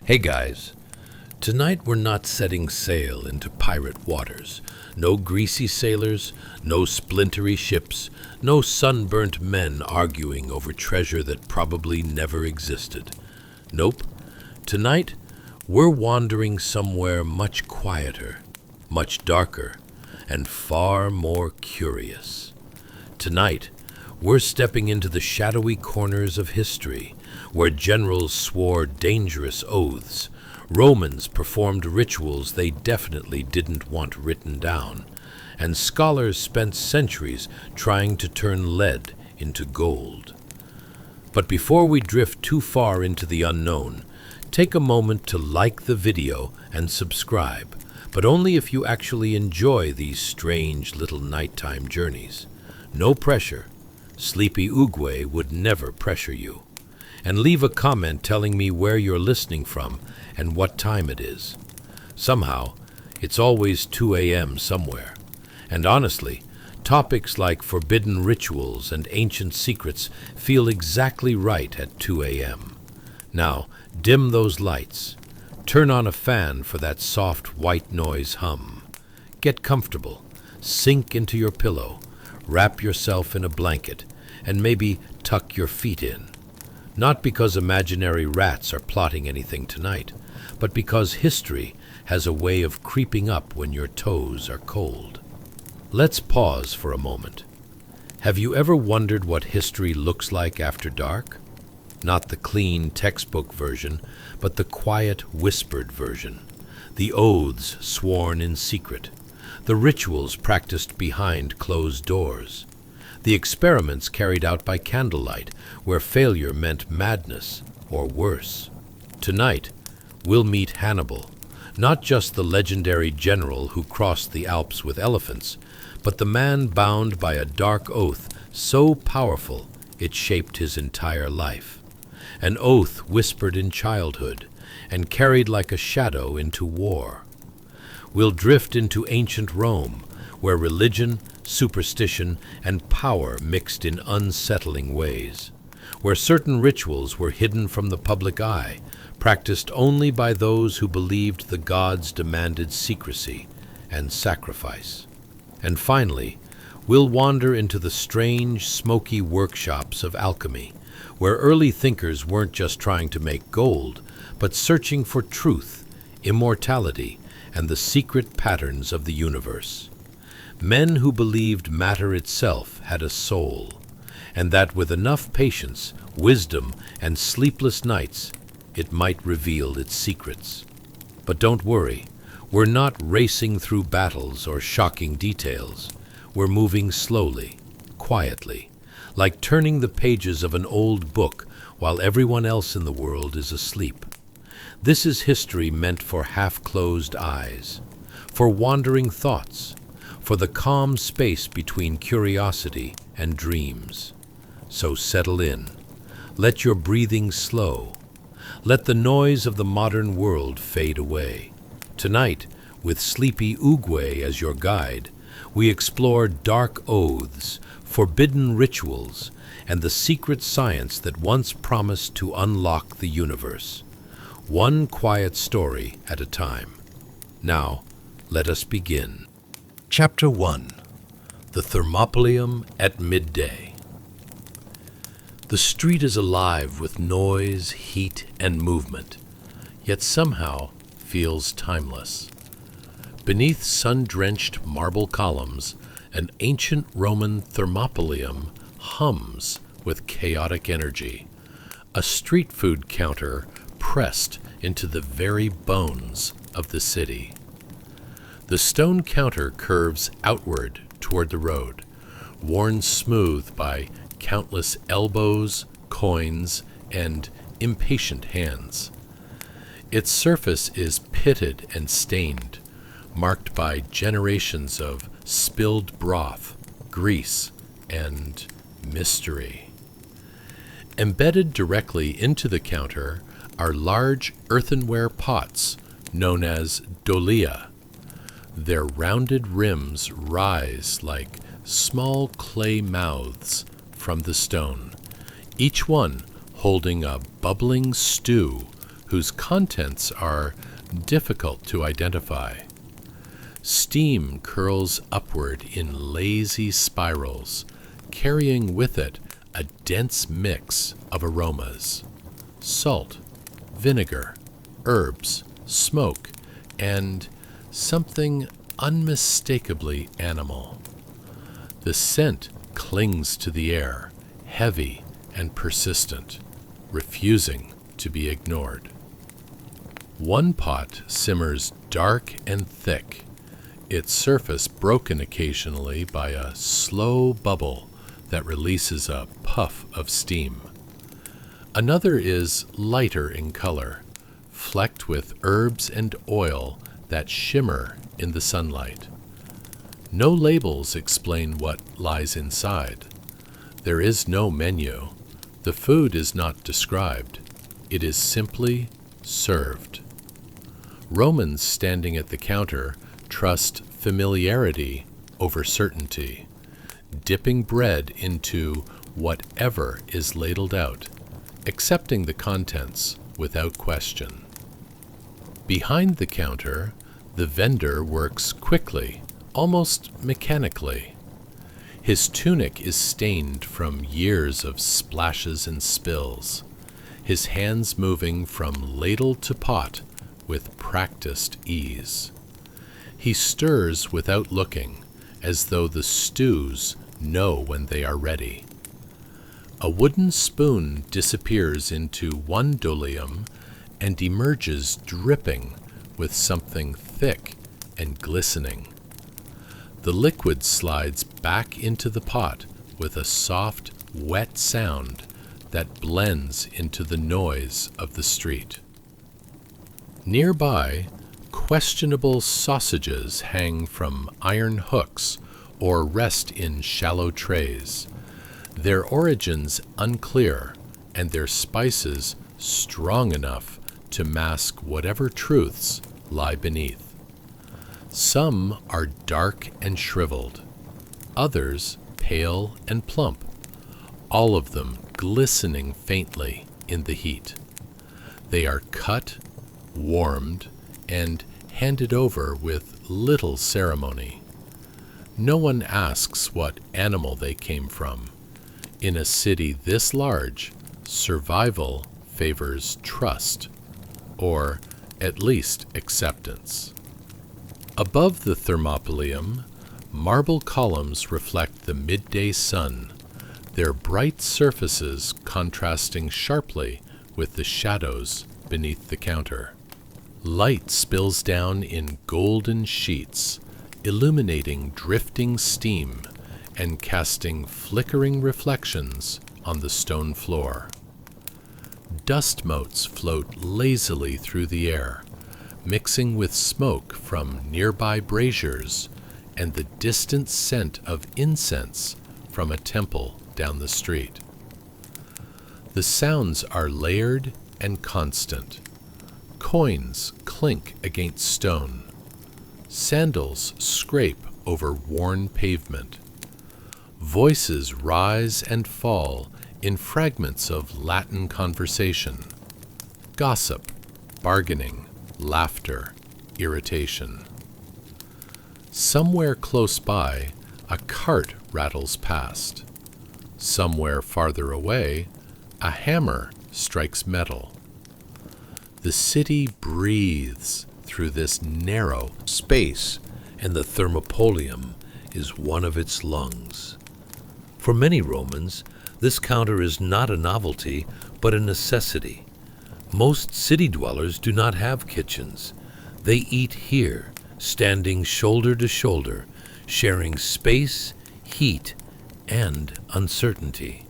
Hey guys, tonight we're not setting sail into pirate waters. No greasy sailors, no splintery ships, no sunburnt men arguing over treasure that probably never existed. Nope. Tonight, we're wandering somewhere much quieter, much darker, and far more curious. Tonight, we're stepping into the shadowy corners of history, where generals swore dangerous oaths, Romans performed rituals they definitely didn't want written down, and scholars spent centuries trying to turn lead into gold. But before we drift too far into the unknown, take a moment to like the video and subscribe, but only if you actually enjoy these strange little nighttime journeys. No pressure. Sleepy Oogway would never pressure you. And leave a comment telling me where you're listening from and what time it is. Somehow, it's always 2 a.m. somewhere. And honestly, topics like forbidden rituals and ancient secrets feel exactly right at 2 a.m. Now, dim those lights. Turn on a fan for that soft white noise hum. Get comfortable. Sink into your pillow. Wrap yourself in a blanket, and maybe tuck your feet in. Not because imaginary rats are plotting anything tonight, but because history has a way of creeping up when your toes are cold. Let's pause for a moment. Have you ever wondered what history looks like after dark? Not the clean textbook version, but the quiet, whispered version. The oaths sworn in secret. The rituals practiced behind closed doors. The experiments carried out by candlelight, where failure meant madness, or worse. Tonight, we'll meet Hannibal, not just the legendary general who crossed the Alps with elephants, but the man bound by a dark oath so powerful it shaped his entire life. An oath whispered in childhood and carried like a shadow into war. We'll drift into ancient Rome, where religion, superstition, and power mixed in unsettling ways, where certain rituals were hidden from the public eye, practiced only by those who believed the gods demanded secrecy and sacrifice. And finally, we'll wander into the strange, smoky workshops of alchemy, where early thinkers weren't just trying to make gold, but searching for truth, immortality, and the secret patterns of the universe. Men who believed matter itself had a soul, and that with enough patience, wisdom, and sleepless nights, it might reveal its secrets. But don't worry, we're not racing through battles or shocking details. We're moving slowly, quietly, like turning the pages of an old book while everyone else in the world is asleep. This is history meant for half-closed eyes, for wandering thoughts, for the calm space between curiosity and dreams. So settle in. Let your breathing slow. Let the noise of the modern world fade away. Tonight, with Sleepy Oogway as your guide, we explore dark oaths, forbidden rituals, and the secret science that once promised to unlock the universe. One quiet story at a time. Now, let us begin. Chapter 1. The Thermopolium at Midday. The street is alive with noise, heat, and movement, yet somehow feels timeless. Beneath sun-drenched marble columns, an ancient Roman Thermopolium hums with chaotic energy, a street food counter pressed into the very bones of the city. The stone counter curves outward toward the road, worn smooth by countless elbows, coins, and impatient hands. Its surface is pitted and stained, marked by generations of spilled broth, grease, and mystery. Embedded directly into the counter are large earthenware pots known as dolia. Their rounded rims rise like small clay mouths from the stone, each one holding a bubbling stew whose contents are difficult to identify. Steam curls upward in lazy spirals, carrying with it a dense mix of aromas: salt, vinegar, herbs, smoke, and something unmistakably animal. The scent clings to the air, heavy and persistent, refusing to be ignored. One pot simmers dark and thick, its surface broken occasionally by a slow bubble that releases a puff of steam. Another is lighter in color, flecked with herbs and oil that shimmer in the sunlight. No labels explain what lies inside. There is no menu. The food is not described. It is simply served. Romans standing at the counter trust familiarity over certainty, dipping bread into whatever is ladled out, accepting the contents without question. Behind the counter, the vendor works quickly, almost mechanically. His tunic is stained from years of splashes and spills, his hands moving from ladle to pot with practiced ease. He stirs without looking, as though the stews know when they are ready. A wooden spoon disappears into one doleum and emerges dripping with something thick and glistening. The liquid slides back into the pot with a soft, wet sound that blends into the noise of the street. Nearby, questionable sausages hang from iron hooks or rest in shallow trays, their origins unclear and their spices strong enough to mask whatever truths lie beneath. Some are dark and shriveled, others pale and plump, all of them glistening faintly in the heat. They are cut, warmed, and handed over with little ceremony. No one asks what animal they came from. In a city this large, survival favors trust, or at least acceptance. Above the thermopolium, marble columns reflect the midday sun, their bright surfaces contrasting sharply with the shadows beneath the counter. Light spills down in golden sheets, illuminating drifting steam and casting flickering reflections on the stone floor. Dust motes float lazily through the air, mixing with smoke from nearby braziers and the distant scent of incense from a temple down the street. The sounds are layered and constant. Coins clink against stone. Sandals scrape over worn pavement. Voices rise and fall in fragments of Latin conversation. Gossip, bargaining, laughter, irritation. Somewhere close by, a cart rattles past. Somewhere farther away, a hammer strikes metal. The city breathes through this narrow space, and the thermopolium is one of its lungs. For many Romans, this counter is not a novelty, but a necessity. Most city dwellers do not have kitchens. They eat here, standing shoulder to shoulder, sharing space, heat, and uncertainty.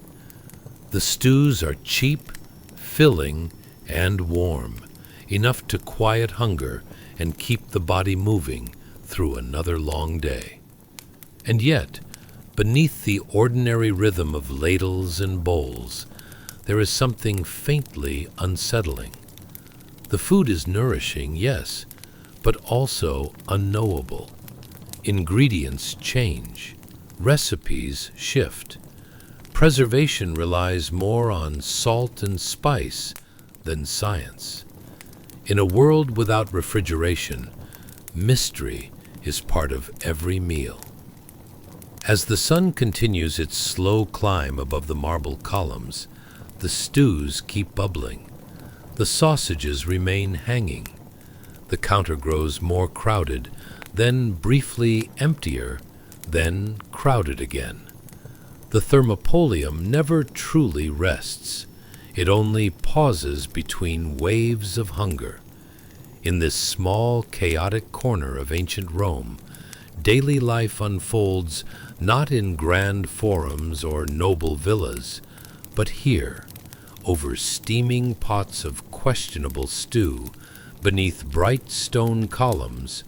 The stews are cheap, filling, and warm, enough to quiet hunger and keep the body moving through another long day. And yet, beneath the ordinary rhythm of ladles and bowls, there is something faintly unsettling. The food is nourishing, yes, but also unknowable. Ingredients change. Recipes shift. Preservation relies more on salt and spice than science. In a world without refrigeration, mystery is part of every meal. As the sun continues its slow climb above the marble columns, the stews keep bubbling. The sausages remain hanging. The counter grows more crowded, then briefly emptier, then crowded again. The thermopolium never truly rests. It only pauses between waves of hunger. In this small, chaotic corner of ancient Rome, daily life unfolds not in grand forums or noble villas, but here, over steaming pots of questionable stew, beneath bright stone columns,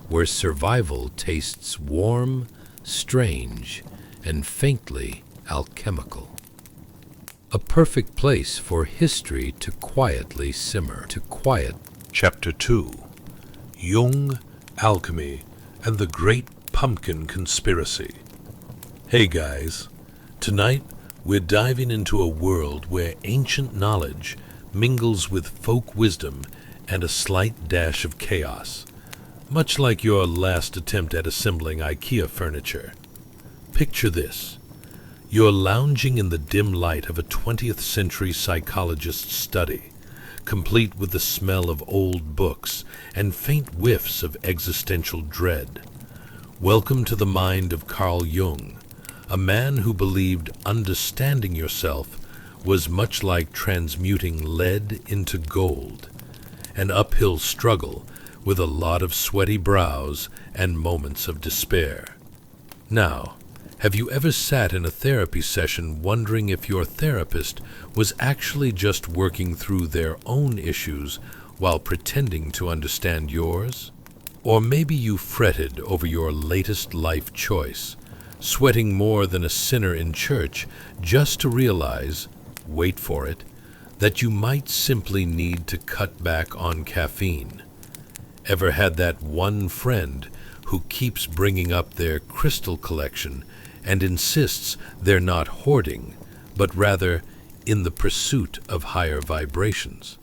where survival tastes warm, strange, and faintly alchemical. A perfect place for history to quietly simmer, Chapter 2. Jung, Alchemy, and the Great Pumpkin Conspiracy. Hey guys, tonight we're diving into a world where ancient knowledge mingles with folk wisdom and a slight dash of chaos, much like your last attempt at assembling IKEA furniture. Picture this. You're lounging in the dim light of a 20th century psychologist's study, complete with the smell of old books and faint whiffs of existential dread. Welcome to the mind of Carl Jung, a man who believed understanding yourself was much like transmuting lead into gold, an uphill struggle with a lot of sweaty brows and moments of despair. Now, have you ever sat in a therapy session wondering if your therapist was actually just working through their own issues while pretending to understand yours? Or maybe you fretted over your latest life choice, sweating more than a sinner in church just to realize, wait for it, that you might simply need to cut back on caffeine. Ever had that one friend who keeps bringing up their crystal collection and insists they're not hoarding, but rather in the pursuit of higher vibrations?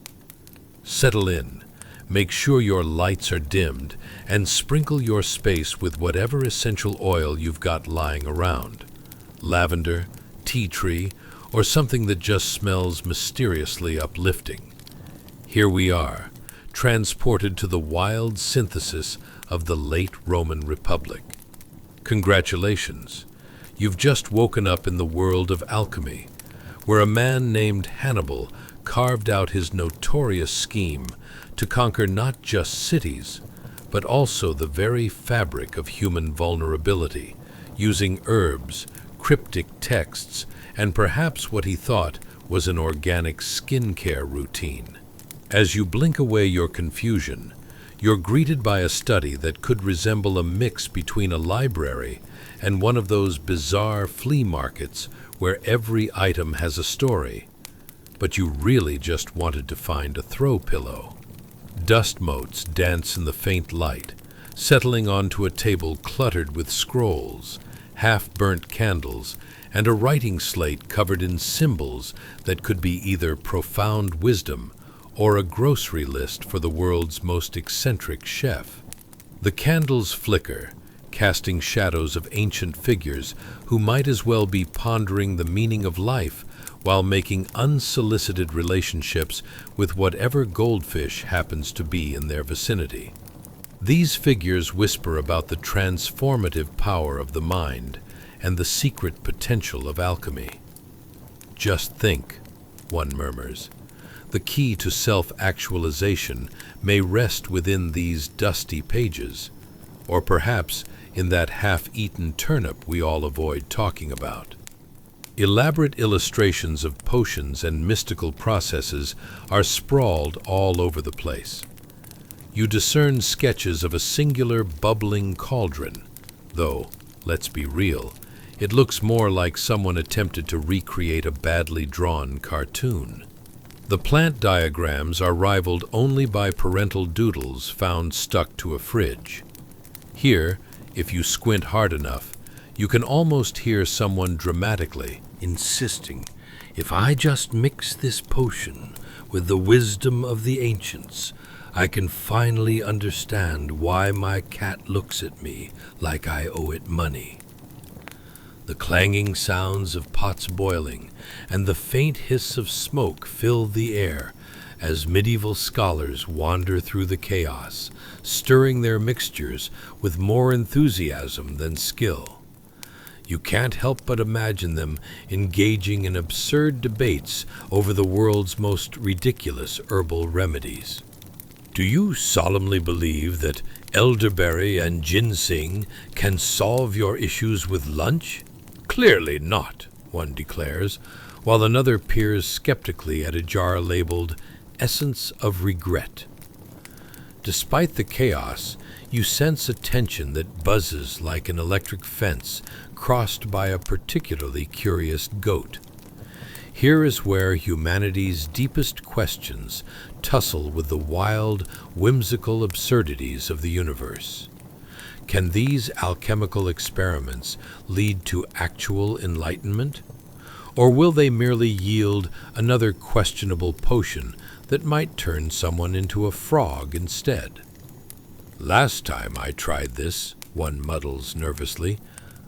Settle in, make sure your lights are dimmed, and sprinkle your space with whatever essential oil you've got lying around. Lavender, tea tree, or something that just smells mysteriously uplifting. Here we are, transported to the wild synthesis of the late Roman Republic. Congratulations. You've just woken up in the world of alchemy, where a man named Hannibal carved out his notorious scheme to conquer not just cities, but also the very fabric of human vulnerability, using herbs, cryptic texts, and perhaps what he thought was an organic skincare routine. As you blink away your confusion, you're greeted by a study that could resemble a mix between a library and one of those bizarre flea markets where every item has a story, but you really just wanted to find a throw pillow. Dust motes dance in the faint light, settling onto a table cluttered with scrolls, half-burnt candles, and a writing slate covered in symbols that could be either profound wisdom or a grocery list for the world's most eccentric chef. The candles flicker, casting shadows of ancient figures who might as well be pondering the meaning of life while making unsolicited relationships with whatever goldfish happens to be in their vicinity. These figures whisper about the transformative power of the mind and the secret potential of alchemy. Just think, one murmurs, the key to self-actualization may rest within these dusty pages, or perhaps in that half-eaten turnip we all avoid talking about. Elaborate illustrations of potions and mystical processes are sprawled all over the place. You discern sketches of a singular bubbling cauldron, though, let's be real, it looks more like someone attempted to recreate a badly drawn cartoon. The plant diagrams are rivaled only by parental doodles found stuck to a fridge. Here, if you squint hard enough, you can almost hear someone dramatically insisting, "If I just mix this potion with the wisdom of the ancients, I can finally understand why my cat looks at me like I owe it money. The clanging sounds of pots boiling and the faint hiss of smoke fill the air as medieval scholars wander through the chaos, stirring their mixtures with more enthusiasm than skill. You can't help but imagine them engaging in absurd debates over the world's most ridiculous herbal remedies. Do you solemnly believe that elderberry and ginseng can solve your issues with lunch? Clearly not, one declares, while another peers skeptically at a jar labeled Essence of Regret. Despite the chaos, you sense a tension that buzzes like an electric fence crossed by a particularly curious goat. Here is where humanity's deepest questions tussle with the wild, whimsical absurdities of the universe. Can these alchemical experiments lead to actual enlightenment? Or will they merely yield another questionable potion that might turn someone into a frog instead? Last time I tried this, one muddles nervously,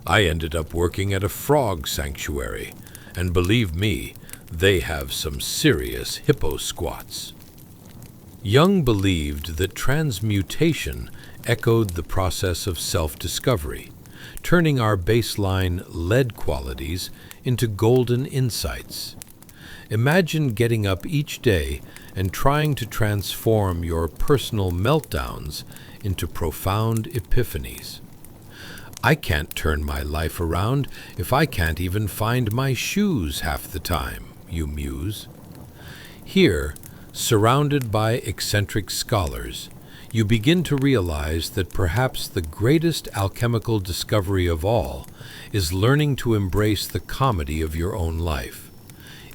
I ended up working at a frog sanctuary, and believe me, they have some serious hippo squats. Jung believed that transmutation echoed the process of self-discovery, turning our baseline lead qualities into golden insights. Imagine getting up each day and trying to transform your personal meltdowns into profound epiphanies. I can't turn my life around if I can't even find my shoes half the time, you muse. Here, surrounded by eccentric scholars, you begin to realize that perhaps the greatest alchemical discovery of all is learning to embrace the comedy of your own life,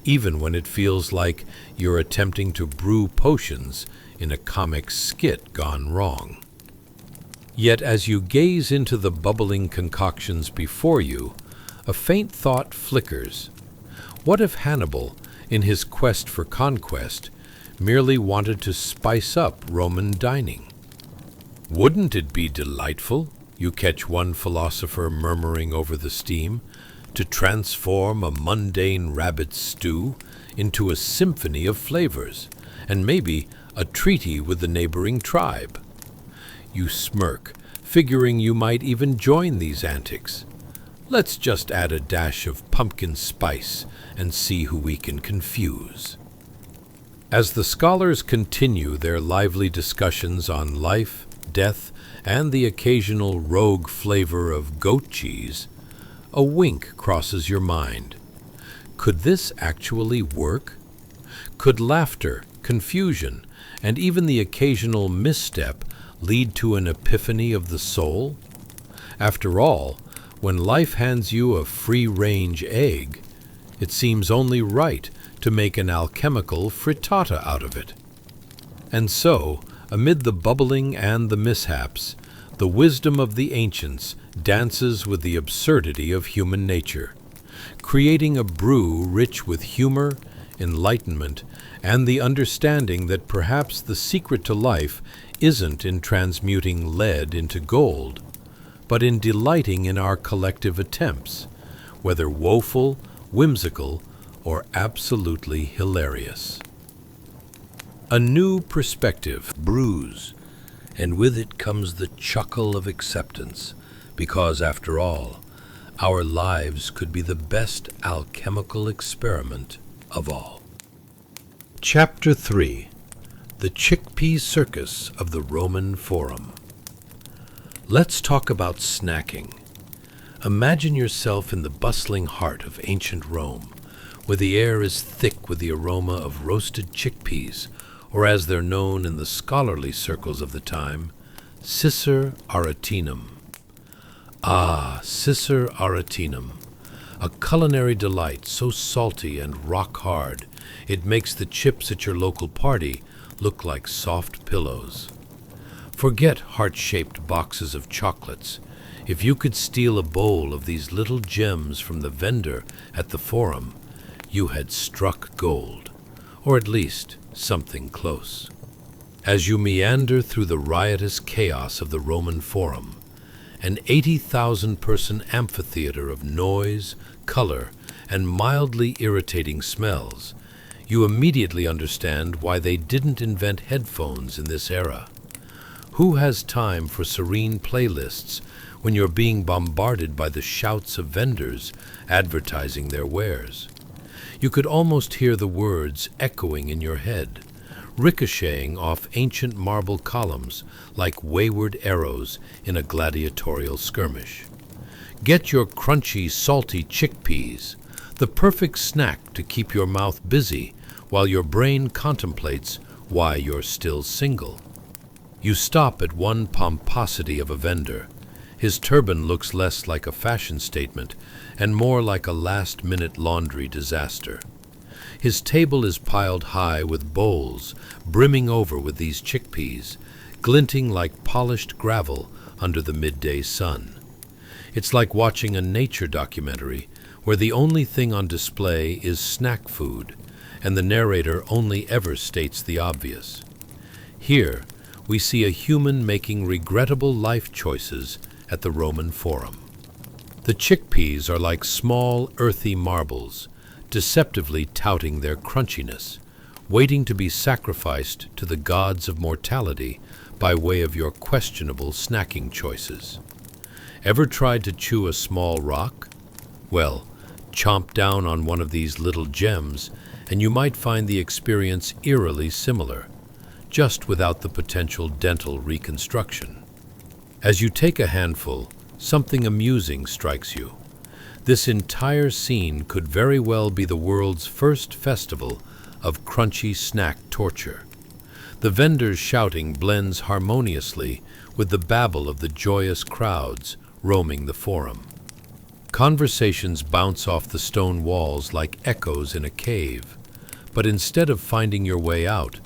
even when it feels like you're attempting to brew potions in a comic skit gone wrong. Yet as you gaze into the bubbling concoctions before you, a faint thought flickers. What if Hannibal, in his quest for conquest, merely wanted to spice up Roman dining? Wouldn't it be delightful, you catch one philosopher murmuring over the steam, to transform a mundane rabbit stew into a symphony of flavors, and maybe a treaty with the neighboring tribe? You smirk, figuring you might even join these antics. Let's just add a dash of pumpkin spice and see who we can confuse. As the scholars continue their lively discussions on life, death, and the occasional rogue flavor of goat cheese, a wink crosses your mind. Could this actually work? Could laughter, confusion, and even the occasional misstep lead to an epiphany of the soul? After all, when life hands you a free-range egg, it seems only right to make an alchemical frittata out of it. And so, amid the bubbling and the mishaps, the wisdom of the ancients dances with the absurdity of human nature, creating a brew rich with humor, enlightenment, and the understanding that perhaps the secret to life isn't in transmuting lead into gold, but in delighting in our collective attempts, whether woeful, whimsical, or absolutely hilarious. A new perspective brews, and with it comes the chuckle of acceptance, because after all, our lives could be the best alchemical experiment of all. Chapter 3. The Chickpea Circus of the Roman Forum. Let's talk about snacking. Imagine yourself in the bustling heart of ancient Rome, where the air is thick with the aroma of roasted chickpeas, or as they're known in the scholarly circles of the time, Cicer Aratinum. Ah, Cicer Aratinum, a culinary delight so salty and rock-hard, it makes the chips at your local party look like soft pillows. Forget heart-shaped boxes of chocolates. If you could steal a bowl of these little gems from the vendor at the forum, you had struck gold, or at least something close. As you meander through the riotous chaos of the Roman Forum, an 80,000-person amphitheater of noise, color, and mildly irritating smells, you immediately understand why they didn't invent headphones in this era. Who has time for serene playlists when you're being bombarded by the shouts of vendors advertising their wares? You could almost hear the words echoing in your head, ricocheting off ancient marble columns like wayward arrows in a gladiatorial skirmish. Get your crunchy, salty chickpeas, the perfect snack to keep your mouth busy while your brain contemplates why you're still single. You stop at one pomposity of a vendor. His turban looks less like a fashion statement and more like a last-minute laundry disaster. His table is piled high with bowls brimming over with these chickpeas, glinting like polished gravel under the midday sun. It's like watching a nature documentary where the only thing on display is snack food, and the narrator only ever states the obvious. Here, we see a human making regrettable life choices at the Roman Forum. The chickpeas are like small, earthy marbles, deceptively touting their crunchiness, waiting to be sacrificed to the gods of mortality by way of your questionable snacking choices. Ever tried to chew a small rock? Well, chomp down on one of these little gems, and you might find the experience eerily similar, just without the potential dental reconstruction. As you take a handful, something amusing strikes you. This entire scene could very well be the world's first festival of crunchy snack torture. The vendors' shouting blends harmoniously with the babble of the joyous crowds roaming the forum. Conversations bounce off the stone walls like echoes in a cave, but instead of finding your way out,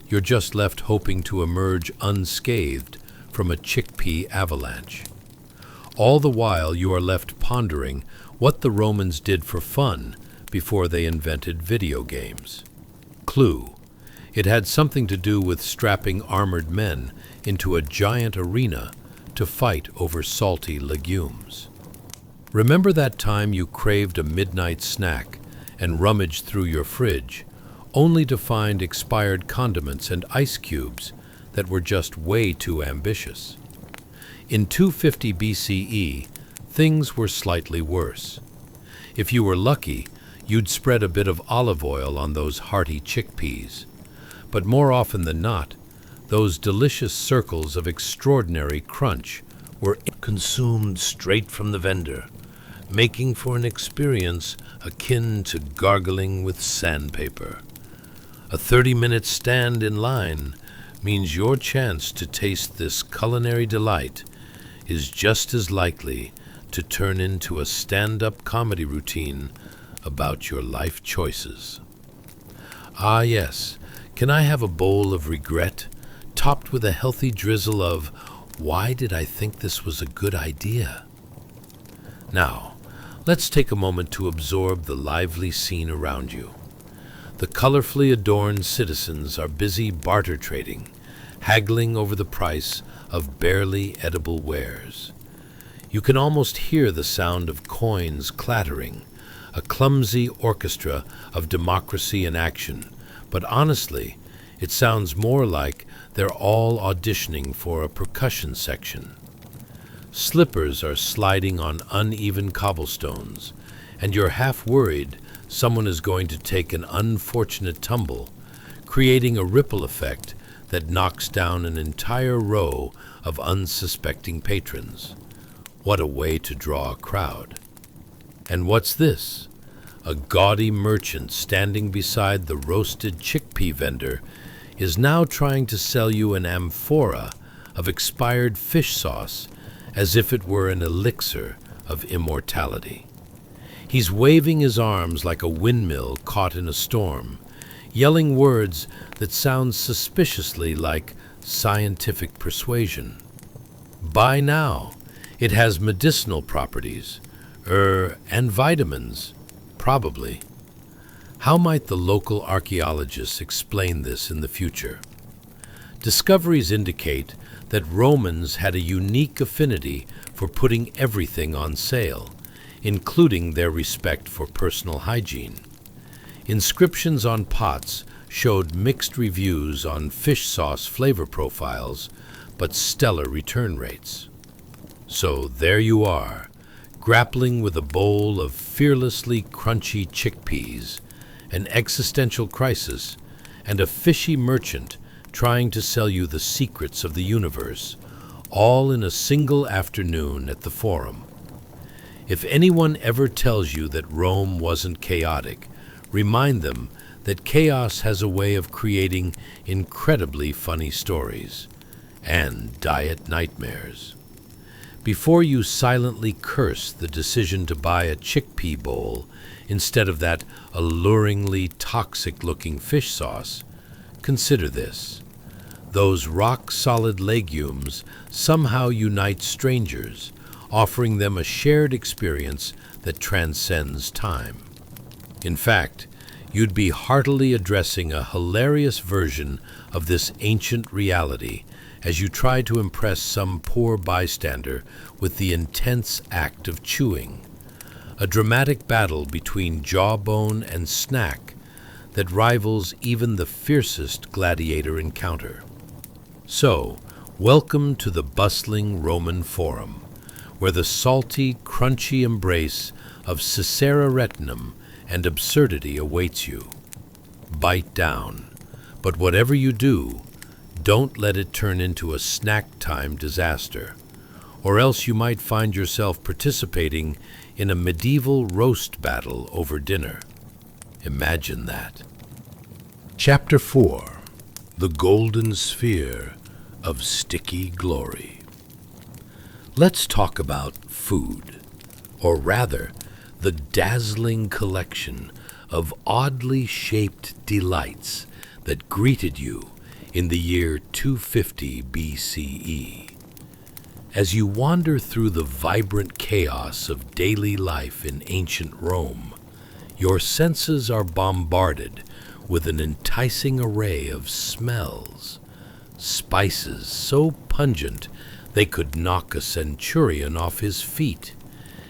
you're just left hoping to emerge unscathed from a chickpea avalanche. All the while you are left pondering what the Romans did for fun before they invented video games. Clue: it had something to do with strapping armored men into a giant arena to fight over salty legumes. Remember that time you craved a midnight snack and rummaged through your fridge, only to find expired condiments and ice cubes that were just way too ambitious? In 250 BCE, things were slightly worse. If you were lucky, you'd spread a bit of olive oil on those hearty chickpeas. But more often than not, those delicious circles of extraordinary crunch were consumed straight from the vendor, making for an experience akin to gargling with sandpaper. A 30-minute stand in line means your chance to taste this culinary delight is just as likely to turn into a stand-up comedy routine about your life choices. Ah yes, can I have a bowl of regret, topped with a healthy drizzle of, why did I think this was a good idea? Now, let's take a moment to absorb the lively scene around you. The colorfully adorned citizens are busy barter trading, haggling over the price of barely edible wares. You can almost hear the sound of coins clattering, a clumsy orchestra of democracy in action, but honestly, it sounds more like they're all auditioning for a percussion section. Slippers are sliding on uneven cobblestones, and you're half worried someone is going to take an unfortunate tumble, creating a ripple effect that knocks down an entire row of unsuspecting patrons. What a way to draw a crowd. And what's this? A gaudy merchant standing beside the roasted chickpea vendor is now trying to sell you an amphora of expired fish sauce as if it were an elixir of immortality. He's waving his arms like a windmill caught in a storm, yelling words that sound suspiciously like scientific persuasion. Buy now. It has medicinal properties. And vitamins. Probably. How might the local archaeologists explain this in the future? Discoveries indicate that Romans had a unique affinity for putting everything on sale, including their respect for personal hygiene. Inscriptions on pots showed mixed reviews on fish sauce flavor profiles, but stellar return rates. So there you are, grappling with a bowl of fearlessly crunchy chickpeas, an existential crisis, and a fishy merchant trying to sell you the secrets of the universe, all in a single afternoon at the Forum. If anyone ever tells you that Rome wasn't chaotic, remind them that chaos has a way of creating incredibly funny stories and diet nightmares. Before you silently curse the decision to buy a chickpea bowl instead of that alluringly toxic-looking fish sauce, consider this. Those rock-solid legumes somehow unite strangers, offering them a shared experience that transcends time. In fact, you'd be heartily addressing a hilarious version of this ancient reality as you try to impress some poor bystander with the intense act of chewing, a dramatic battle between jawbone and snack that rivals even the fiercest gladiator encounter. So, welcome to the bustling Roman Forum, where the salty, crunchy embrace of Cicera retinum and absurdity awaits you. Bite down, but whatever you do, don't let it turn into a snack-time disaster, or else you might find yourself participating in a medieval roast battle over dinner. Imagine that. Chapter 4. The Golden Sphere of Sticky Glory. Let's talk about food, or rather, the dazzling collection of oddly shaped delights that greeted you in the year 250 BCE. As you wander through the vibrant chaos of daily life in ancient Rome, your senses are bombarded with an enticing array of smells, spices so pungent they could knock a centurion off his feet,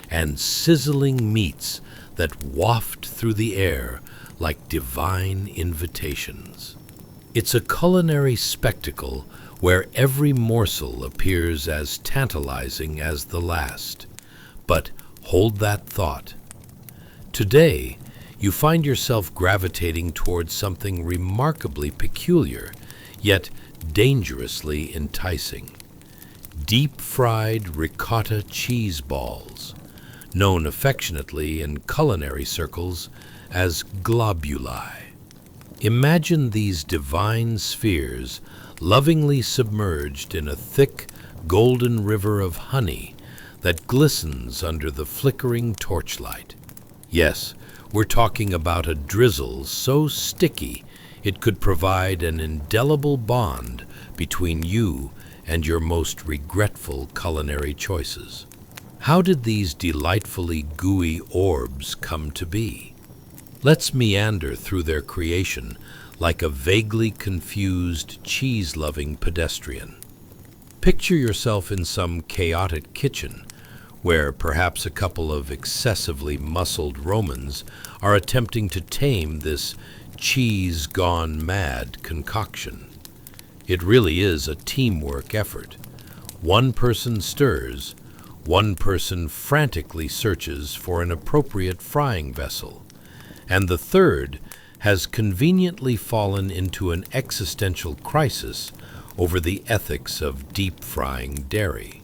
and sizzling meats that waft through the air like divine invitations. It's a culinary spectacle where every morsel appears as tantalizing as the last. But hold that thought. Today, you find yourself gravitating towards something remarkably peculiar, yet dangerously enticing. Deep-fried ricotta cheese balls, known affectionately in culinary circles as globuli. Imagine these divine spheres lovingly submerged in a thick, golden river of honey that glistens under the flickering torchlight. Yes, we're talking about a drizzle so sticky it could provide an indelible bond between you and your most regretful culinary choices. How did these delightfully gooey orbs come to be? Let's meander through their creation like a vaguely confused, cheese-loving pedestrian. Picture yourself in some chaotic kitchen, where perhaps a couple of excessively muscled Romans are attempting to tame this cheese-gone-mad concoction. It really is a teamwork effort. One person stirs, one person frantically searches for an appropriate frying vessel, and the third has conveniently fallen into an existential crisis over the ethics of deep-frying dairy.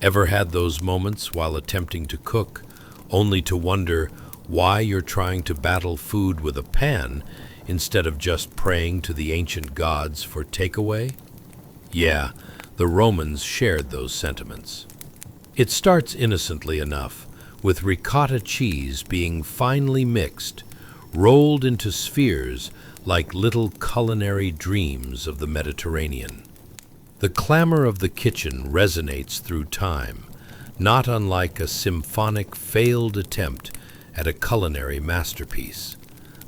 Ever had those moments while attempting to cook, only to wonder why you're trying to battle food with a pan instead of just praying to the ancient gods for takeaway? Yeah, the Romans shared those sentiments. It starts innocently enough, with ricotta cheese being finely mixed, rolled into spheres like little culinary dreams of the Mediterranean. The clamor of the kitchen resonates through time, not unlike a symphonic failed attempt at a culinary masterpiece.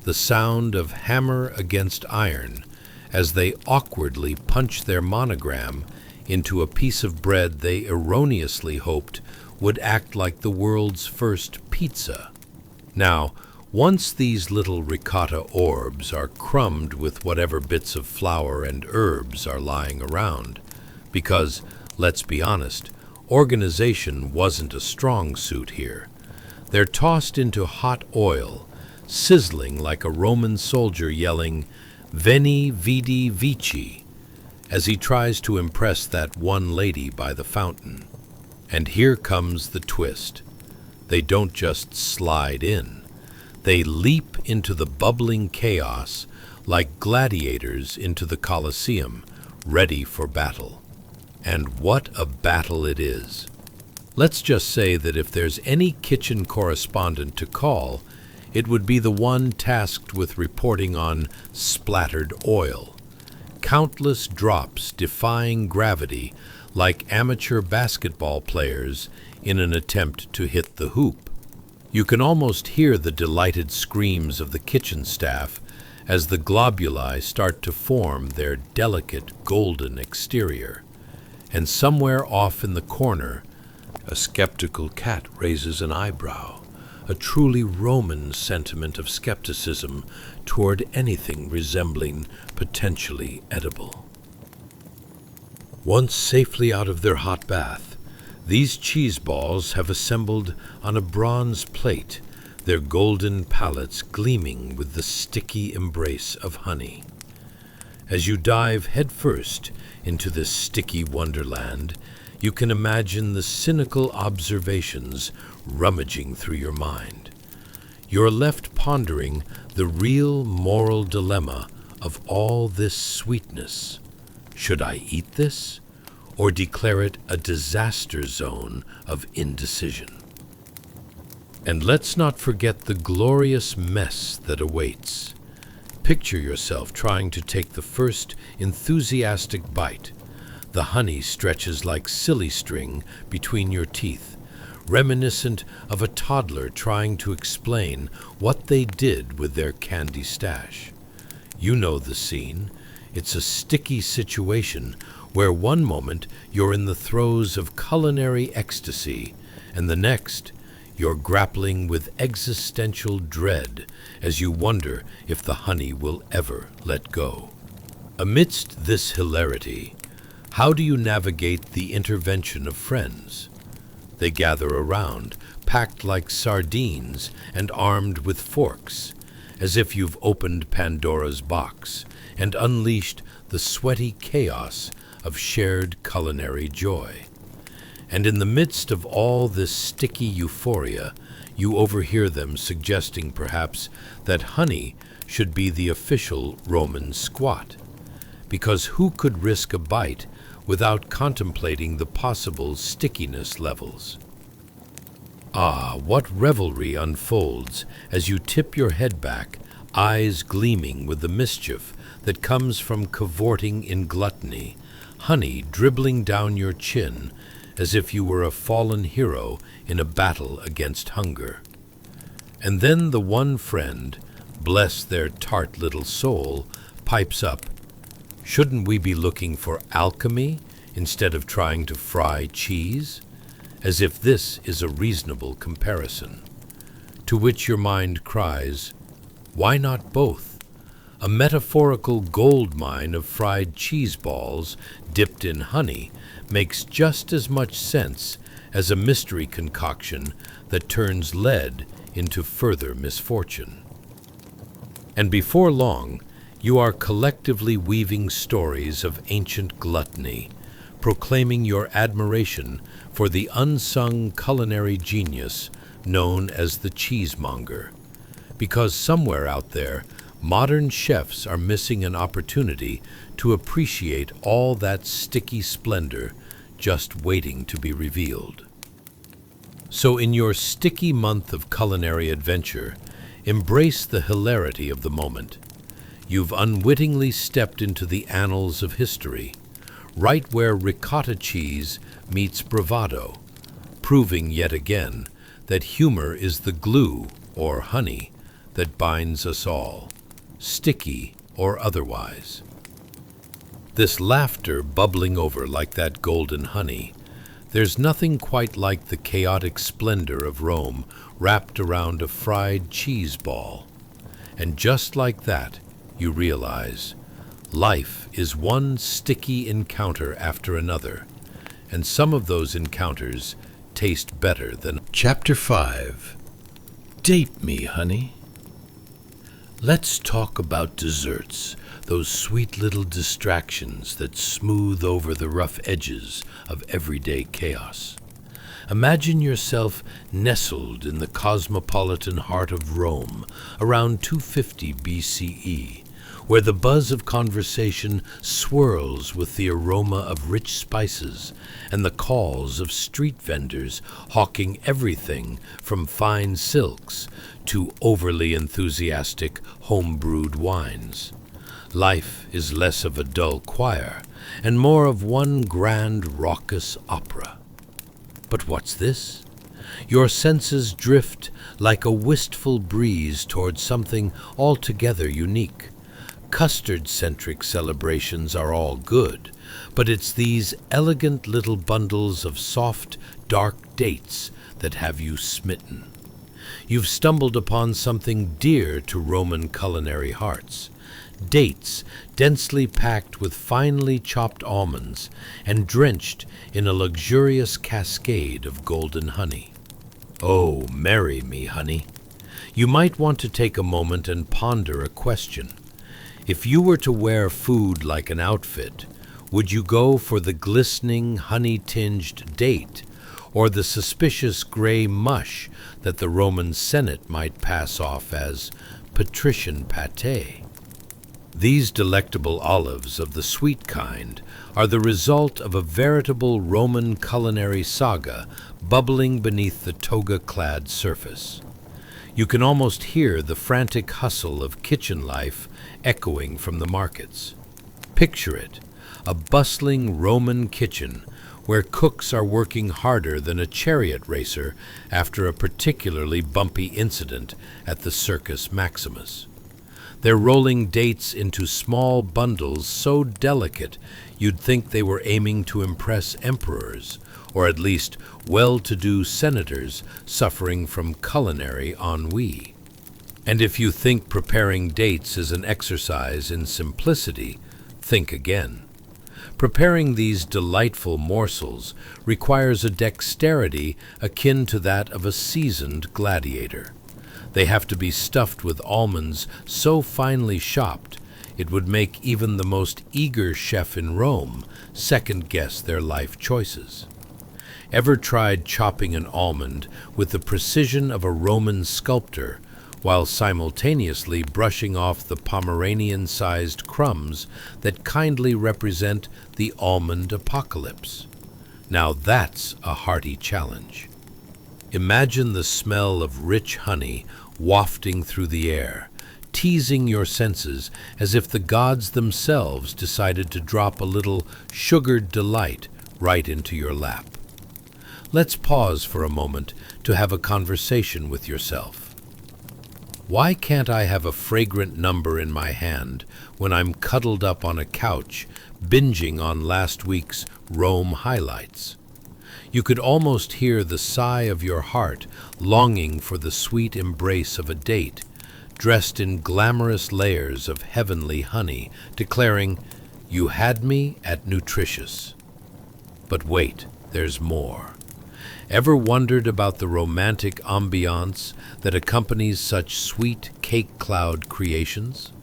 The sound of hammer against iron as they awkwardly punch their monogram into a piece of bread they erroneously hoped would act like the world's first pizza. Now, once these little ricotta orbs are crumbed with whatever bits of flour and herbs are lying around, because, let's be honest, organization wasn't a strong suit here, they're tossed into hot oil, sizzling like a Roman soldier yelling, "Veni, vidi, vici," as he tries to impress that one lady by the fountain. And here comes the twist. They don't just slide in. They leap into the bubbling chaos like gladiators into the Colosseum, ready for battle. And what a battle it is. Let's just say that if there's any kitchen correspondent to call, it would be the one tasked with reporting on splattered oil. Countless drops defying gravity like amateur basketball players in an attempt to hit the hoop. You can almost hear the delighted screams of the kitchen staff as the globuli start to form their delicate golden exterior. And somewhere off in the corner, a skeptical cat raises an eyebrow, a truly Roman sentiment of skepticism toward anything resembling potentially edible. Once safely out of their hot bath, these cheese balls have assembled on a bronze plate, their golden palates gleaming with the sticky embrace of honey. As you dive headfirst into this sticky wonderland, you can imagine the cynical observations rummaging through your mind. You're left pondering the real moral dilemma of all this sweetness. Should I eat this, or declare it a disaster zone of indecision? And let's not forget the glorious mess that awaits. Picture yourself trying to take the first enthusiastic bite. The honey stretches like silly string between your teeth, reminiscent of a toddler trying to explain what they did with their candy stash. You know the scene. It's a sticky situation where one moment you're in the throes of culinary ecstasy, and the next you're grappling with existential dread as you wonder if the honey will ever let go. Amidst this hilarity, how do you navigate the intervention of friends? They gather around, packed like sardines and armed with forks, as if you've opened Pandora's box and unleashed the sweaty chaos of shared culinary joy. And in the midst of all this sticky euphoria, you overhear them suggesting perhaps that honey should be the official Roman squat, because who could risk a bite without contemplating the possible stickiness levels? Ah, what revelry unfolds as you tip your head back, eyes gleaming with the mischief that comes from cavorting in gluttony, honey dribbling down your chin as if you were a fallen hero in a battle against hunger. And then the one friend, bless their tart little soul, pipes up, "Shouldn't we be looking for alchemy instead of trying to fry cheese?" As if this is a reasonable comparison. To which your mind cries, why not both? A metaphorical gold mine of fried cheese balls dipped in honey makes just as much sense as a mystery concoction that turns lead into further misfortune. And before long, you are collectively weaving stories of ancient gluttony, proclaiming your admiration for the unsung culinary genius known as the cheesemonger, because somewhere out there, modern chefs are missing an opportunity to appreciate all that sticky splendor just waiting to be revealed. So in your sticky month of culinary adventure, embrace the hilarity of the moment. You've unwittingly stepped into the annals of history, right where ricotta cheese meets bravado, proving yet again that humor is the glue, or honey, that binds us all, sticky or otherwise. This laughter bubbling over like that golden honey. There's nothing quite like the chaotic splendor of Rome wrapped around a fried cheese ball. And just like that, you realize life is one sticky encounter after another, and some of those encounters taste better than... Chapter 5. Date me, honey. Let's talk about desserts, those sweet little distractions that smooth over the rough edges of everyday chaos. Imagine yourself nestled in the cosmopolitan heart of Rome around 250 BCE, where the buzz of conversation swirls with the aroma of rich spices and the calls of street vendors hawking everything from fine silks to overly enthusiastic home-brewed wines. Life is less of a dull choir and more of one grand raucous opera. But what's this? Your senses drift like a wistful breeze towards something altogether unique. Custard-centric celebrations are all good, but it's these elegant little bundles of soft, dark dates that have you smitten. You've stumbled upon something dear to Roman culinary hearts. Dates densely packed with finely chopped almonds and drenched in a luxurious cascade of golden honey. Oh, marry me, honey. You might want to take a moment and ponder a question. If you were to wear food like an outfit, would you go for the glistening, honey-tinged date, or the suspicious gray mush that the Roman Senate might pass off as patrician pâté? These delectable olives of the sweet kind are the result of a veritable Roman culinary saga bubbling beneath the toga-clad surface. You can almost hear the frantic hustle of kitchen life echoing from the markets. Picture it, a bustling Roman kitchen where cooks are working harder than a chariot racer after a particularly bumpy incident at the Circus Maximus. They're rolling dates into small bundles so delicate you'd think they were aiming to impress emperors, or at least well-to-do senators suffering from culinary ennui. And if you think preparing dates is an exercise in simplicity, think again. Preparing these delightful morsels requires a dexterity akin to that of a seasoned gladiator. They have to be stuffed with almonds so finely chopped it would make even the most eager chef in Rome second-guess their life choices. Ever tried chopping an almond with the precision of a Roman sculptor while simultaneously brushing off the Pomeranian-sized crumbs that kindly represent the almond apocalypse? Now that's a hearty challenge. Imagine the smell of rich honey wafting through the air, teasing your senses as if the gods themselves decided to drop a little sugared delight right into your lap. Let's pause for a moment to have a conversation with yourself. Why can't I have a fragrant number in my hand when I'm cuddled up on a couch, binging on last week's Rome highlights? You could almost hear the sigh of your heart longing for the sweet embrace of a date, dressed in glamorous layers of heavenly honey, declaring, "You had me at nutritious." But wait, there's more. Ever wondered about the romantic ambience that accompanies such sweet cake cloud creations?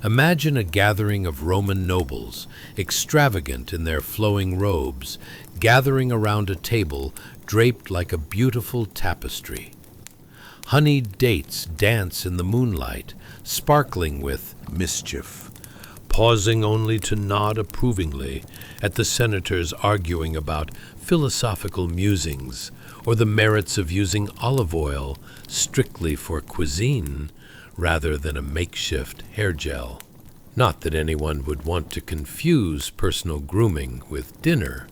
Imagine a gathering of Roman nobles, extravagant in their flowing robes, gathering around a table draped like a beautiful tapestry. Honeyed dates dance in the moonlight, sparkling with mischief, pausing only to nod approvingly at the senators arguing about philosophical musings or the merits of using olive oil strictly for cuisine rather than a makeshift hair gel. Not that anyone would want to confuse personal grooming with dinner,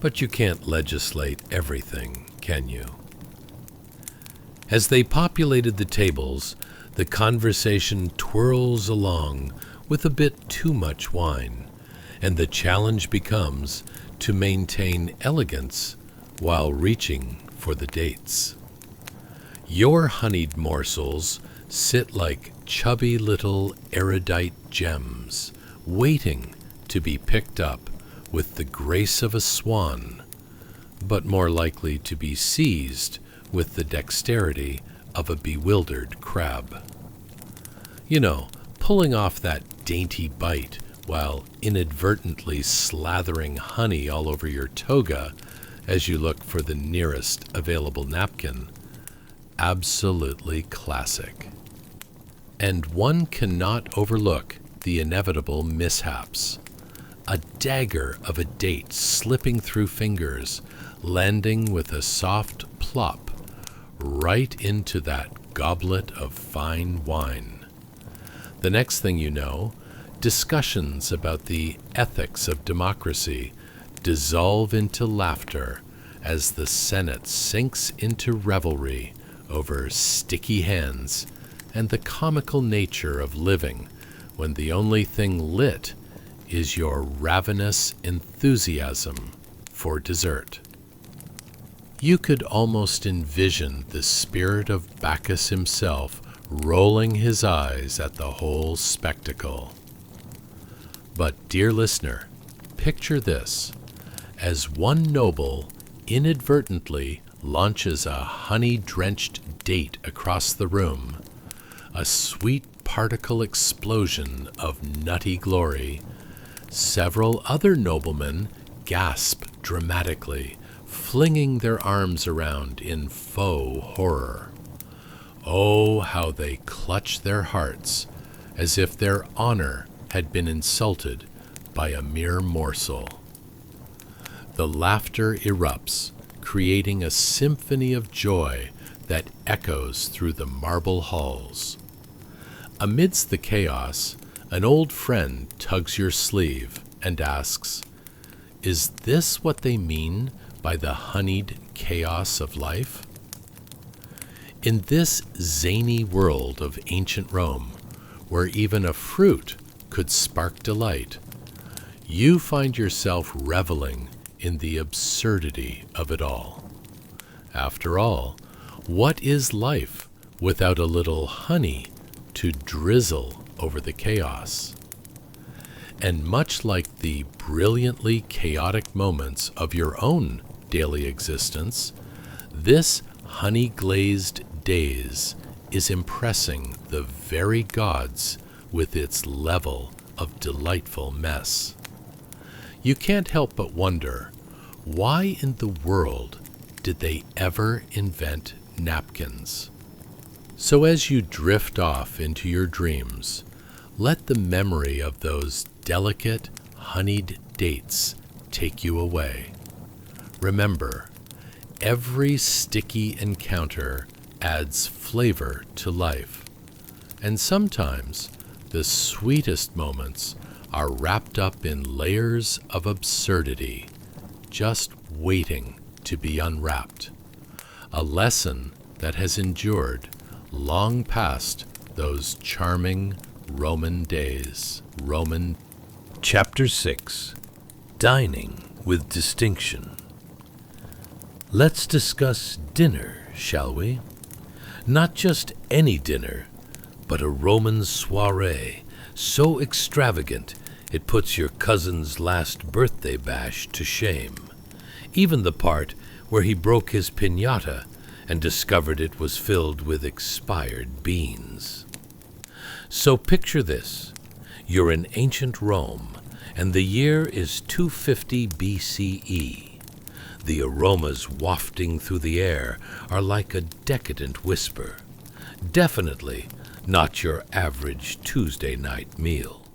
but you can't legislate everything, can you? As they populated the tables, the conversation twirls along with a bit too much wine, and the challenge becomes to maintain elegance while reaching for the dates. Your honeyed morsels sit like chubby little erudite gems, waiting to be picked up with the grace of a swan, but more likely to be seized with the dexterity of a bewildered crab. You know, pulling off that dainty bite while inadvertently slathering honey all over your toga as you look for the nearest available napkin. Absolutely classic. And one cannot overlook the inevitable mishaps. A dagger of a date slipping through fingers, landing with a soft plop right into that goblet of fine wine. The next thing you know, discussions about the ethics of democracy dissolve into laughter as the Senate sinks into revelry over sticky hands and the comical nature of living when the only thing lit is your ravenous enthusiasm for dessert. You could almost envision the spirit of Bacchus himself rolling his eyes at the whole spectacle. But, dear listener, picture this: as one noble inadvertently launches a honey-drenched date across the room, a sweet particle explosion of nutty glory, several other noblemen gasp dramatically, flinging their arms around in faux horror. Oh, how they clutch their hearts, as if their honor had been insulted by a mere morsel. The laughter erupts, creating a symphony of joy that echoes through the marble halls. Amidst the chaos, an old friend tugs your sleeve and asks, "Is this what they mean by the honeyed chaos of life?" In this zany world of ancient Rome, where even a fruit could spark delight, you find yourself reveling in the absurdity of it all. After all, what is life without a little honey to drizzle over the chaos? And much like the brilliantly chaotic moments of your own daily existence, this honey-glazed daze is impressing the very gods with its level of delightful mess. You can't help but wonder, why in the world did they ever invent napkins? So as you drift off into your dreams, let the memory of those delicate, honeyed dates take you away. Remember, every sticky encounter adds flavor to life, and sometimes the sweetest moments are wrapped up in layers of absurdity, just waiting to be unwrapped. A lesson that has endured long past those charming Roman days. Chapter 6. Dining with Distinction. Let's discuss dinner, shall we? Not just any dinner, but a Roman soiree so extravagant it puts your cousin's last birthday bash to shame. Even the part where he broke his piñata and discovered it was filled with expired beans. So picture this. You're in ancient Rome, and the year is 250 BCE. The aromas wafting through the air are like a decadent whisper. Definitely not your average Tuesday night meal.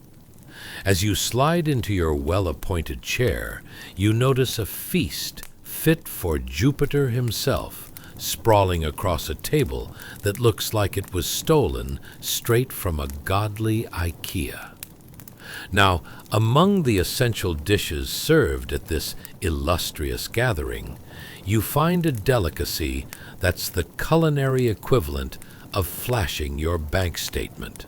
As you slide into your well-appointed chair, you notice a feast fit for Jupiter himself, sprawling across a table that looks like it was stolen straight from a godly IKEA. Now, among the essential dishes served at this illustrious gathering, you find a delicacy that's the culinary equivalent of flashing your bank statement.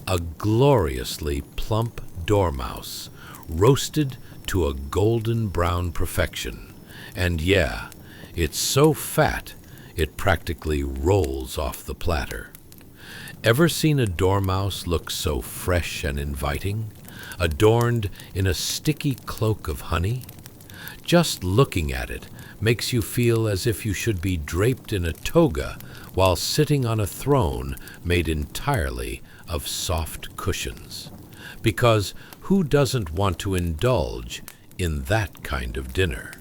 A gloriously plump dormouse, roasted to a golden brown perfection. And yeah, it's so fat, it practically rolls off the platter. Ever seen a dormouse look so fresh and inviting, adorned in a sticky cloak of honey? Just looking at it makes you feel as if you should be draped in a toga while sitting on a throne made entirely of soft cushions. Because who doesn't want to indulge in that kind of dinner?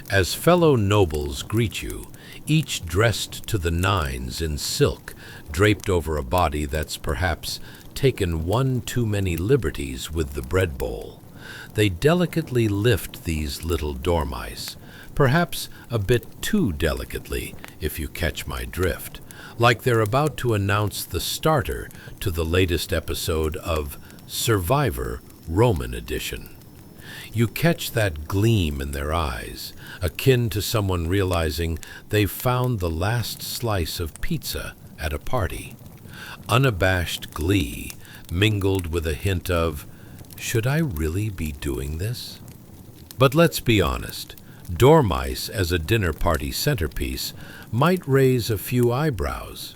As fellow nobles greet you, each dressed to the nines in silk, draped over a body that's perhaps taken one too many liberties with the bread bowl, they delicately lift these little dormice, perhaps a bit too delicately, if you catch my drift, like they're about to announce the starter to the latest episode of Survivor Roman Edition. You catch that gleam in their eyes, akin to someone realizing they've found the last slice of pizza at a party. Unabashed glee mingled with a hint of, should I really be doing this? But let's be honest, dormice as a dinner party centerpiece might raise a few eyebrows.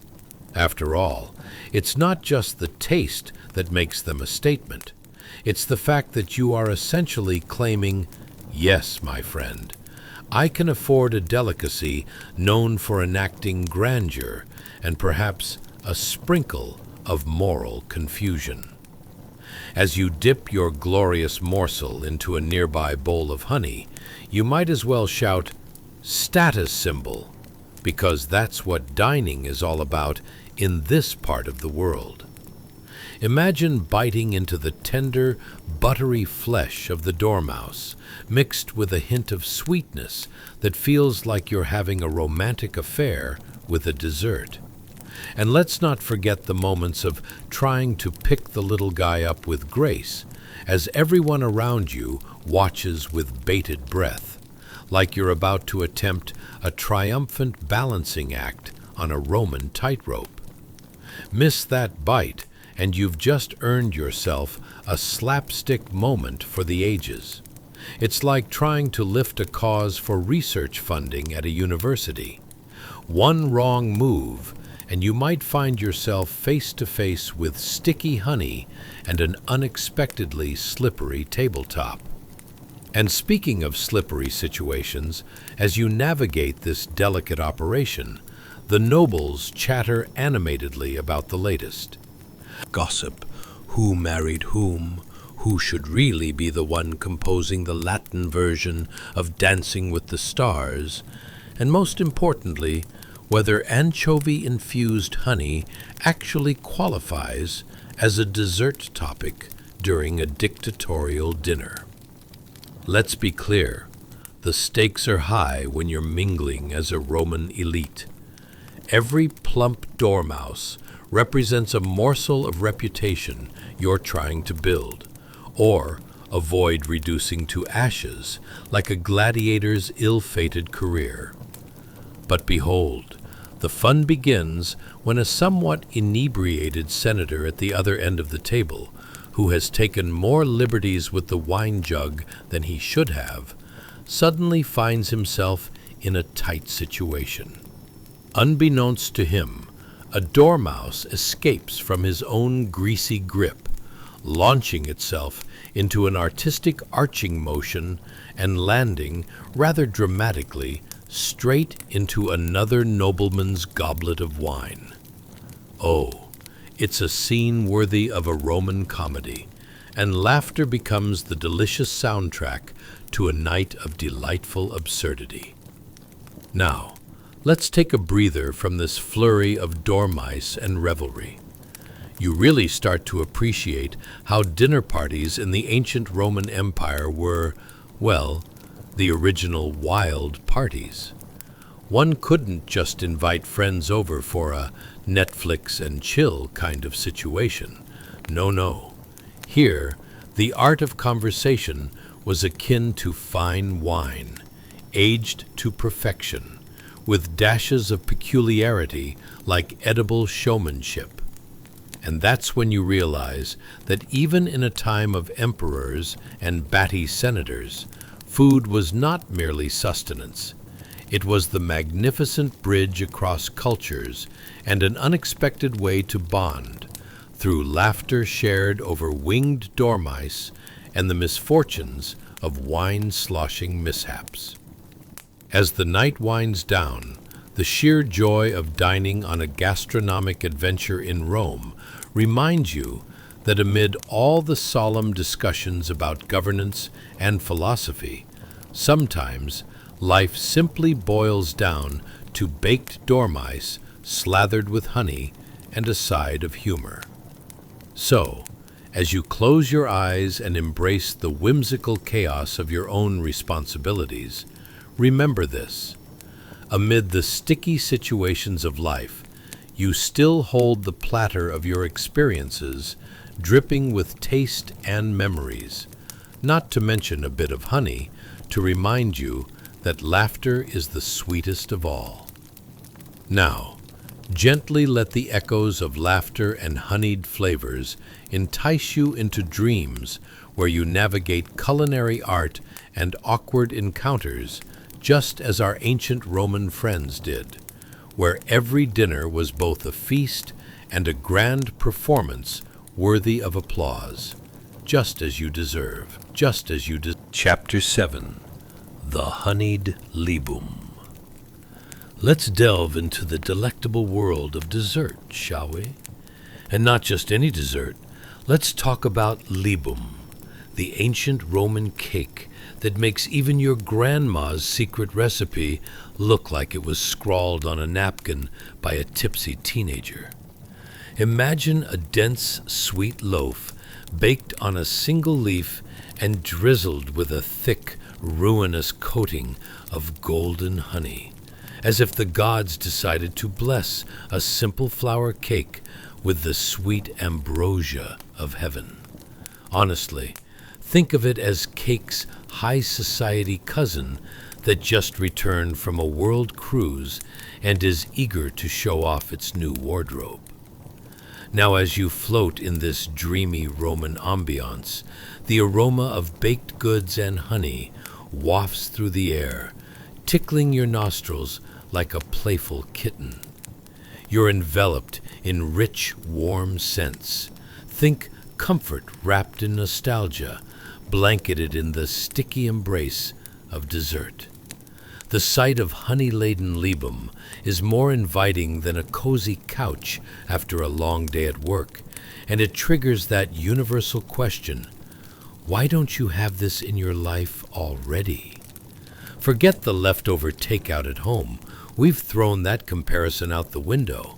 After all, it's not just the taste that makes them a statement. It's the fact that you are essentially claiming, yes, my friend, I can afford a delicacy known for enacting grandeur and perhaps a sprinkle of moral confusion. As you dip your glorious morsel into a nearby bowl of honey, you might as well shout, status symbol, because that's what dining is all about in this part of the world. Imagine biting into the tender, buttery flesh of the dormouse, mixed with a hint of sweetness that feels like you're having a romantic affair with a dessert. And let's not forget the moments of trying to pick the little guy up with grace, as everyone around you watches with bated breath, like you're about to attempt a triumphant balancing act on a Roman tightrope. Miss that bite, and you've just earned yourself a slapstick moment for the ages. It's like trying to lift a cause for research funding at a university. One wrong move, and you might find yourself face to face with sticky honey and an unexpectedly slippery tabletop. And speaking of slippery situations, as you navigate this delicate operation, the nobles chatter animatedly about the latest. Gossip, who married who should really be the one composing the Latin version of Dancing with the Stars, and most importantly, whether anchovy-infused honey actually qualifies as a dessert topic during a dictatorial dinner. Let's be clear, the stakes are high when you're mingling as a Roman elite. Every plump dormouse represents a morsel of reputation you're trying to build, or avoid reducing to ashes like a gladiator's ill-fated career. But behold, the fun begins when a somewhat inebriated senator at the other end of the table, who has taken more liberties with the wine jug than he should have, suddenly finds himself in a tight situation. Unbeknownst to him, a dormouse escapes from his own greasy grip, launching itself into an artistic arching motion and landing, rather dramatically, straight into another nobleman's goblet of wine. Oh, it's a scene worthy of a Roman comedy, and laughter becomes the delicious soundtrack to a night of delightful absurdity. Now, let's take a breather from this flurry of dormice and revelry. You really start to appreciate how dinner parties in the ancient Roman Empire were, well, the original wild parties. One couldn't just invite friends over for a Netflix and chill kind of situation. No. Here, the art of conversation was akin to fine wine, aged to perfection, with dashes of peculiarity like edible showmanship. And that's when you realize that even in a time of emperors and batty senators, food was not merely sustenance. It was the magnificent bridge across cultures and an unexpected way to bond, through laughter shared over winged dormice and the misfortunes of wine-sloshing mishaps. As the night winds down, the sheer joy of dining on a gastronomic adventure in Rome reminds you that amid all the solemn discussions about governance and philosophy, sometimes life simply boils down to baked dormice slathered with honey and a side of humor. So, as you close your eyes and embrace the whimsical chaos of your own responsibilities, remember this. Amid the sticky situations of life, you still hold the platter of your experiences, dripping with taste and memories, not to mention a bit of honey to remind you that laughter is the sweetest of all. Now, gently let the echoes of laughter and honeyed flavors entice you into dreams where you navigate culinary art and awkward encounters just as our ancient Roman friends did, where every dinner was both a feast and a grand performance worthy of applause, just as you deserve, Chapter 7. The Honeyed Libum. Let's delve into the delectable world of dessert, shall we? And not just any dessert. Let's talk about libum, the ancient Roman cake that makes even your grandma's secret recipe look like it was scrawled on a napkin by a tipsy teenager. Imagine a dense, sweet loaf baked on a single leaf and drizzled with a thick, ruinous coating of golden honey, as if the gods decided to bless a simple flour cake with the sweet ambrosia of heaven. Honestly, think of it as cake's high society cousin that just returned from a world cruise and is eager to show off its new wardrobe. Now, as you float in this dreamy Roman ambience, the aroma of baked goods and honey wafts through the air, tickling your nostrils like a playful kitten. You're enveloped in rich, warm scents. Think comfort wrapped in nostalgia, blanketed in the sticky embrace of dessert. The sight of honey-laden libum is more inviting than a cozy couch after a long day at work, and it triggers that universal question, why don't you have this in your life already? Forget the leftover takeout at home. We've thrown that comparison out the window.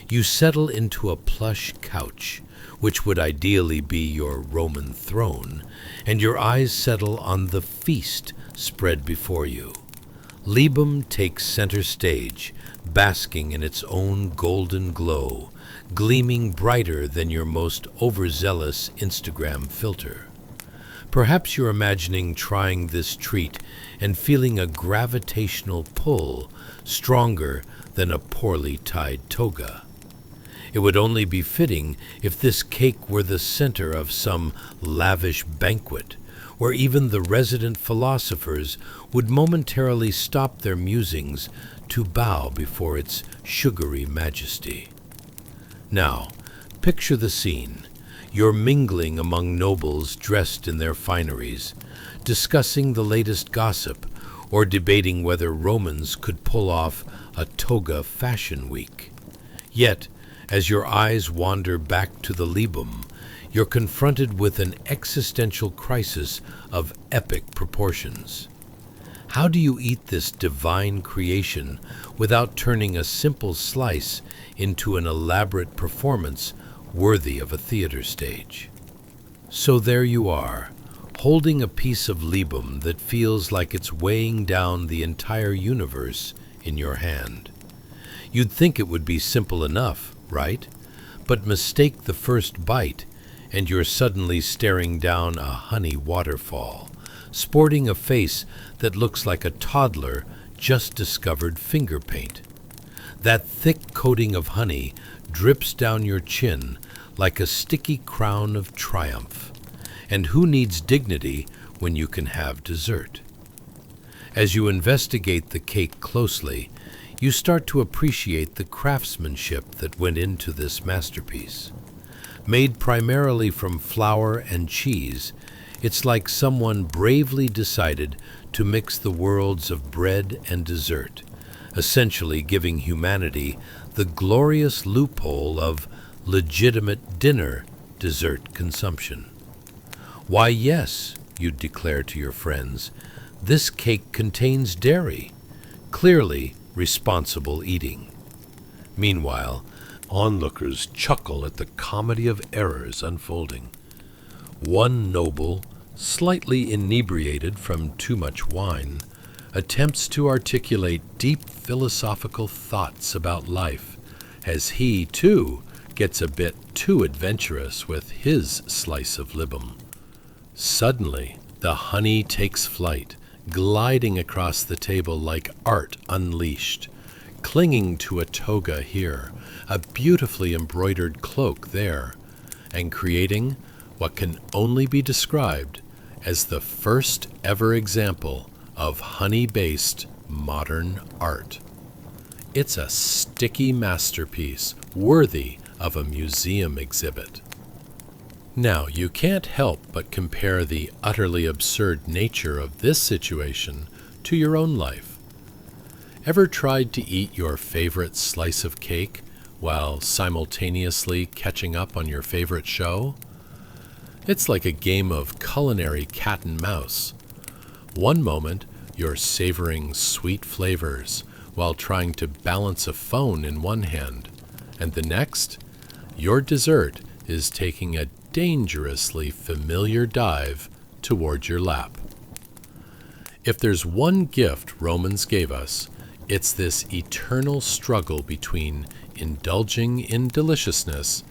You settle into a plush couch, which would ideally be your Roman throne, and your eyes settle on the feast spread before you. Libum takes center stage, basking in its own golden glow, gleaming brighter than your most overzealous Instagram filter. Perhaps you're imagining trying this treat and feeling a gravitational pull stronger than a poorly tied toga. It would only be fitting if this cake were the center of some lavish banquet, where even the resident philosophers would momentarily stop their musings to bow before its sugary majesty. Now, picture the scene. You're mingling among nobles dressed in their fineries, discussing the latest gossip, or debating whether Romans could pull off a toga fashion week. Yet, as your eyes wander back to the libum, you're confronted with an existential crisis of epic proportions. How do you eat this divine creation without turning a simple slice into an elaborate performance worthy of a theater stage? So there you are, holding a piece of libum that feels like it's weighing down the entire universe in your hand. You'd think it would be simple enough, right? But mistake the first bite, and you're suddenly staring down a honey waterfall, sporting a face that looks like a toddler just discovered finger paint. That thick coating of honey drips down your chin like a sticky crown of triumph. And who needs dignity when you can have dessert? As you investigate the cake closely, you start to appreciate the craftsmanship that went into this masterpiece. Made primarily from flour and cheese, it's like someone bravely decided to mix the worlds of bread and dessert, essentially giving humanity the glorious loophole of legitimate dinner dessert consumption. Why, yes, you'd declare to your friends, this cake contains dairy. Clearly responsible eating. Meanwhile, onlookers chuckle at the comedy of errors unfolding. One noble, slightly inebriated from too much wine, attempts to articulate deep philosophical thoughts about life as he, too, gets a bit too adventurous with his slice of libum. Suddenly, the honey takes flight, gliding across the table like art unleashed, clinging to a toga here, a beautifully embroidered cloak there, and creating what can only be described as the first ever example of honey-based modern art. It's a sticky masterpiece worthy of a museum exhibit. Now, you can't help but compare the utterly absurd nature of this situation to your own life. Ever tried to eat your favorite slice of cake while simultaneously catching up on your favorite show? It's like a game of culinary cat and mouse. One moment, you're savoring sweet flavors while trying to balance a phone in one hand, and the next, your dessert is taking a dangerously familiar dive toward your lap. If there's one gift Romans gave us, it's this eternal struggle between indulging in deliciousness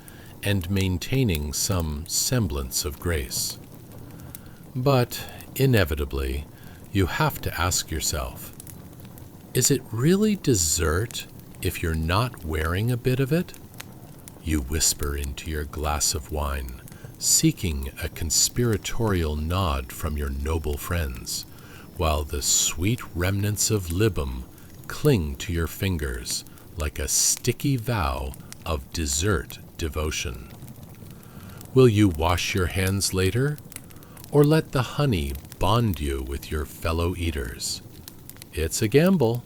and maintaining some semblance of grace. But, inevitably, you have to ask yourself, is it really dessert if you're not wearing a bit of it? You whisper into your glass of wine, seeking a conspiratorial nod from your noble friends, while the sweet remnants of libum cling to your fingers like a sticky vow of dessert devotion. Will you wash your hands later, or let the honey bond you with your fellow eaters? It's a gamble.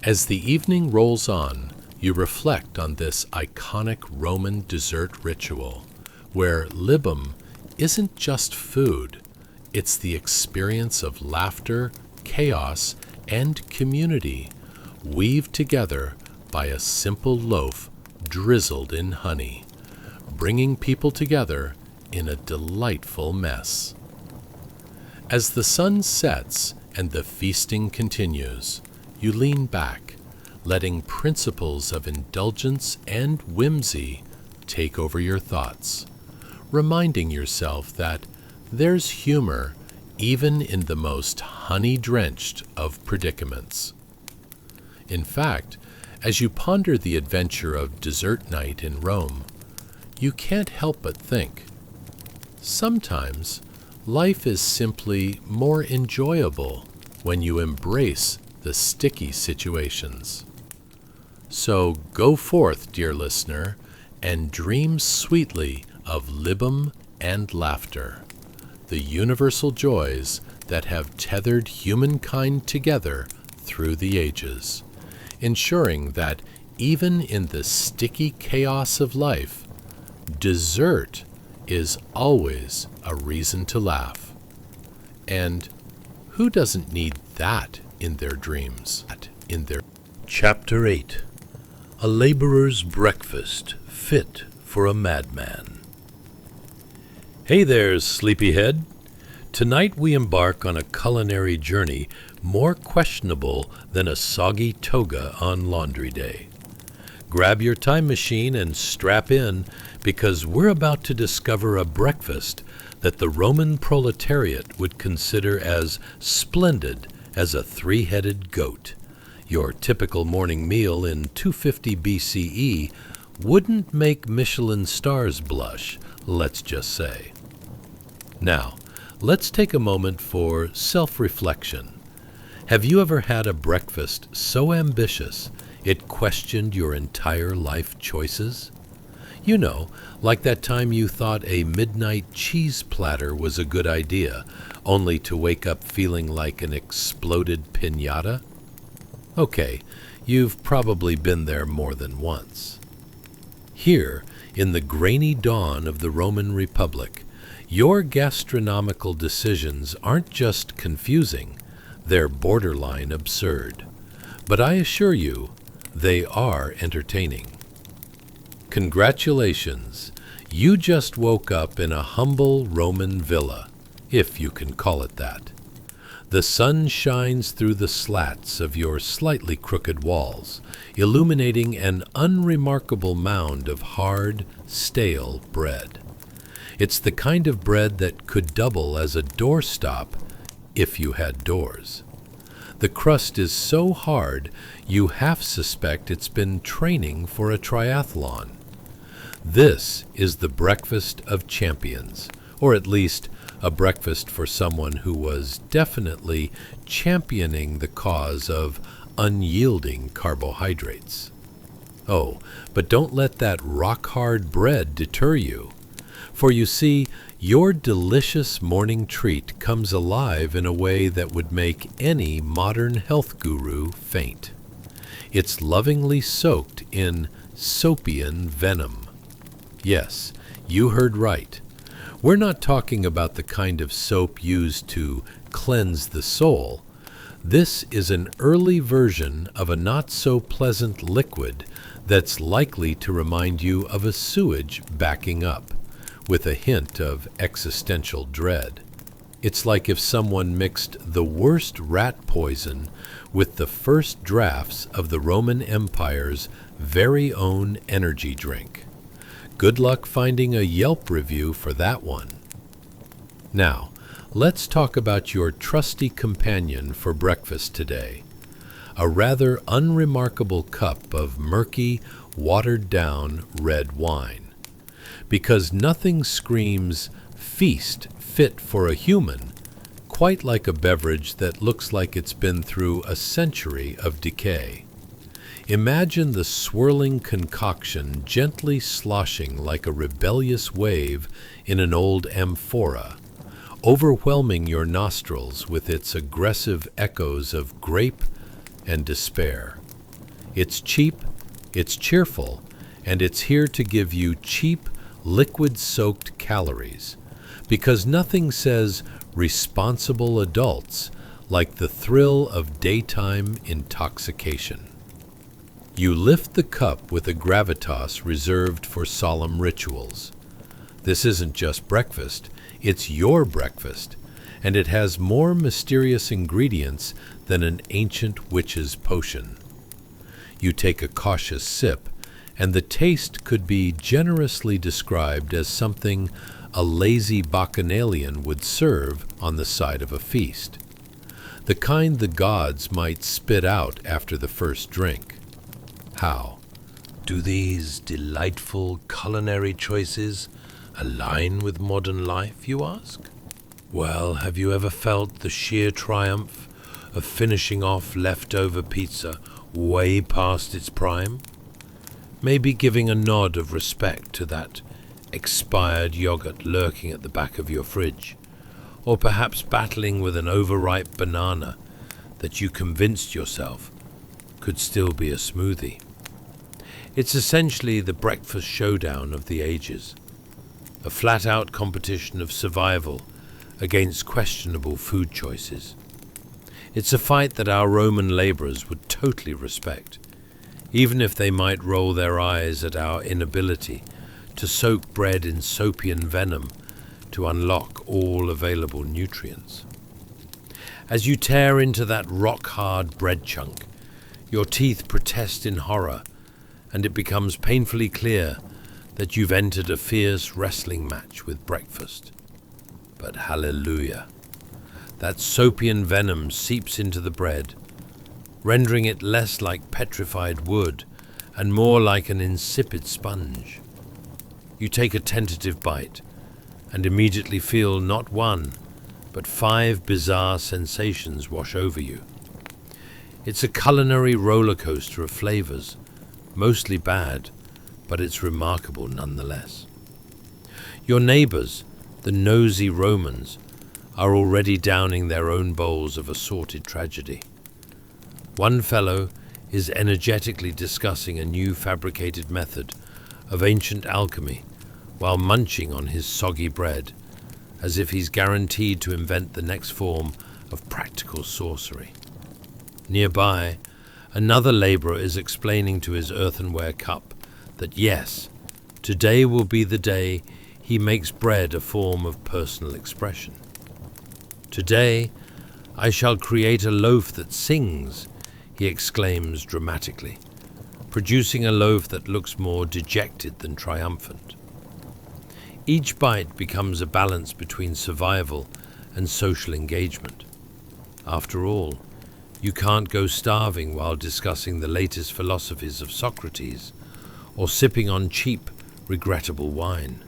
As the evening rolls on, you reflect on this iconic Roman dessert ritual, where libum isn't just food, it's the experience of laughter, chaos, and community weaved together by a simple loaf drizzled in honey, bringing people together in a delightful mess. As the sun sets and the feasting continues, you lean back, letting principles of indulgence and whimsy take over your thoughts, reminding yourself that there's humor even in the most honey-drenched of predicaments. In fact, as you ponder the adventure of dessert night in Rome, you can't help but think, sometimes life is simply more enjoyable when you embrace the sticky situations. So go forth, dear listener, and dream sweetly of libum and laughter, the universal joys that have tethered humankind together through the ages, ensuring that even in the sticky chaos of life, dessert is always a reason to laugh. And who doesn't need that in their dreams? Chapter 8. A Laborer's Breakfast Fit for a Madman. Hey there, sleepyhead. Tonight we embark on a culinary journey more questionable than a soggy toga on laundry day. Grab your time machine and strap in, because we're about to discover a breakfast that the Roman proletariat would consider as splendid as a three-headed goat. Your typical morning meal in 250 BCE wouldn't make Michelin stars blush, let's just say. Now, let's take a moment for self-reflection. Have you ever had a breakfast so ambitious it questioned your entire life choices? You know, like that time you thought a midnight cheese platter was a good idea, only to wake up feeling like an exploded piñata? Okay, you've probably been there more than once. Here, in the grainy dawn of the Roman Republic, your gastronomical decisions aren't just confusing, they're borderline absurd. But I assure you, they are entertaining. Congratulations, you just woke up in a humble Roman villa, if you can call it that. The sun shines through the slats of your slightly crooked walls, illuminating an unremarkable mound of hard, stale bread. It's the kind of bread that could double as a doorstop if you had doors. The crust is so hard you half suspect it's been training for a triathlon. This is the breakfast of champions, or at least a breakfast for someone who was definitely championing the cause of unyielding carbohydrates. Oh, but don't let that rock-hard bread deter you. For you see, your delicious morning treat comes alive in a way that would make any modern health guru faint. It's lovingly soaked in soapian venom. Yes, you heard right. We're not talking about the kind of soap used to cleanse the soul. This is an early version of a not-so-pleasant liquid that's likely to remind you of a sewage backing up, with a hint of existential dread. It's like if someone mixed the worst rat poison with the first drafts of the Roman Empire's very own energy drink. Good luck finding a Yelp review for that one. Now, let's talk about your trusty companion for breakfast today. A rather unremarkable cup of murky, watered-down red wine. Because nothing screams feast fit for a human quite like a beverage that looks like it's been through a century of decay. Imagine the swirling concoction gently sloshing like a rebellious wave in an old amphora, overwhelming your nostrils with its aggressive echoes of grape and despair. It's cheap, it's cheerful, and it's here to give you cheap, liquid-soaked calories, because nothing says responsible adults like the thrill of daytime intoxication. You lift the cup with a gravitas reserved for solemn rituals. This isn't just breakfast, it's your breakfast, and it has more mysterious ingredients than an ancient witch's potion. You take a cautious sip, and the taste could be generously described as something a lazy bacchanalian would serve on the side of a feast. The kind the gods might spit out after the first drink. How? Do these delightful culinary choices align with modern life, you ask? Well, have you ever felt the sheer triumph of finishing off leftover pizza way past its prime? Maybe giving a nod of respect to that expired yogurt lurking at the back of your fridge, or perhaps battling with an overripe banana that you convinced yourself could still be a smoothie. It's essentially the breakfast showdown of the ages, a flat-out competition of survival against questionable food choices. It's a fight that our Roman laborers would totally respect, even if they might roll their eyes at our inability to soak bread in soapian venom to unlock all available nutrients. As you tear into that rock-hard bread chunk, your teeth protest in horror, and it becomes painfully clear that you've entered a fierce wrestling match with breakfast. But hallelujah, that soapian venom seeps into the bread, rendering it less like petrified wood and more like an insipid sponge. You take a tentative bite and immediately feel not one, but 5 bizarre sensations wash over you. It's a culinary roller coaster of flavors, mostly bad, but it's remarkable nonetheless. Your neighbors, the nosy Romans, are already downing their own bowls of assorted tragedy. One fellow is energetically discussing a new fabricated method of ancient alchemy while munching on his soggy bread, as if he's guaranteed to invent the next form of practical sorcery. Nearby, another laborer is explaining to his earthenware cup that yes, today will be the day he makes bread a form of personal expression. Today, I shall create a loaf that sings, he exclaims dramatically, producing a loaf that looks more dejected than triumphant. Each bite becomes a balance between survival and social engagement. After all, you can't go starving while discussing the latest philosophies of Socrates or sipping on cheap, regrettable wine.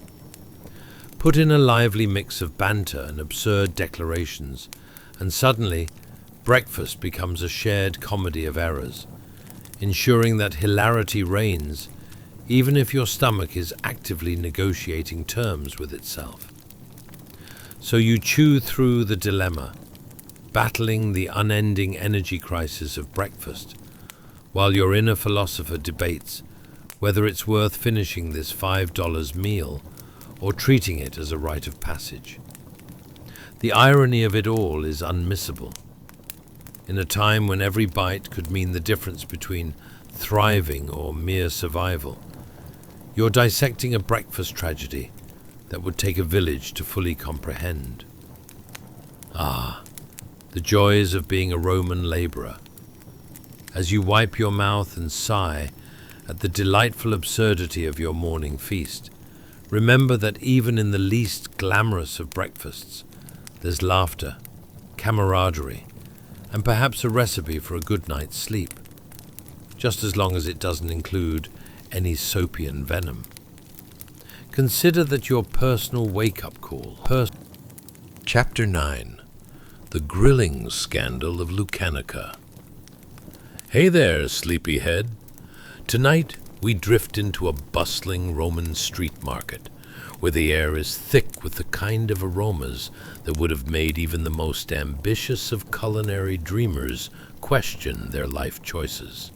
Put in a lively mix of banter and absurd declarations, and suddenly breakfast becomes a shared comedy of errors, ensuring that hilarity reigns even if your stomach is actively negotiating terms with itself. So you chew through the dilemma, battling the unending energy crisis of breakfast, while your inner philosopher debates whether it's worth finishing this $5 meal or treating it as a rite of passage. The irony of it all is unmissable. In a time when every bite could mean the difference between thriving or mere survival, you're dissecting a breakfast tragedy that would take a village to fully comprehend. Ah, the joys of being a Roman laborer. As you wipe your mouth and sigh at the delightful absurdity of your morning feast, remember that even in the least glamorous of breakfasts, there's laughter, camaraderie, and perhaps a recipe for a good night's sleep, just as long as it doesn't include any soapian venom. Consider that your personal wake-up call. Chapter 9. The Grilling Scandal of Lucanica. Hey there, sleepyhead. Tonight we drift into a bustling Roman street market, where the air is thick with the kind of aromas that would have made even the most ambitious of culinary dreamers question their life choices.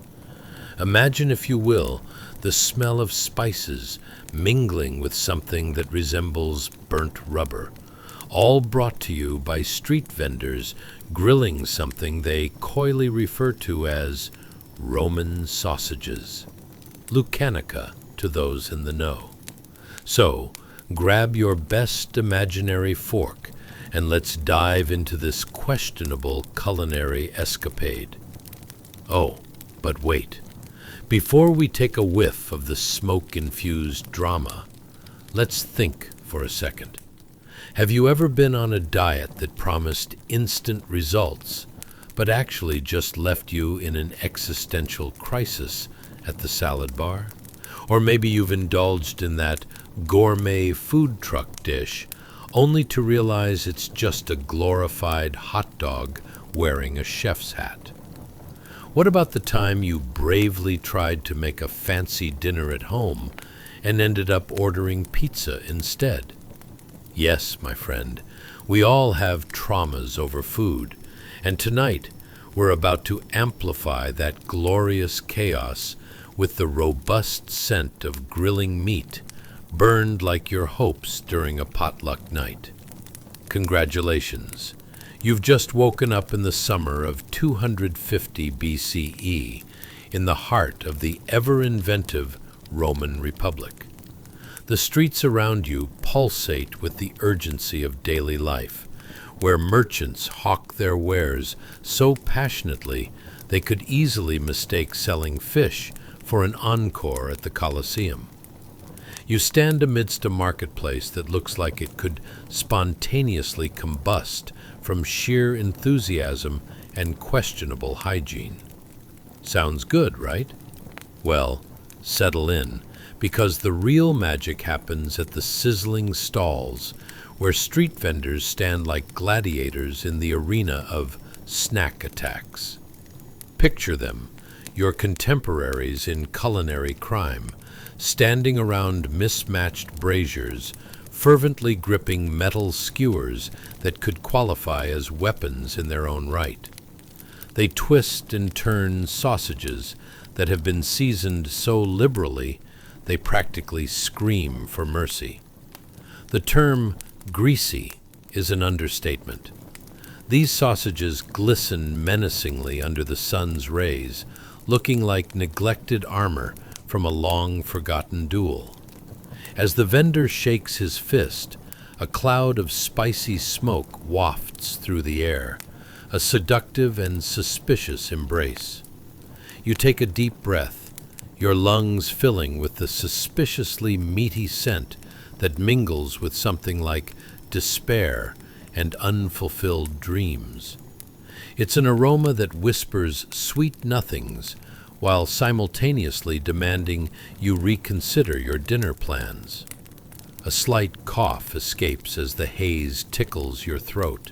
Imagine, if you will, the smell of spices mingling with something that resembles burnt rubber, all brought to you by street vendors grilling something they coyly refer to as Roman sausages. Lucanica to those in the know. So, grab your best imaginary fork and let's dive into this questionable culinary escapade. Oh, but wait. Before we take a whiff of the smoke-infused drama, let's think for a second. Have you ever been on a diet that promised instant results, but actually just left you in an existential crisis at the salad bar? Or maybe you've indulged in that gourmet food truck dish, only to realize it's just a glorified hot dog wearing a chef's hat. What about the time you bravely tried to make a fancy dinner at home and ended up ordering pizza instead? Yes, my friend, we all have traumas over food, and tonight we're about to amplify that glorious chaos with the robust scent of grilling meat, burned like your hopes during a potluck night. Congratulations. You've just woken up in the summer of 250 BCE, in the heart of the ever-inventive Roman Republic. The streets around you pulsate with the urgency of daily life, where merchants hawk their wares so passionately they could easily mistake selling fish for an encore at the Colosseum. You stand amidst a marketplace that looks like it could spontaneously combust from sheer enthusiasm and questionable hygiene. Sounds good, right? Well, settle in, because the real magic happens at the sizzling stalls, where street vendors stand like gladiators in the arena of snack attacks. Picture them, your contemporaries in culinary crime, standing around mismatched braziers, fervently gripping metal skewers that could qualify as weapons in their own right. They twist and turn sausages that have been seasoned so liberally they practically scream for mercy. The term greasy is an understatement. These sausages glisten menacingly under the sun's rays, looking like neglected armor from a long-forgotten duel. As the vendor shakes his fist, a cloud of spicy smoke wafts through the air, a seductive and suspicious embrace. You take a deep breath, your lungs filling with the suspiciously meaty scent that mingles with something like despair and unfulfilled dreams. It's an aroma that whispers sweet nothings while simultaneously demanding you reconsider your dinner plans. A slight cough escapes as the haze tickles your throat,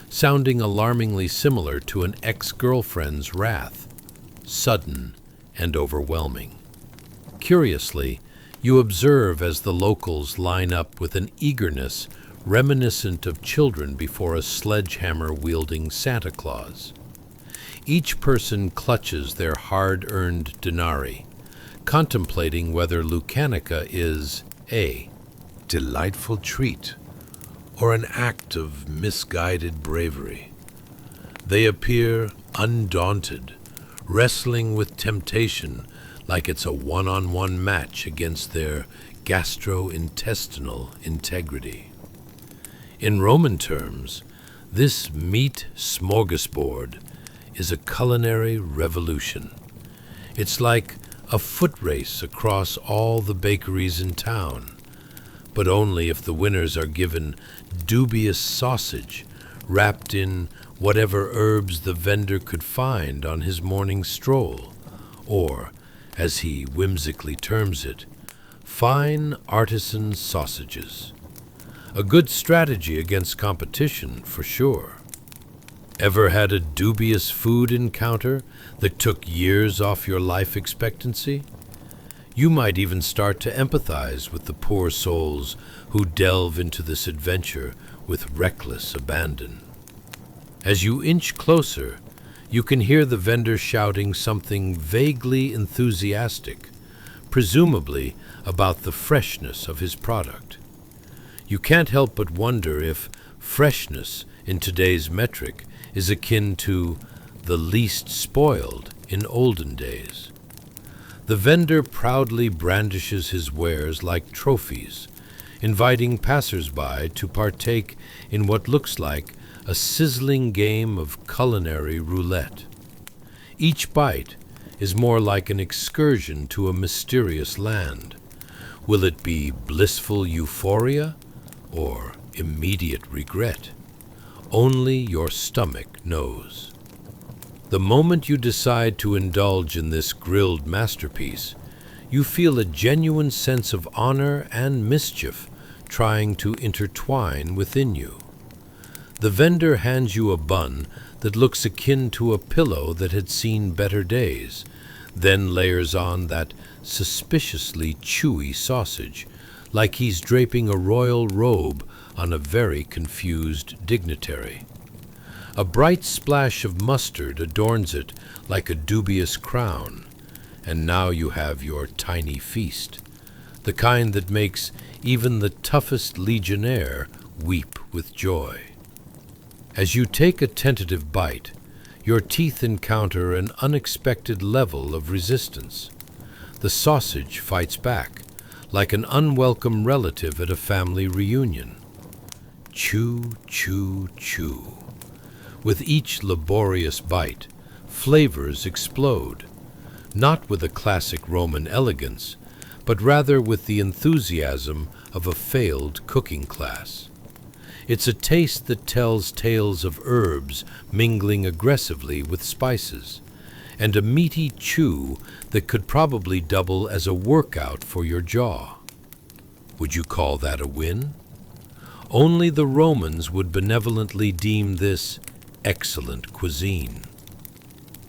sounding alarmingly similar to an ex-girlfriend's wrath, sudden and overwhelming. Curiously, you observe as the locals line up with an eagerness reminiscent of children before a sledgehammer-wielding Santa Claus. Each person clutches their hard-earned denarii, contemplating whether Lucanica is a delightful treat or an act of misguided bravery. They appear undaunted, wrestling with temptation like it's a one-on-one match against their gastrointestinal integrity. In Roman terms, this meat smorgasbord is a culinary revolution. It's like a foot race across all the bakeries in town, but only if the winners are given dubious sausage wrapped in whatever herbs the vendor could find on his morning stroll, or, as he whimsically terms it, fine artisan sausages. A good strategy against competition, for sure. Ever had a dubious food encounter that took years off your life expectancy? You might even start to empathize with the poor souls who delve into this adventure with reckless abandon. As you inch closer, you can hear the vendor shouting something vaguely enthusiastic, presumably about the freshness of his product. You can't help but wonder if freshness in today's metric is akin to the least spoiled in olden days. The vendor proudly brandishes his wares like trophies, inviting passers-by to partake in what looks like a sizzling game of culinary roulette. Each bite is more like an excursion to a mysterious land. Will it be blissful euphoria or immediate regret? Only your stomach knows. The moment you decide to indulge in this grilled masterpiece, you feel a genuine sense of honor and mischief trying to intertwine within you. The vendor hands you a bun that looks akin to a pillow that had seen better days, then layers on that suspiciously chewy sausage, like he's draping a royal robe on a very confused dignitary. A bright splash of mustard adorns it like a dubious crown, and now you have your tiny feast, the kind that makes even the toughest legionnaire weep with joy. As you take a tentative bite, your teeth encounter an unexpected level of resistance. The sausage fights back, like an unwelcome relative at a family reunion. Chew, chew, chew. With each laborious bite, flavors explode, not with a classic Roman elegance, but rather with the enthusiasm of a failed cooking class. It's a taste that tells tales of herbs mingling aggressively with spices, and a meaty chew that could probably double as a workout for your jaw. Would you call that a win? Only the Romans would benevolently deem this excellent cuisine.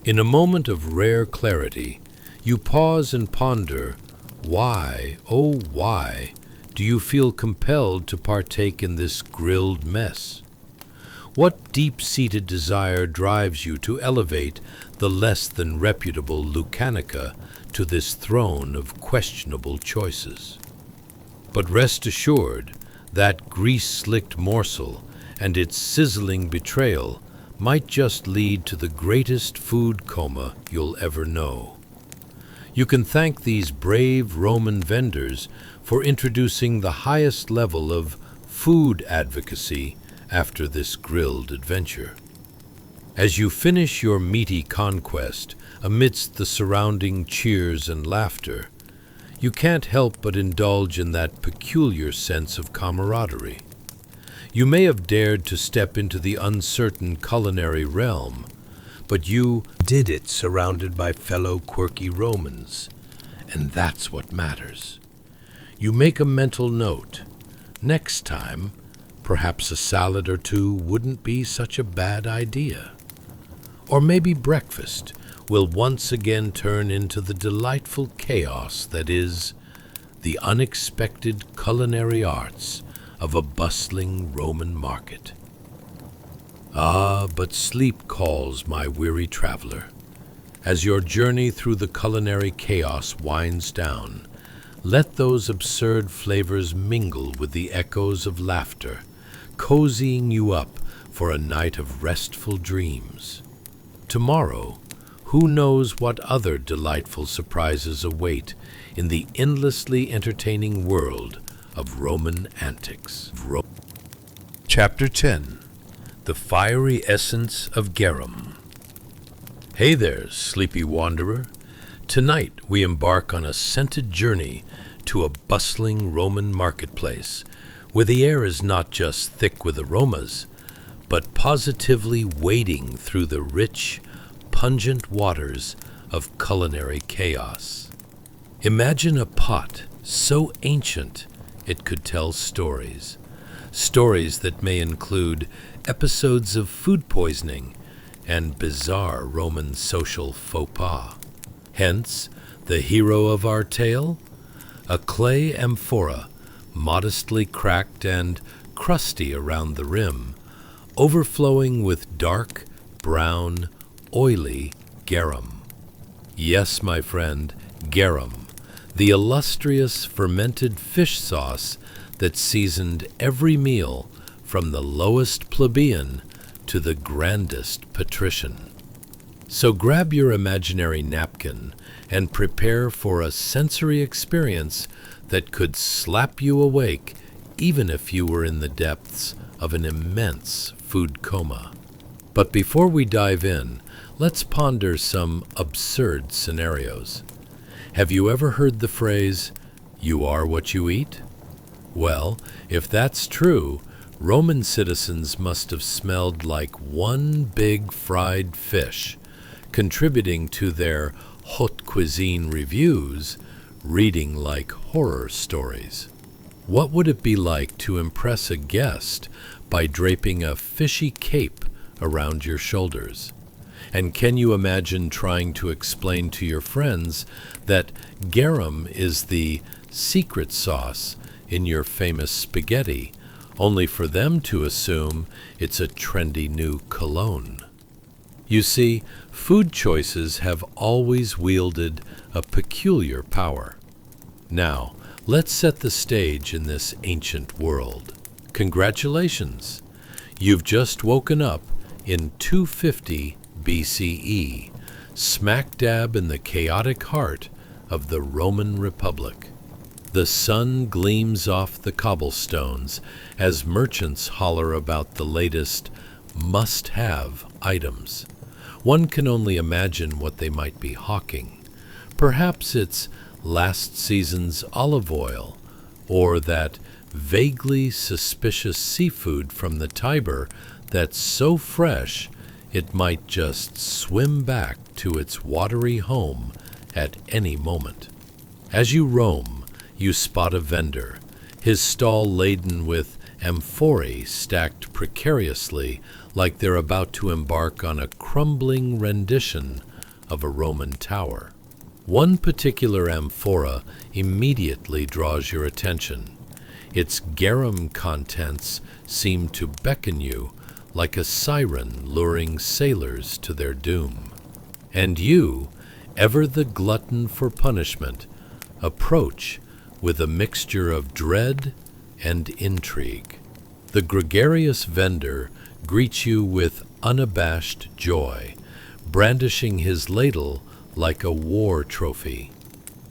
In a moment of rare clarity, you pause and ponder, why, oh why, do you feel compelled to partake in this grilled mess? What deep-seated desire drives you to elevate the less than reputable Lucanica to this throne of questionable choices? But rest assured, that grease-slicked morsel and its sizzling betrayal might just lead to the greatest food coma you'll ever know. You can thank these brave Roman vendors for introducing the highest level of food advocacy after this grilled adventure. As you finish your meaty conquest amidst the surrounding cheers and laughter, you can't help but indulge in that peculiar sense of camaraderie. You may have dared to step into the uncertain culinary realm, but you did it surrounded by fellow quirky Romans, and that's what matters. You make a mental note. Next time, perhaps a salad or two wouldn't be such a bad idea. Or maybe breakfast will once again turn into the delightful chaos that is the unexpected culinary arts of a bustling Roman market. Ah, but sleep calls, my weary traveler. As your journey through the culinary chaos winds down, let those absurd flavors mingle with the echoes of laughter, cozying you up for a night of restful dreams. Tomorrow, who knows what other delightful surprises await in the endlessly entertaining world of Roman antics. Chapter 10. The Fiery Essence of Garum. Hey there, sleepy wanderer. Tonight we embark on a scented journey to a bustling Roman marketplace, where the air is not just thick with aromas, but positively wading through the rich, pungent waters of culinary chaos. Imagine a pot so ancient it could tell stories. Stories that may include episodes of food poisoning and bizarre Roman social faux pas. Hence, the hero of our tale? A clay amphora, modestly cracked and crusty around the rim, overflowing with dark, brown, oily garum. Yes, my friend, garum, the illustrious fermented fish sauce that seasoned every meal from the lowest plebeian to the grandest patrician. So grab your imaginary napkin and prepare for a sensory experience that could slap you awake even if you were in the depths of an immense food coma. But before we dive in, let's ponder some absurd scenarios. Have you ever heard the phrase, "You are what you eat"? Well, if that's true, Roman citizens must have smelled like one big fried fish, contributing to their haute cuisine reviews, reading like horror stories. What would it be like to impress a guest by draping a fishy cape around your shoulders? And can you imagine trying to explain to your friends that garum is the secret sauce in your famous spaghetti, only for them to assume it's a trendy new cologne? You see, food choices have always wielded a peculiar power. Now, let's set the stage in this ancient world. Congratulations! You've just woken up in 250 BCE, smack dab in the chaotic heart of the Roman Republic. The sun gleams off the cobblestones as merchants holler about the latest must-have items. One can only imagine what they might be hawking. Perhaps it's last season's olive oil, or that vaguely suspicious seafood from the Tiber that's so fresh It might just swim back to its watery home at any moment. As you roam, you spot a vendor, his stall laden with amphorae stacked precariously like they're about to embark on a crumbling rendition of a Roman tower. One particular amphora immediately draws your attention. Its garum contents seem to beckon you like a siren luring sailors to their doom. And you, ever the glutton for punishment, approach with a mixture of dread and intrigue. The gregarious vendor greets you with unabashed joy, brandishing his ladle like a war trophy.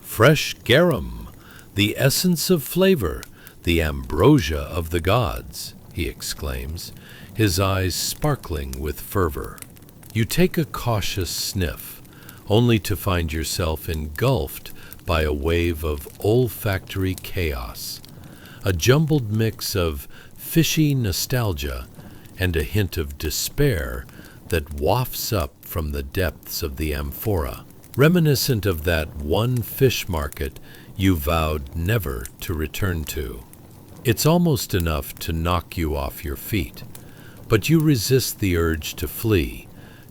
Fresh garum, the essence of flavor, the ambrosia of the gods, he exclaims, his eyes sparkling with fervor. You take a cautious sniff, only to find yourself engulfed by a wave of olfactory chaos, a jumbled mix of fishy nostalgia and a hint of despair that wafts up from the depths of the amphora, reminiscent of that one fish market you vowed never to return to. It's almost enough to knock you off your feet, but you resist the urge to flee,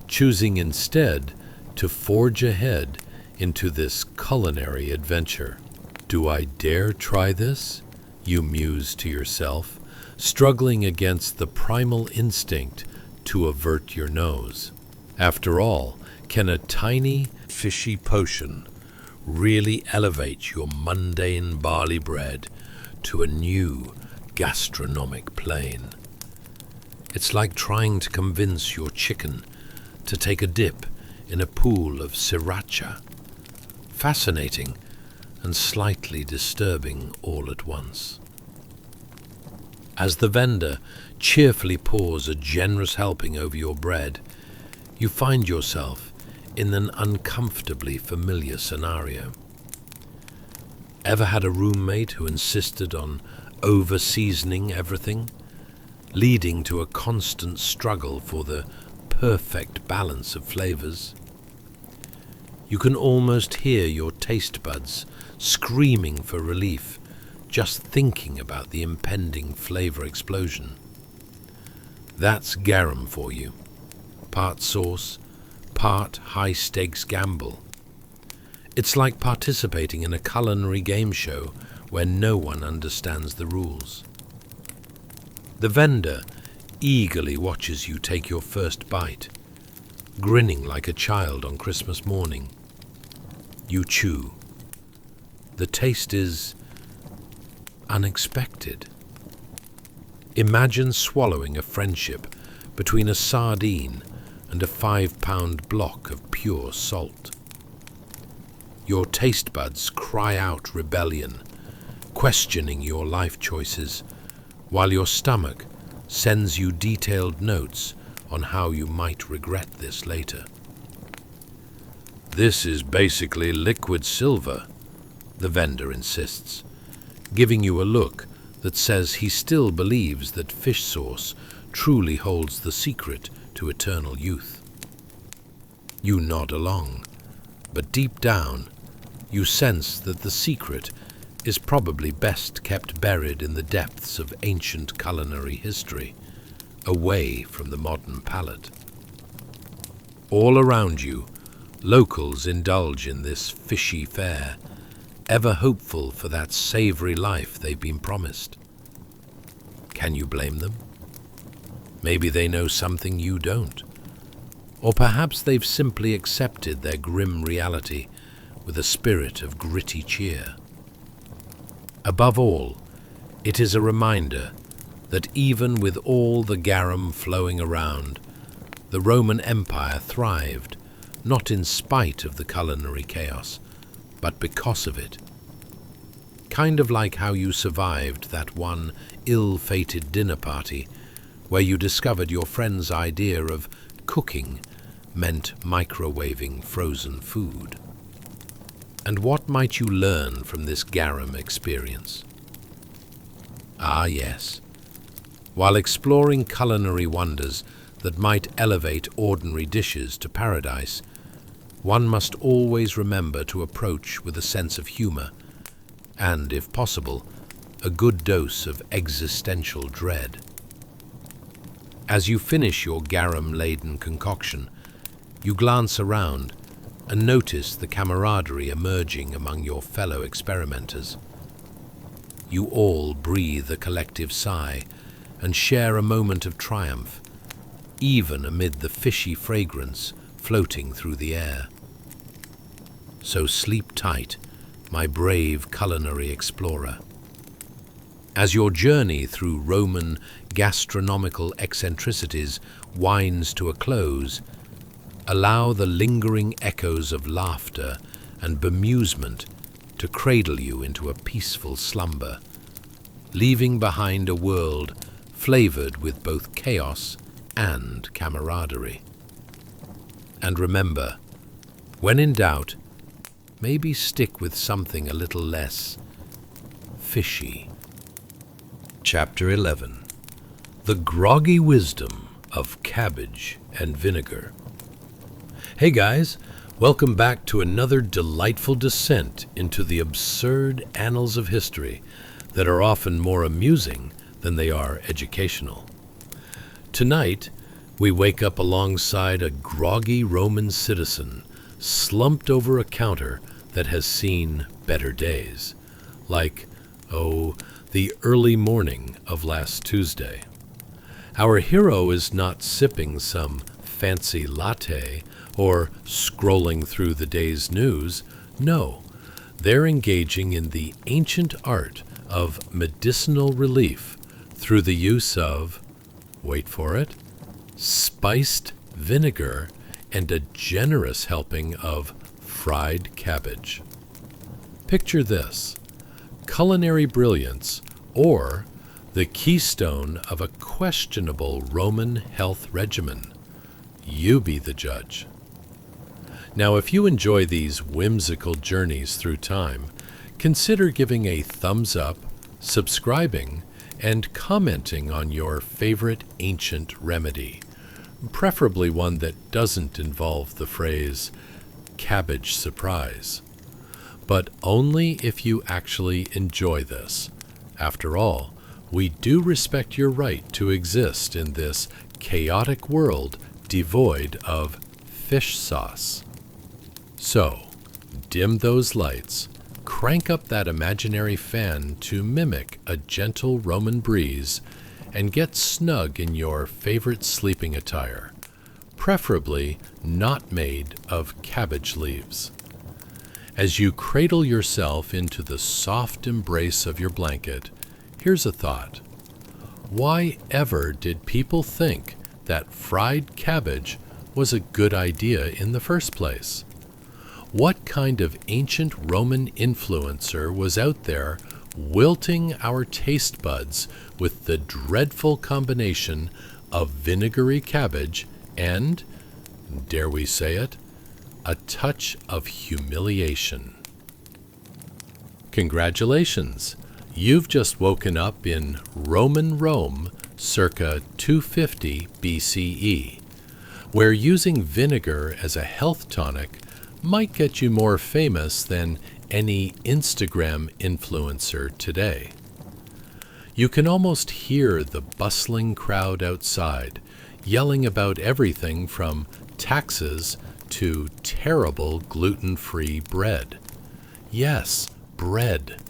choosing instead to forge ahead into this culinary adventure. Do I dare try this? You muse to yourself, struggling against the primal instinct to avert your nose. After all, can a tiny, fishy potion really elevate your mundane barley bread to a new gastronomic plane? It's like trying to convince your chicken to take a dip in a pool of sriracha. Fascinating and slightly disturbing all at once. As the vendor cheerfully pours a generous helping over your bread, you find yourself in an uncomfortably familiar scenario. Ever had a roommate who insisted on over-seasoning everything, leading to a constant struggle for the perfect balance of flavors? You can almost hear your taste buds screaming for relief just thinking about the impending flavor explosion. That's garum for you. Part sauce, part high-stakes gamble. It's like participating in a culinary game show where no one understands the rules. The vendor eagerly watches you take your first bite, grinning like a child on Christmas morning. You chew. The taste is unexpected. Imagine swallowing a friendship between a sardine and a 5-pound block of pure salt. Your taste buds cry out rebellion, questioning your life choices, while your stomach sends you detailed notes on how you might regret this later. This is basically liquid silver, the vendor insists, giving you a look that says he still believes that fish sauce truly holds the secret to eternal youth. You nod along, but deep down, you sense that the secret is probably best kept buried in the depths of ancient culinary history, away from the modern palate. All around you, locals indulge in this fishy fare, ever hopeful for that savory life they've been promised. Can you blame them? Maybe they know something you don't. Or perhaps they've simply accepted their grim reality with a spirit of gritty cheer. Above all, it is a reminder that even with all the garum flowing around, the Roman Empire thrived, not in spite of the culinary chaos, but because of it. Kind of like how you survived that one ill-fated dinner party where you discovered your friend's idea of cooking meant microwaving frozen food. And what might you learn from this garum experience? Ah, yes. While exploring culinary wonders, that might elevate ordinary dishes to paradise, one must always remember to approach with a sense of humor and, if possible, a good dose of existential dread. As you finish your garum-laden concoction, you glance around and notice the camaraderie emerging among your fellow experimenters. You all breathe a collective sigh and share a moment of triumph, even amid the fishy fragrance floating through the air. So sleep tight, my brave culinary explorer. As your journey through Roman gastronomical eccentricities winds to a close, allow the lingering echoes of laughter and bemusement to cradle you into a peaceful slumber, leaving behind a world flavored with both chaos and camaraderie. And remember, when in doubt, maybe stick with something a little less fishy. Chapter 11. The Groggy Wisdom of Cabbage and Vinegar. Hey guys, welcome back to another delightful descent into the absurd annals of history that are often more amusing than they are educational. Tonight, we wake up alongside a groggy Roman citizen slumped over a counter that has seen better days, like, the early morning of last Tuesday. Our hero is not sipping some fancy latte or scrolling through the day's news. No, they're engaging in the ancient art of medicinal relief through the use of, wait for it, spiced vinegar and a generous helping of fried cabbage. Picture this: culinary brilliance, or the keystone of a questionable Roman health regimen. You be the judge. Now, if you enjoy these whimsical journeys through time, consider giving a thumbs up, subscribing, and commenting on your favorite ancient remedy, preferably one that doesn't involve the phrase cabbage surprise. But only if you actually enjoy this. After all, we do respect your right to exist in this chaotic world devoid of fish sauce. So, dim those lights, crank up that imaginary fan to mimic a gentle Roman breeze, and get snug in your favorite sleeping attire, preferably not made of cabbage leaves. As you cradle yourself into the soft embrace of your blanket, here's a thought. Why ever did people think that fried cabbage was a good idea in the first place? What kind of ancient Roman influencer was out there wilting our taste buds with the dreadful combination of vinegary cabbage and, dare we say it, a touch of humiliation? Congratulations! You've just woken up in Roman Rome circa 250 BCE, where using vinegar as a health tonic might get you more famous than any Instagram influencer today. You can almost hear the bustling crowd outside, yelling about everything from taxes to terrible gluten-free bread. Yes, bread,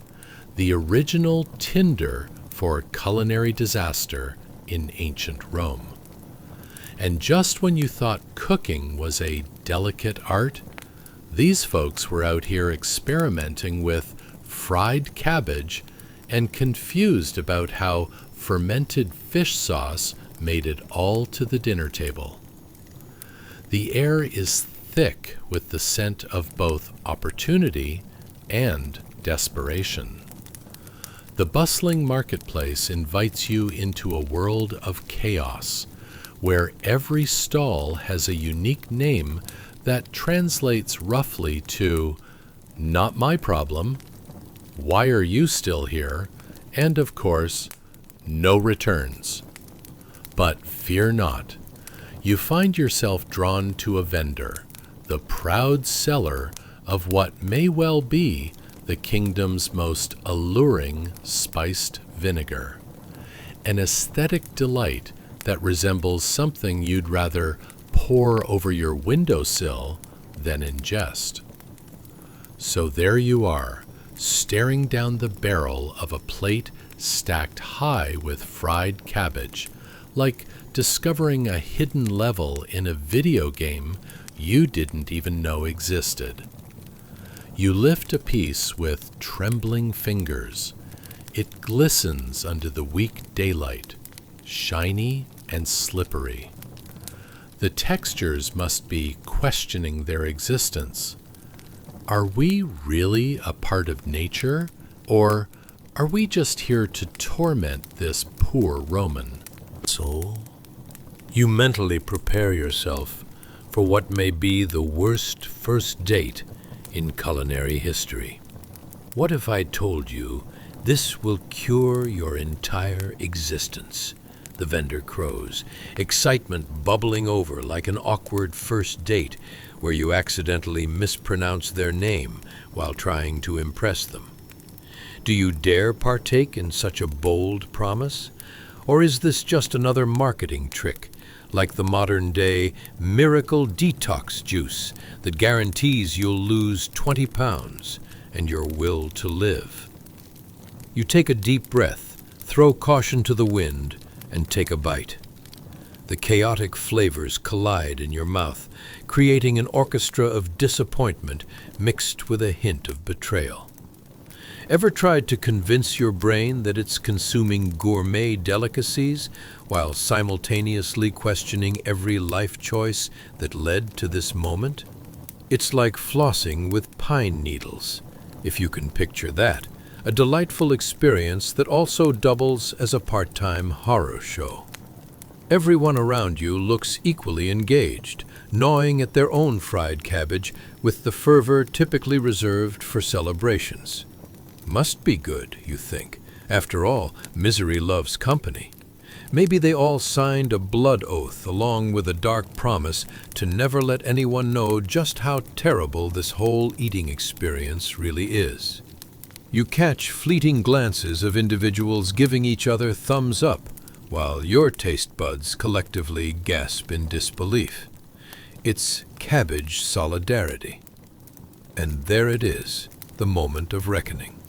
the original tinder for culinary disaster in ancient Rome. And just when you thought cooking was a delicate art, these folks were out here experimenting with fried cabbage and confused about how fermented fish sauce made it all to the dinner table. The air is thick with the scent of both opportunity and desperation. The bustling marketplace invites you into a world of chaos, where every stall has a unique name that translates roughly to "not my problem," "why are you still here," and of course, "no returns." But fear not, You find yourself drawn to a vendor, the proud seller of what may well be the kingdom's most alluring spiced vinegar, an aesthetic delight that resembles something you'd rather pour over your windowsill than ingest. So there you are, staring down the barrel of a plate stacked high with fried cabbage, like discovering a hidden level in a video game you didn't even know existed. You lift a piece with trembling fingers. It glistens under the weak daylight, shiny and slippery. The textures must be questioning their existence. Are we really a part of nature, or are we just here to torment this poor Roman soul? You mentally prepare yourself for what may be the worst first date in culinary history. What if I told you this will cure your entire existence? The vendor crows, excitement bubbling over like an awkward first date where you accidentally mispronounce their name while trying to impress them. Do you dare partake in such a bold promise? Or is this just another marketing trick, like the modern-day miracle detox juice that guarantees you'll lose 20 pounds and your will to live? You take a deep breath, throw caution to the wind, and take a bite. The chaotic flavors collide in your mouth, creating an orchestra of disappointment mixed with a hint of betrayal. Ever tried to convince your brain that it's consuming gourmet delicacies while simultaneously questioning every life choice that led to this moment? It's like flossing with pine needles, if you can picture that, a delightful experience that also doubles as a part-time horror show. Everyone around you looks equally engaged, gnawing at their own fried cabbage with the fervor typically reserved for celebrations. Must be good, you think. After all, misery loves company. Maybe they all signed a blood oath along with a dark promise to never let anyone know just how terrible this whole eating experience really is. You catch fleeting glances of individuals giving each other thumbs up, while your taste buds collectively gasp in disbelief. It's cabbage solidarity. And there it is, the moment of reckoning.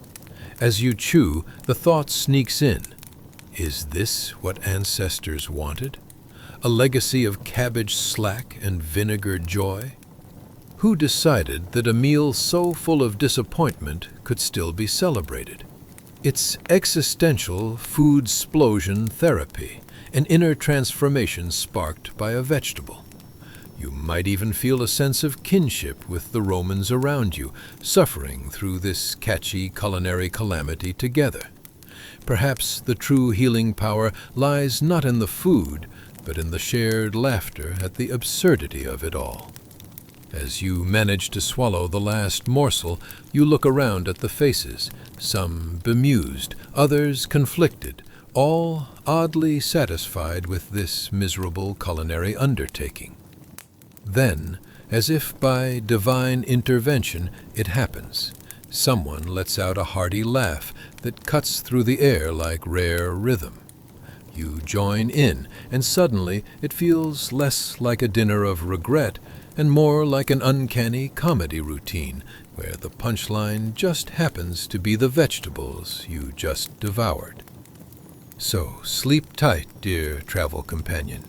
As you chew, the thought sneaks in. Is this what ancestors wanted? A legacy of cabbage slack and vinegar joy? Who decided that a meal so full of disappointment could still be celebrated? It's existential food-splosion therapy, an inner transformation sparked by a vegetable. You might even feel a sense of kinship with the Romans around you, suffering through this catchy culinary calamity together. Perhaps the true healing power lies not in the food, but in the shared laughter at the absurdity of it all. As you manage to swallow the last morsel, you look around at the faces, some bemused, others conflicted, all oddly satisfied with this miserable culinary undertaking. Then, as if by divine intervention, it happens. Someone lets out a hearty laugh that cuts through the air like rare rhythm. You join in, and suddenly it feels less like a dinner of regret and more like an uncanny comedy routine where the punchline just happens to be the vegetables you just devoured. So sleep tight, dear travel companion,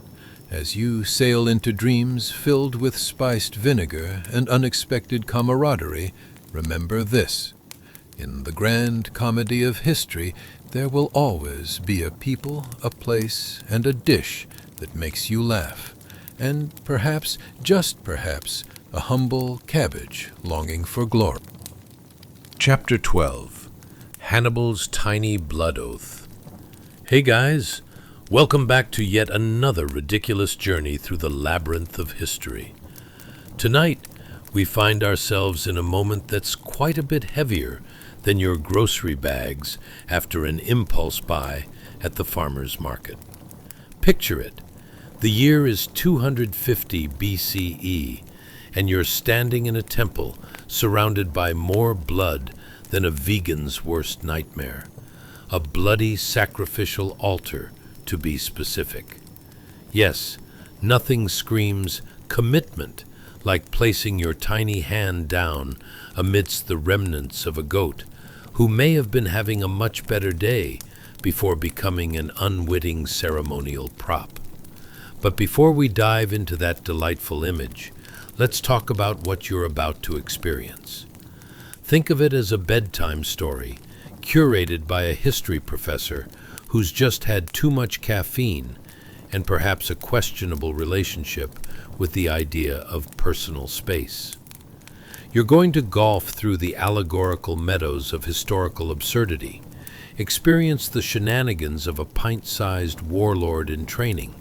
as you sail into dreams filled with spiced vinegar and unexpected camaraderie. Remember this: in the grand comedy of history, there will always be a people, a place, and a dish that makes you laugh, and perhaps, just perhaps, a humble cabbage longing for glory. Chapter 12. Hannibal's Tiny Blood Oath. Hey guys, welcome back to yet another ridiculous journey through the labyrinth of history. Tonight, we find ourselves in a moment that's quite a bit heavier than your grocery bags after an impulse buy at the farmer's market. Picture it, The year is 250 BCE, and you're standing in a temple surrounded by more blood than a vegan's worst nightmare. A bloody sacrificial altar, to be specific. Yes, nothing screams commitment like placing your tiny hand down amidst the remnants of a goat who may have been having a much better day before becoming an unwitting ceremonial prop. But before we dive into that delightful image, let's talk about what you're about to experience. Think of it as a bedtime story curated by a history professor who's just had too much caffeine and perhaps a questionable relationship with the idea of personal space. You're going to golf through the allegorical meadows of historical absurdity, experience the shenanigans of a pint-sized warlord in training,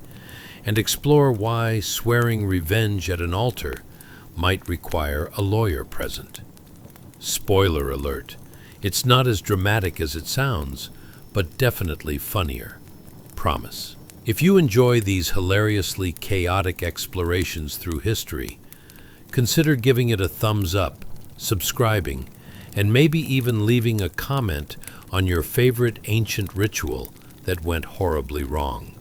and explore why swearing revenge at an altar might require a lawyer present. Spoiler alert, it's not as dramatic as it sounds, but definitely funnier. Promise. If you enjoy these hilariously chaotic explorations through history, consider giving it a thumbs up, subscribing, and maybe even leaving a comment on your favorite ancient ritual that went horribly wrong.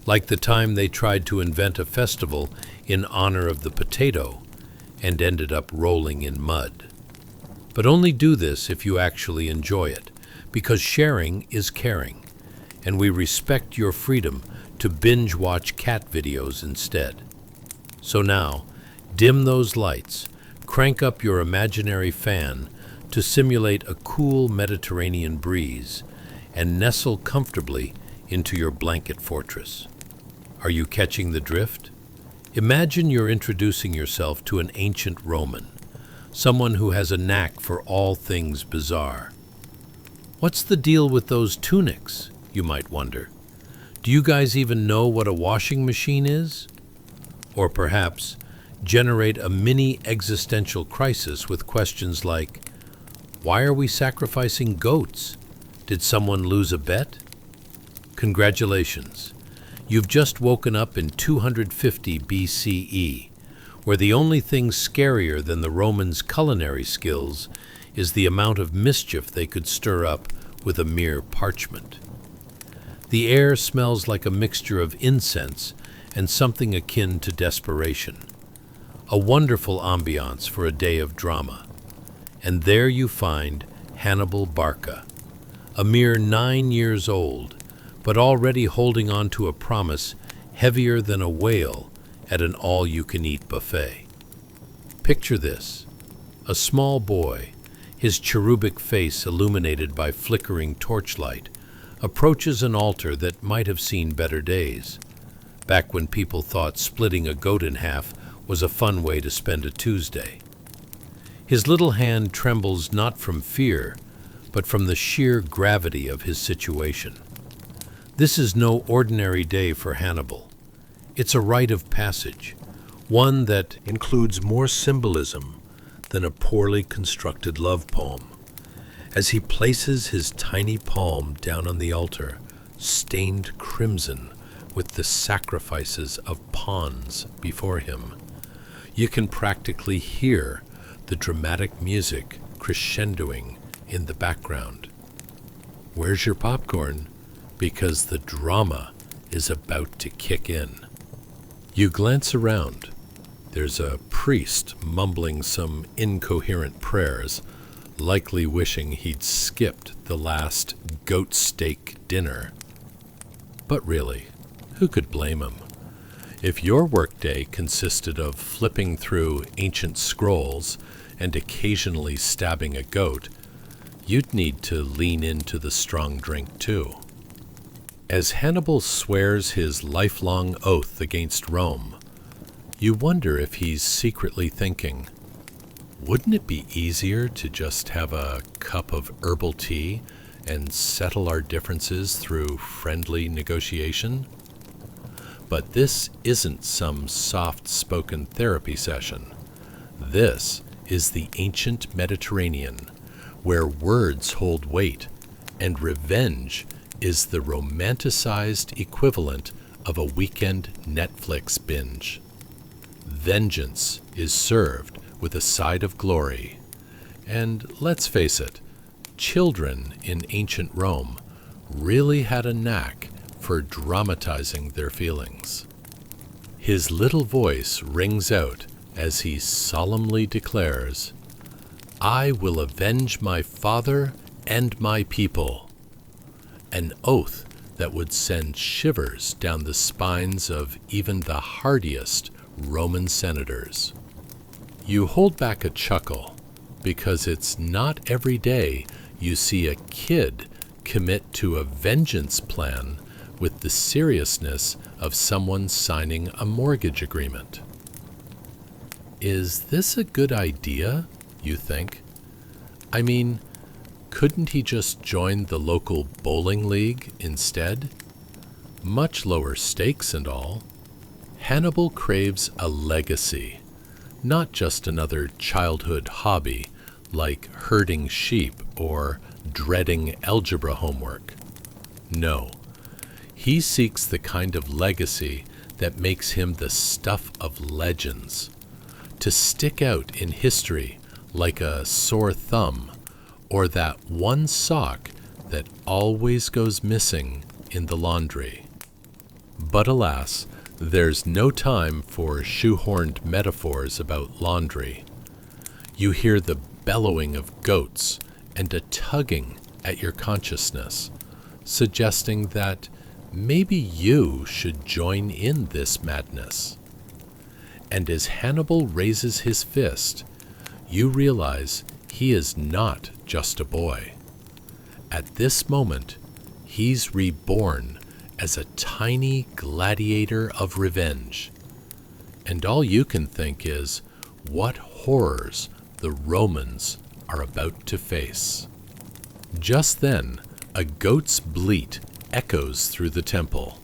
Like the time they tried to invent a festival in honor of the potato and ended up rolling in mud. But only do this if you actually enjoy it, because sharing is caring, and we respect your freedom to binge-watch cat videos instead. So now, dim those lights, crank up your imaginary fan to simulate a cool Mediterranean breeze, and nestle comfortably into your blanket fortress. Are you catching the drift? Imagine you're introducing yourself to an ancient Roman, someone who has a knack for all things bizarre. What's the deal with those tunics, you might wonder? Do you guys even know what a washing machine is? Or perhaps generate a mini existential crisis with questions like, why are we sacrificing goats? Did someone lose a bet? Congratulations. You've just woken up in 250 BCE, where the only thing scarier than the Romans' culinary skills is the amount of mischief they could stir up with a mere parchment. The air smells like a mixture of incense and something akin to desperation. A wonderful ambiance for a day of drama. And there you find Hannibal Barca, a mere 9 years old, but already holding on to a promise heavier than a whale at an all-you-can-eat buffet. Picture this: a small boy, his cherubic face illuminated by flickering torchlight, approaches an altar that might have seen better days, back when people thought splitting a goat in half was a fun way to spend a Tuesday. His little hand trembles not from fear, but from the sheer gravity of his situation. This is no ordinary day for Hannibal. It's a rite of passage, one that includes more symbolism than a poorly constructed love poem. As he places his tiny palm down on the altar, stained crimson with the sacrifices of pawns before him, you can practically hear the dramatic music crescendoing in the background. Where's your popcorn? Because the drama is about to kick in. You glance around. There's a priest mumbling some incoherent prayers, likely wishing he'd skipped the last goat steak dinner. But really, who could blame him? If your workday consisted of flipping through ancient scrolls and occasionally stabbing a goat, you'd need to lean into the strong drink too. As Hannibal swears his lifelong oath against Rome, you wonder if he's secretly thinking, wouldn't it be easier to just have a cup of herbal tea and settle our differences through friendly negotiation? But this isn't some soft-spoken therapy session. This is the ancient Mediterranean, where words hold weight and revenge is the romanticized equivalent of a weekend Netflix binge. Vengeance is served with a side of glory. And let's face it, children in ancient Rome really had a knack for dramatizing their feelings. His little voice rings out as he solemnly declares, "I will avenge my father and my people," an oath that would send shivers down the spines of even the hardiest Roman senators. You hold back a chuckle because it's not every day you see a kid commit to a vengeance plan with the seriousness of someone signing a mortgage agreement. Is this a good idea, you think? I mean, couldn't he just join the local bowling league instead? Much lower stakes and all. Hannibal craves a legacy, not just another childhood hobby like herding sheep or dreading algebra homework. No, he seeks the kind of legacy that makes him the stuff of legends, to stick out in history like a sore thumb or that one sock that always goes missing in the laundry. But alas, there's no time for shoehorned metaphors about laundry. You hear the bellowing of goats and a tugging at your consciousness, suggesting that maybe you should join in this madness. And as Hannibal raises his fist, you realize he is not just a boy. At this moment, he's reborn as a tiny gladiator of revenge. And all you can think is what horrors the Romans are about to face. Just then, a goat's bleat echoes through the temple,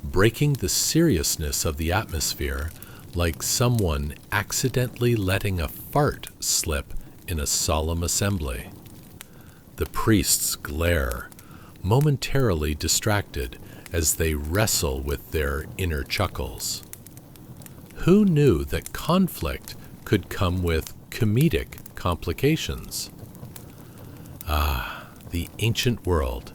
breaking the seriousness of the atmosphere like someone accidentally letting a fart slip in a solemn assembly. The priests glare, momentarily distracted as they wrestle with their inner chuckles. Who knew that conflict could come with comedic complications? Ah, the ancient world,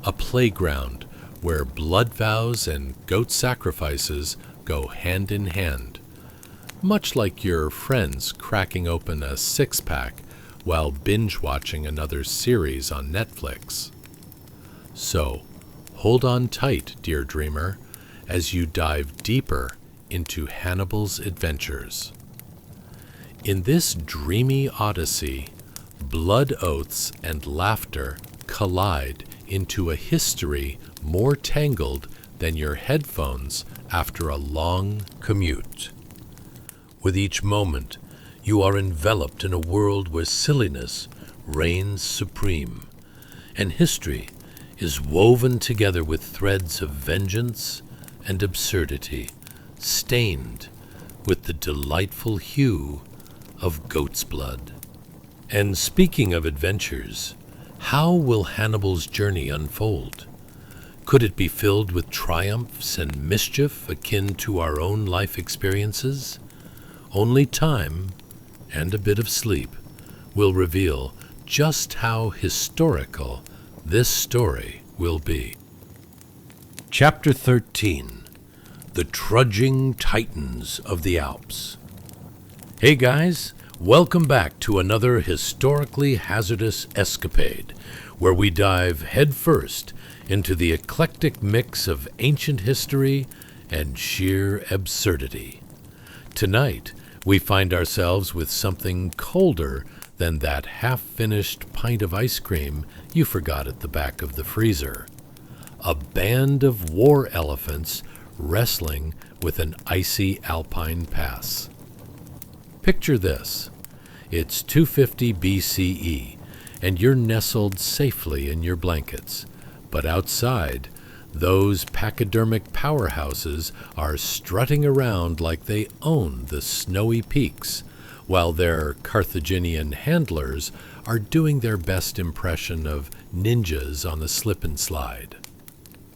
a playground where blood vows and goat sacrifices go hand in hand, much like your friends cracking open a six-pack while binge-watching another series on Netflix. So, hold on tight, dear dreamer, as you dive deeper into Hannibal's adventures. In this dreamy odyssey, blood oaths and laughter collide into a history more tangled than your headphones after a long commute. With each moment, you are enveloped in a world where silliness reigns supreme, and history is woven together with threads of vengeance and absurdity, stained with the delightful hue of goat's blood. And speaking of adventures, how will Hannibal's journey unfold? Could it be filled with triumphs and mischief akin to our own life experiences? Only time and a bit of sleep will reveal just how historical this story will be. Chapter 13. The Trudging Titans of the Alps. Hey guys, welcome back to another historically hazardous escapade, where we dive headfirst into the eclectic mix of ancient history and sheer absurdity. Tonight, we find ourselves with something colder than that half-finished pint of ice cream you forgot at the back of the freezer. A band of war elephants wrestling with an icy alpine pass. Picture this. It's 250 BCE, and you're nestled safely in your blankets. But outside, those pachydermic powerhouses are strutting around like they own the snowy peaks, while their Carthaginian handlers are doing their best impression of ninjas on the slip and slide.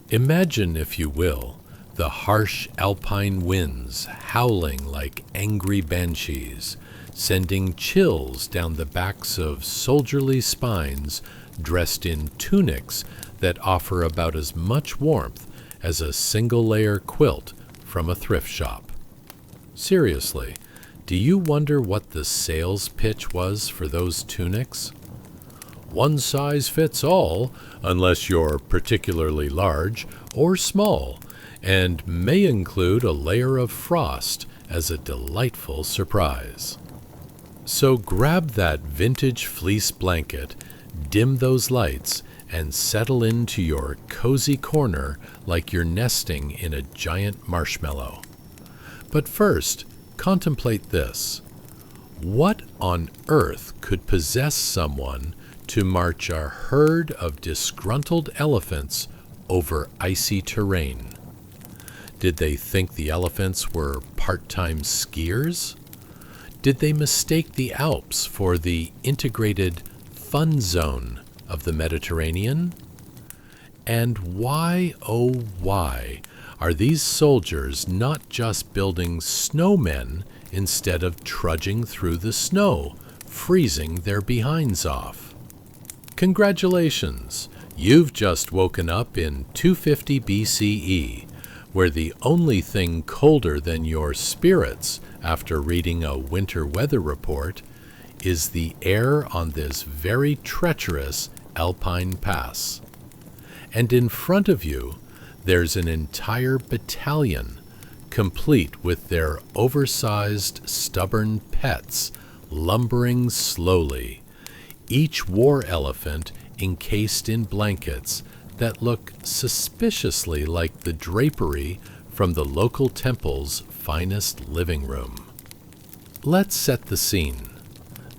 Imagine, if you will, The harsh alpine winds howling like angry banshees, sending chills down the backs of soldierly spines dressed in tunics that offer about as much warmth as a single-layer quilt from a thrift shop. Seriously, do you wonder what the sales pitch was for those tunics? One size fits all, unless you're particularly large or small, and may include a layer of frost as a delightful surprise. So grab that vintage fleece blanket, dim those lights, and settle into your cozy corner like you're nesting in a giant marshmallow. But first, contemplate this. What on earth could possess someone to march a herd of disgruntled elephants over icy terrain? Did they think the elephants were part-time skiers? Did they mistake the Alps for the integrated fun zone of the Mediterranean? And why, oh why, are these soldiers not just building snowmen instead of trudging through the snow, freezing their behinds off? Congratulations! You've just woken up in 250 BCE, where the only thing colder than your spirits after reading a winter weather report is the air on this very treacherous alpine pass. And in front of you, there's an entire battalion, complete with their oversized, stubborn pets, lumbering slowly, each war elephant encased in blankets that look suspiciously like the drapery from the local temple's finest living room. Let's set the scene.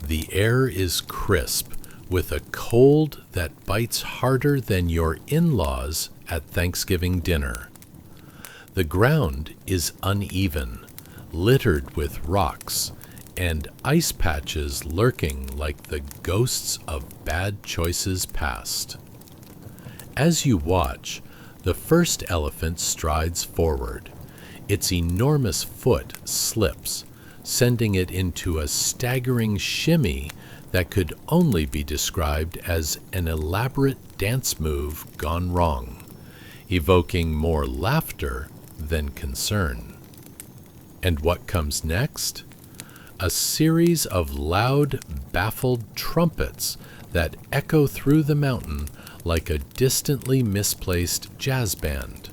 The air is crisp, with a cold that bites harder than your in-laws at Thanksgiving dinner. The ground is uneven, littered with rocks, and ice patches lurking like the ghosts of bad choices past. As you watch, the first elephant strides forward. Its enormous foot slips, sending it into a staggering shimmy that could only be described as an elaborate dance move gone wrong, evoking more laughter than concern. And what comes next? A series of loud, baffled trumpets that echo through the mountain like a distantly misplaced jazz band.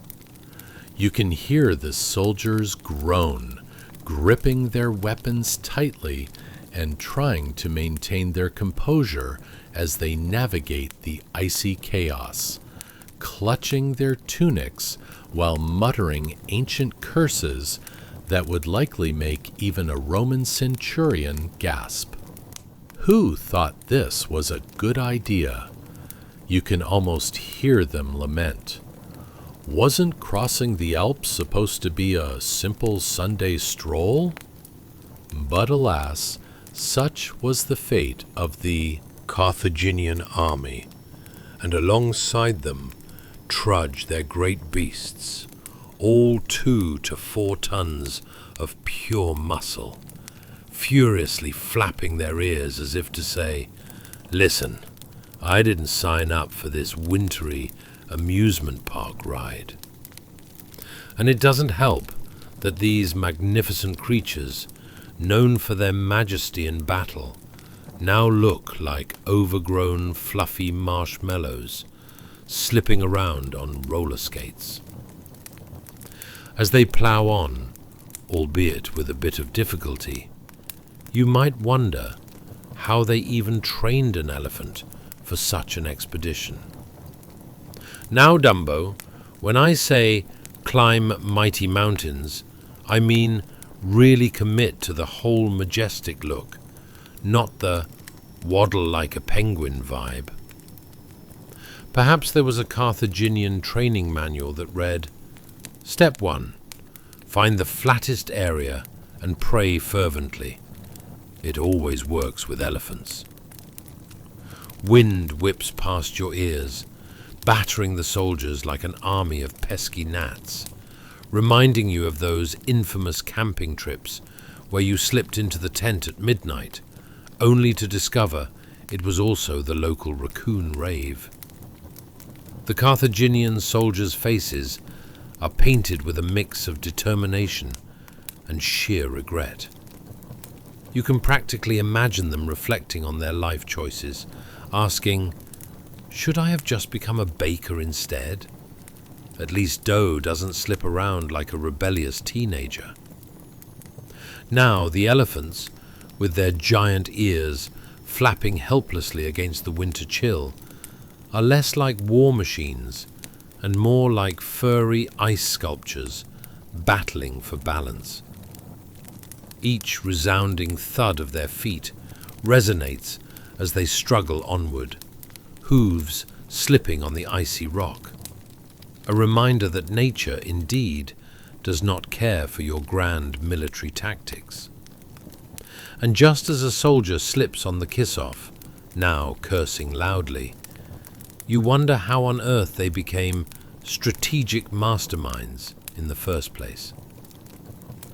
You can hear the soldiers groan, gripping their weapons tightly and trying to maintain their composure as they navigate the icy chaos, clutching their tunics while muttering ancient curses that would likely make even a Roman centurion gasp. Who thought this was a good idea? You can almost hear them lament. Wasn't crossing the Alps supposed to be a simple Sunday stroll? But alas, such was the fate of the Carthaginian army, and alongside them trudged their great beasts, all 2 to 4 tons of pure muscle, furiously flapping their ears as if to say, "Listen, I didn't sign up for this wintry amusement park ride." And it doesn't help that these magnificent creatures, known for their majesty in battle, now look like overgrown fluffy marshmallows slipping around on roller skates. As they plow on, albeit with a bit of difficulty, you might wonder how they even trained an elephant for such an expedition. Now, Dumbo, when I say climb mighty mountains, I mean really commit to the whole majestic look, not the waddle like a penguin vibe. Perhaps there was a Carthaginian training manual that read, Step 1. Find the flattest area and pray fervently. It always works with elephants. Wind whips past your ears, battering the soldiers like an army of pesky gnats. reminding you of those infamous camping trips where you slipped into the tent at midnight, only to discover it was also the local raccoon rave. The Carthaginian soldiers' faces are painted with a mix of determination and sheer regret. You can practically imagine them reflecting on their life choices, asking, "Should I have just become a baker instead? At least dough doesn't slip around like a rebellious teenager." Now the elephants, with their giant ears flapping helplessly against the winter chill, are less like war machines and more like furry ice sculptures battling for balance. Each resounding thud of their feet resonates as they struggle onward, hooves slipping on the icy rock, a reminder that nature indeed does not care for your grand military tactics. And just as a soldier slips on the kiss-off, now cursing loudly, you wonder how on earth they became strategic masterminds in the first place.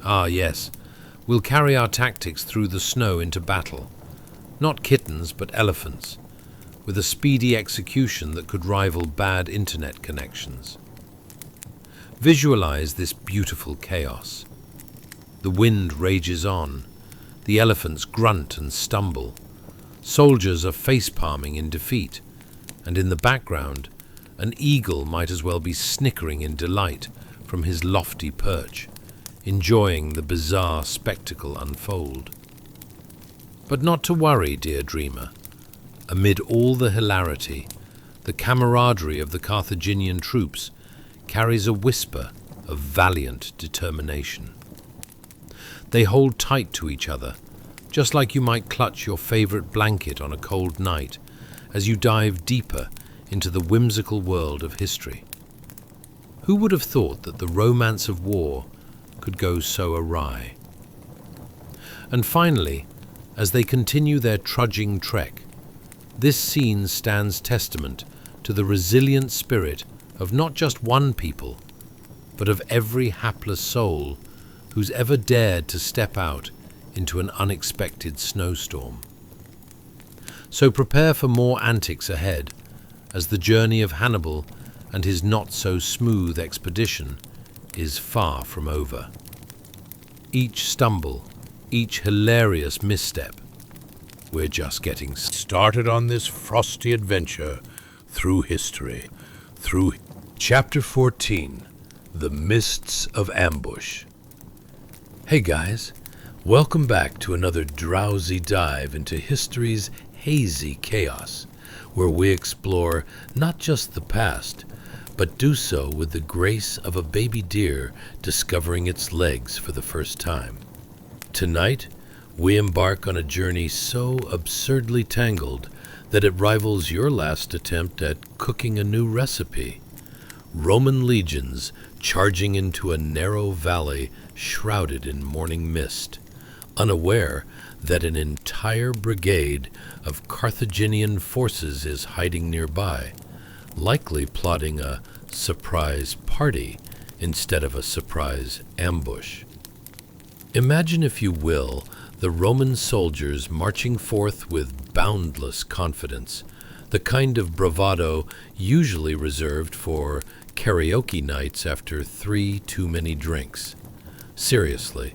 Ah, yes, we'll carry our tactics through the snow into battle, not kittens but elephants, with a speedy execution that could rival bad internet connections. Visualize this beautiful chaos. The wind rages on, the elephants grunt and stumble, soldiers are face-palming in defeat, and in the background, an eagle might as well be snickering in delight from his lofty perch, enjoying the bizarre spectacle unfold. But not to worry, dear dreamer. Amid all the hilarity, the camaraderie of the Carthaginian troops carries a whisper of valiant determination. They hold tight to each other, just like you might clutch your favorite blanket on a cold night as you dive deeper into the whimsical world of history. Who would have thought that the romance of war could go so awry? And finally, as they continue their trudging trek, this scene stands testament to the resilient spirit of not just one people, but of every hapless soul who's ever dared to step out into an unexpected snowstorm. So prepare for more antics ahead, as the journey of Hannibal and his not-so-smooth expedition is far from over. Each stumble, each hilarious misstep, we're just getting started on this frosty adventure through history, through Chapter 14, The Mists of Ambush. Hey guys, welcome back to another drowsy dive into history's hazy chaos, where we explore not just the past, but do so with the grace of a baby deer discovering its legs for the first time. Tonight, we embark on a journey so absurdly tangled that it rivals your last attempt at cooking a new recipe. Roman legions charging into a narrow valley shrouded in morning mist, unaware that an entire brigade of Carthaginian forces is hiding nearby, likely plotting a surprise party instead of a surprise ambush. Imagine, if you will, the Roman soldiers marching forth with boundless confidence, the kind of bravado usually reserved for karaoke nights after 3 too many drinks. Seriously,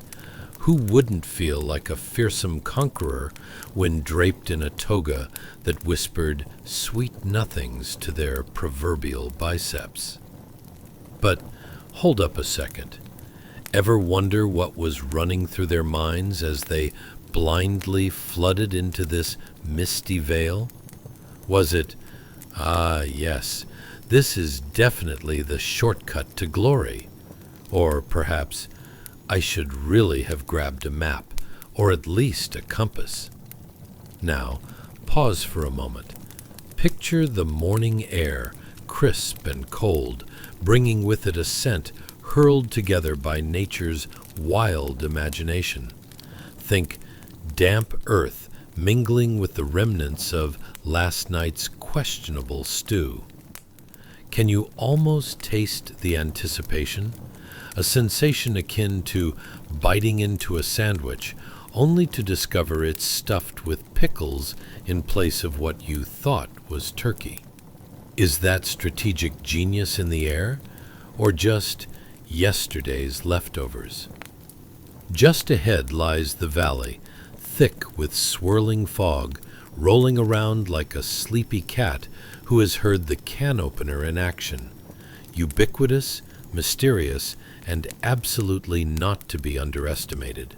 who wouldn't feel like a fearsome conqueror when draped in a toga that whispered sweet nothings to their proverbial biceps? But hold up a second. Ever wonder what was running through their minds as they blindly flooded into this misty veil? Was it, yes, this is definitely the shortcut to glory? Or perhaps, I should really have grabbed a map, or at least a compass. Now, pause for a moment. Picture the morning air, crisp and cold, bringing with it a scent hurled together by nature's wild imagination. Think damp earth mingling with the remnants of last night's questionable stew. Can you almost taste the anticipation? a sensation akin to biting into a sandwich, only to discover it's stuffed with pickles in place of what you thought was turkey. Is that strategic genius in the air, or just yesterday's leftovers? Just ahead lies the valley, thick with swirling fog, rolling around like a sleepy cat who has heard the can opener in action. Ubiquitous, mysterious, and absolutely not to be underestimated.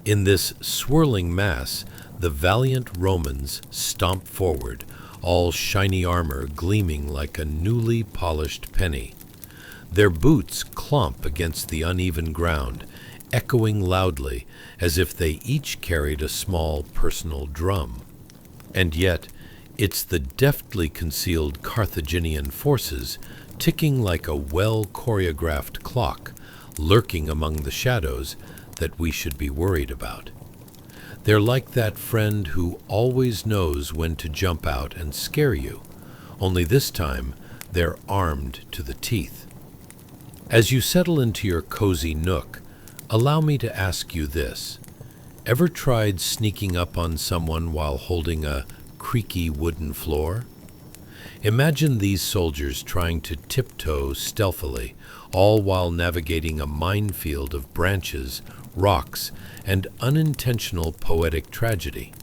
In this swirling mass, the valiant Romans stomp forward, all shiny armor gleaming like a newly polished penny. Their boots clomp against the uneven ground, echoing loudly as if they each carried a small personal drum. And yet, it's the deftly concealed Carthaginian forces, ticking like a well-choreographed clock, lurking among the shadows, that we should be worried about. They're like that friend who always knows when to jump out and scare you, only this time they're armed to the teeth. As you settle into your cozy nook, allow me to ask you this. Ever tried sneaking up on someone while holding a creaky wooden floor? Imagine these soldiers trying to tiptoe stealthily, all while navigating a minefield of branches, rocks, and unintentional poetic tragedy.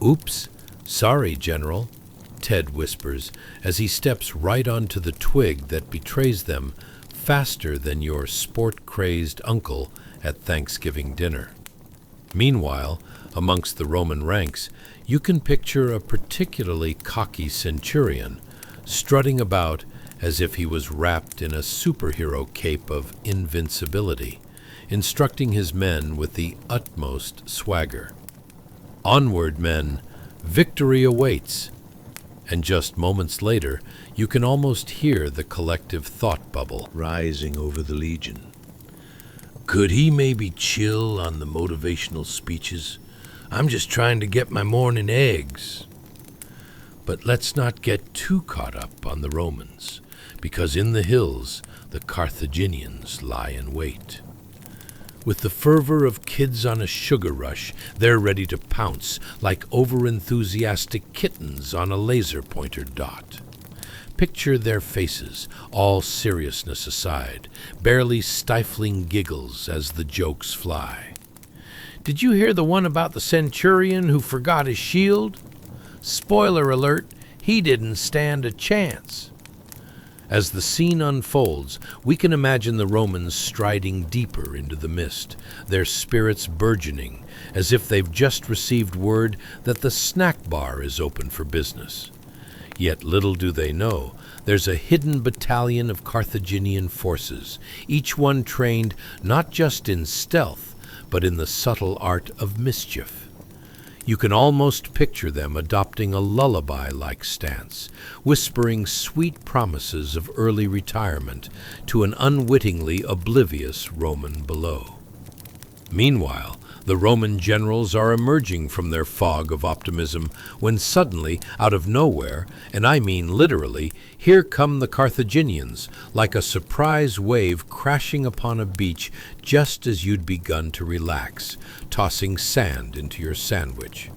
"Oops, sorry, General," Ted whispers as he steps right onto the twig that betrays them faster than your sport-crazed uncle at Thanksgiving dinner. Meanwhile, amongst the Roman ranks, you can picture a particularly cocky centurion, strutting about as if he was wrapped in a superhero cape of invincibility, instructing his men with the utmost swagger. "Onward, men! Victory awaits!" And just moments later, you can almost hear the collective thought bubble rising over the legion. Could he maybe chill on the motivational speeches? I'm just trying to get my morning eggs. But let's not get too caught up on the Romans, because in the hills, the Carthaginians lie in wait. With the fervor of kids on a sugar rush, they're ready to pounce like over-enthusiastic kittens on a laser pointer dot. Picture their faces, all seriousness aside, barely stifling giggles as the jokes fly. Did you hear the one about the centurion who forgot his shield? Spoiler alert, he didn't stand a chance. As the scene unfolds, we can imagine the Romans striding deeper into the mist, their spirits burgeoning, as if they've just received word that the snack bar is open for business. Yet little do they know, there's a hidden battalion of Carthaginian forces, each one trained not just in stealth, but in the subtle art of mischief. You can almost picture them adopting a lullaby-like stance, whispering sweet promises of early retirement to an unwittingly oblivious Roman below. Meanwhile, the Roman generals are emerging from their fog of optimism when suddenly, out of nowhere, and I mean literally, here come the Carthaginians, like a surprise wave crashing upon a beach just as you'd begun to relax, tossing sand into your sandwich.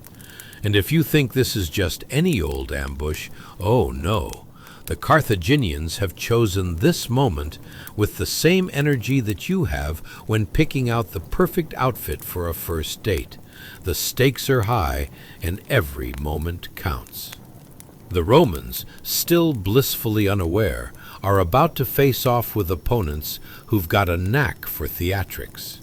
And if you think this is just any old ambush, oh no. The Carthaginians have chosen this moment with the same energy that you have when picking out the perfect outfit for a first date. The stakes are high, and every moment counts. The Romans, still blissfully unaware, are about to face off with opponents who've got a knack for theatrics.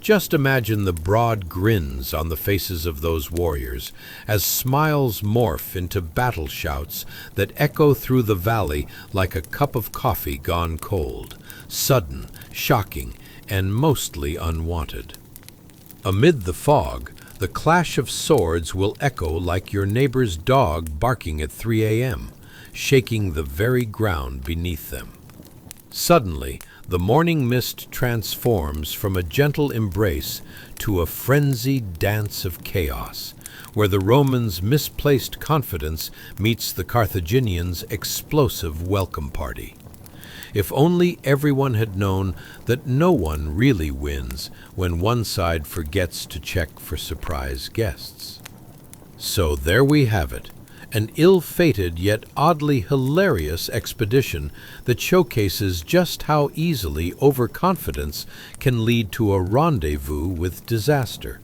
Just imagine the broad grins on the faces of those warriors as smiles morph into battle shouts that echo through the valley like a cup of coffee gone cold, sudden, shocking, and mostly unwanted. Amid the fog, the clash of swords will echo like your neighbor's dog barking at 3 a.m., shaking the very ground beneath them. Suddenly, the morning mist transforms from a gentle embrace to a frenzied dance of chaos, where the Romans' misplaced confidence meets the Carthaginians' explosive welcome party. If only everyone had known that no one really wins when one side forgets to check for surprise guests. So there we have it, an ill-fated yet oddly hilarious expedition that showcases just how easily overconfidence can lead to a rendezvous with disaster.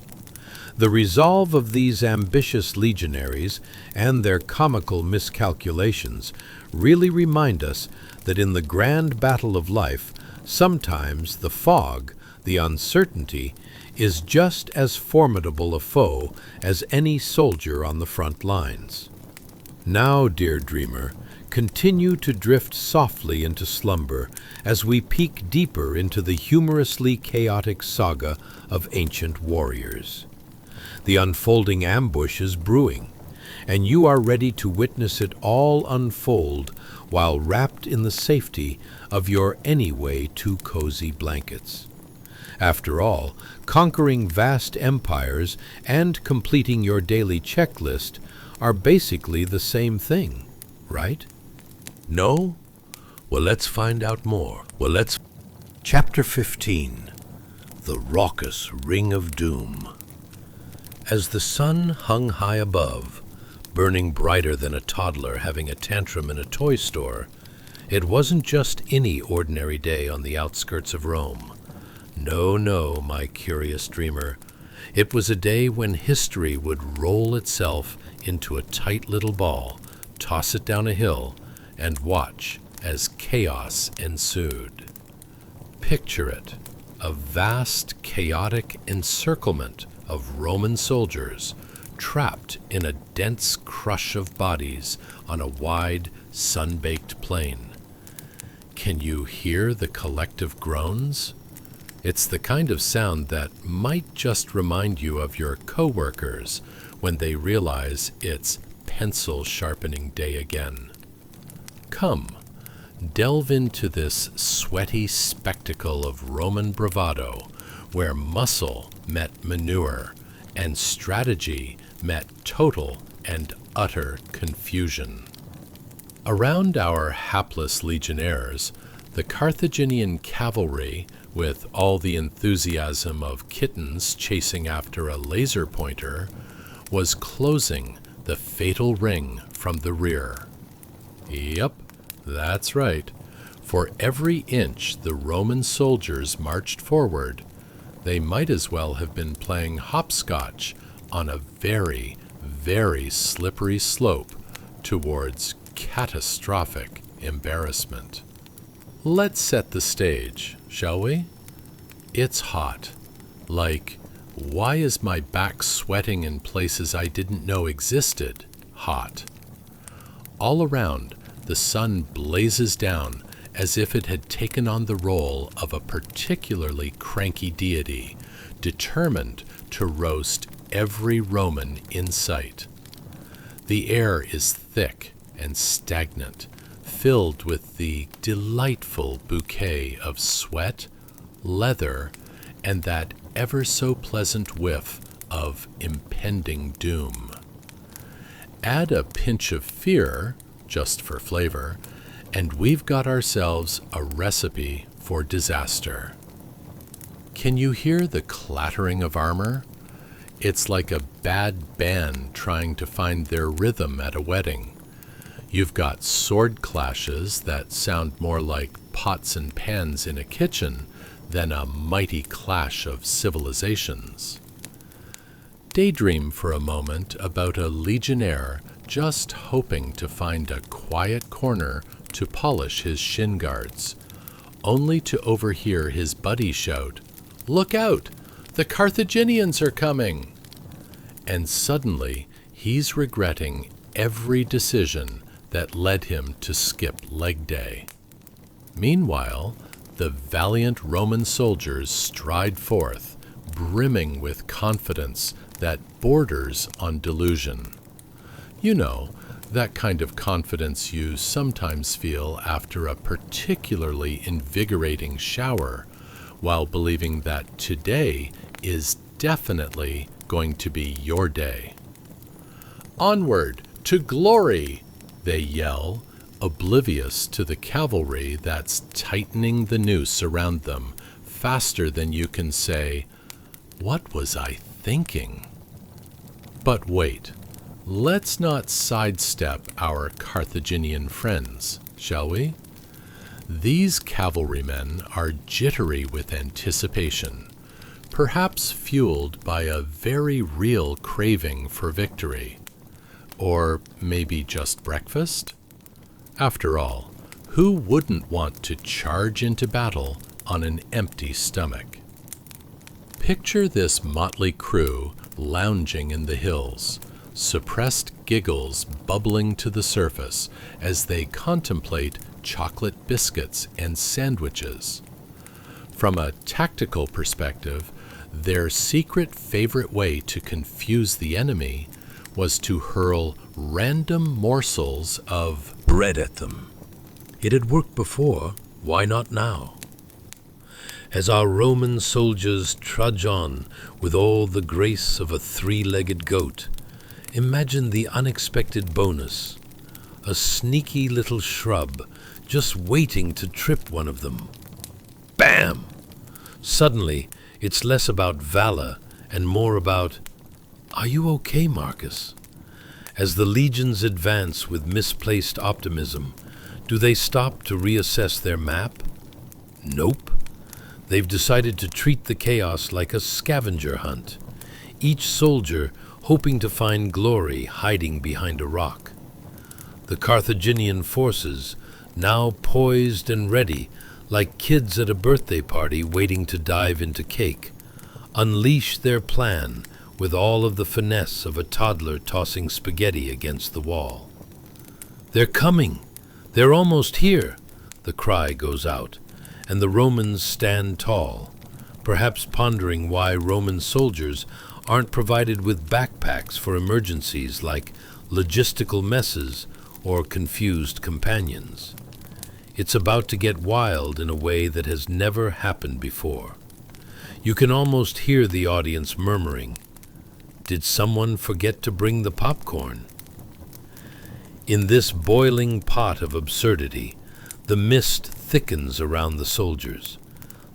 The resolve of these ambitious legionaries and their comical miscalculations really remind us that in the grand battle of life, sometimes the fog, the uncertainty, is just as formidable a foe as any soldier on the front lines. Now, dear dreamer, continue to drift softly into slumber as we peek deeper into the humorously chaotic saga of ancient warriors. The unfolding ambush is brewing, and you are ready to witness it all unfold while wrapped in the safety of your anyway too cozy blankets. After all, conquering vast empires and completing your daily checklist are basically the same thing, right? No? Well, let's find out more. Chapter 15. The Raucous Ring of Doom. As the sun hung high above, burning brighter than a toddler having a tantrum in a toy store, it wasn't just any ordinary day on the outskirts of Rome. No, no, my curious dreamer. It was a day when history would roll itself into a tight little ball, toss it down a hill, and watch as chaos ensued. Picture it, a vast, chaotic encirclement of Roman soldiers trapped in a dense crush of bodies on a wide, sun-baked plain. Can you hear the collective groans? It's the kind of sound that might just remind you of your coworkers when they realize it's pencil-sharpening day again. Come, delve into this sweaty spectacle of Roman bravado, where muscle met manure and strategy met total and utter confusion. Around our hapless legionnaires, the Carthaginian cavalry, with all the enthusiasm of kittens chasing after a laser pointer, was closing the fatal ring from the rear. Yep, that's right. For every inch the Roman soldiers marched forward, they might as well have been playing hopscotch on a very, very slippery slope towards catastrophic embarrassment. Let's set the stage, shall we? It's hot. Like, why is my back sweating in places I didn't know existed? Hot. All around, the sun blazes down as if it had taken on the role of a particularly cranky deity, determined to roast every Roman in sight. The air is thick and stagnant, filled with the delightful bouquet of sweat, leather, and that ever so pleasant whiff of impending doom. Add a pinch of fear, just for flavor, and we've got ourselves a recipe for disaster. Can you hear the clattering of armor? It's like a bad band trying to find their rhythm at a wedding. You've got sword clashes that sound more like pots and pans in a kitchen than a mighty clash of civilizations. Daydream for a moment about a legionnaire just hoping to find a quiet corner to polish his shin guards, only to overhear his buddy shout, "Look out! The Carthaginians are coming!" And suddenly he's regretting every decision that led him to skip leg day. Meanwhile, the valiant Roman soldiers stride forth, brimming with confidence that borders on delusion. You know, that kind of confidence you sometimes feel after a particularly invigorating shower, while believing that today is definitely going to be your day. "Onward to glory!" they yell, oblivious to the cavalry that's tightening the noose around them faster than you can say, "What was I thinking?" But wait, let's not sidestep our Carthaginian friends, shall we? These cavalrymen are jittery with anticipation, perhaps fueled by a very real craving for victory. Or maybe just breakfast? After all, who wouldn't want to charge into battle on an empty stomach? Picture this motley crew lounging in the hills, suppressed giggles bubbling to the surface as they contemplate chocolate biscuits and sandwiches. From a tactical perspective, their secret favorite way to confuse the enemy was to hurl random morsels of bread at them. It had worked before, why not now? As our Roman soldiers trudge on with all the grace of a three-legged goat, imagine the unexpected bonus, a sneaky little shrub just waiting to trip one of them. Bam! Suddenly, it's less about valor and more about, "Are you okay, Marcus?" As the legions advance with misplaced optimism, do they stop to reassess their map? Nope. They've decided to treat the chaos like a scavenger hunt, each soldier hoping to find glory hiding behind a rock. The Carthaginian forces, now poised and ready, like kids at a birthday party waiting to dive into cake, unleash their plan with all of the finesse of a toddler tossing spaghetti against the wall. "They're coming! They're almost here!" the cry goes out, and the Romans stand tall, perhaps pondering why Roman soldiers aren't provided with backpacks for emergencies like logistical messes or confused companions. It's about to get wild in a way that has never happened before. You can almost hear the audience murmuring, "Did someone forget to bring the popcorn?" In this boiling pot of absurdity, the mist thickens around the soldiers.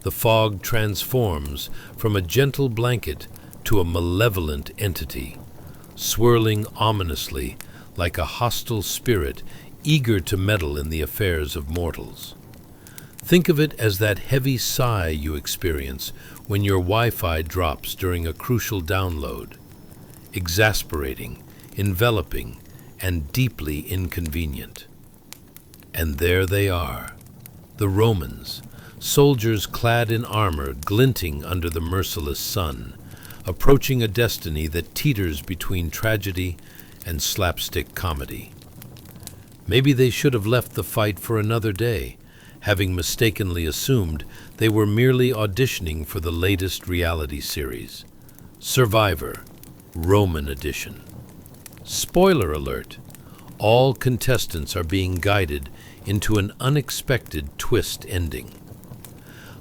The fog transforms from a gentle blanket to a malevolent entity, swirling ominously like a hostile spirit eager to meddle in the affairs of mortals. Think of it as that heavy sigh you experience when your Wi-Fi drops during a crucial download. Exasperating, enveloping, and deeply inconvenient. And there they are, the Romans, soldiers clad in armor glinting under the merciless sun, approaching a destiny that teeters between tragedy and slapstick comedy. Maybe they should have left the fight for another day, having mistakenly assumed they were merely auditioning for the latest reality series, Survivor, Roman Edition. Spoiler alert, all contestants are being guided into an unexpected twist ending.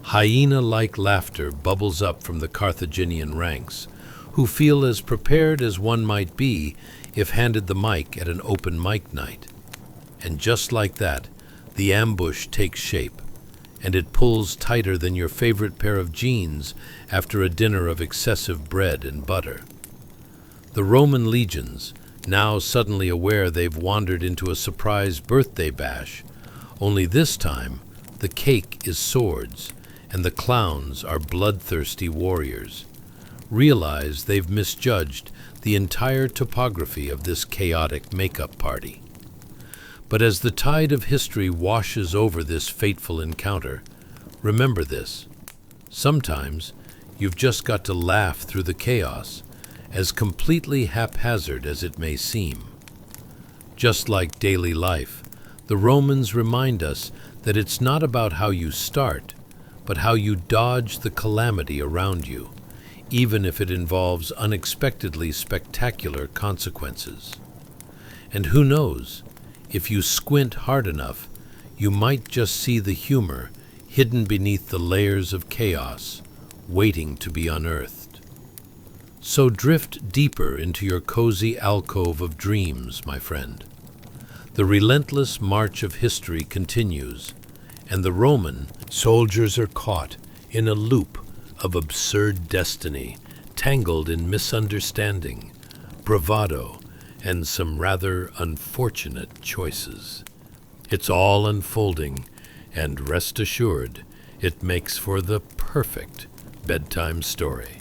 Hyena-like laughter bubbles up from the Carthaginian ranks, who feel as prepared as one might be if handed the mic at an open mic night. And just like that, the ambush takes shape, and it pulls tighter than your favorite pair of jeans after a dinner of excessive bread and butter. The Roman legions, now suddenly aware they've wandered into a surprise birthday bash, only this time the cake is swords and the clowns are bloodthirsty warriors, realize they've misjudged the entire topography of this chaotic makeup party. But as the tide of history washes over this fateful encounter, remember this: sometimes you've just got to laugh through the chaos, as completely haphazard as it may seem. Just like daily life, the Romans remind us that it's not about how you start, but how you dodge the calamity around you, even if it involves unexpectedly spectacular consequences. And who knows, if you squint hard enough, you might just see the humor hidden beneath the layers of chaos, waiting to be unearthed. So drift deeper into your cozy alcove of dreams, my friend. The relentless march of history continues, and the Roman soldiers are caught in a loop of absurd destiny, tangled in misunderstanding, bravado, and some rather unfortunate choices. It's all unfolding, and rest assured, it makes for the perfect bedtime story.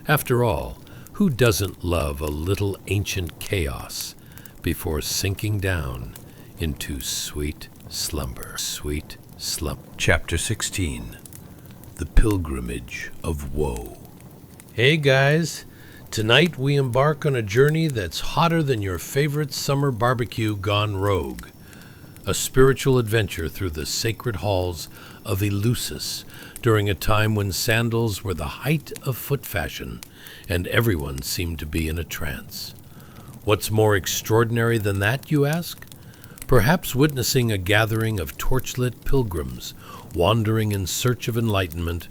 After all, who doesn't love a little ancient chaos before sinking down into sweet slumber? Sweet slumber. Chapter 16. The Pilgrimage of Woe. Hey guys, tonight we embark on a journey that's hotter than your favorite summer barbecue gone rogue. A spiritual adventure through the sacred halls of Eleusis during a time when sandals were the height of foot fashion and everyone seemed to be in a trance. What's more extraordinary than that, you ask? Perhaps witnessing a gathering of torchlit pilgrims wandering in search of enlightenment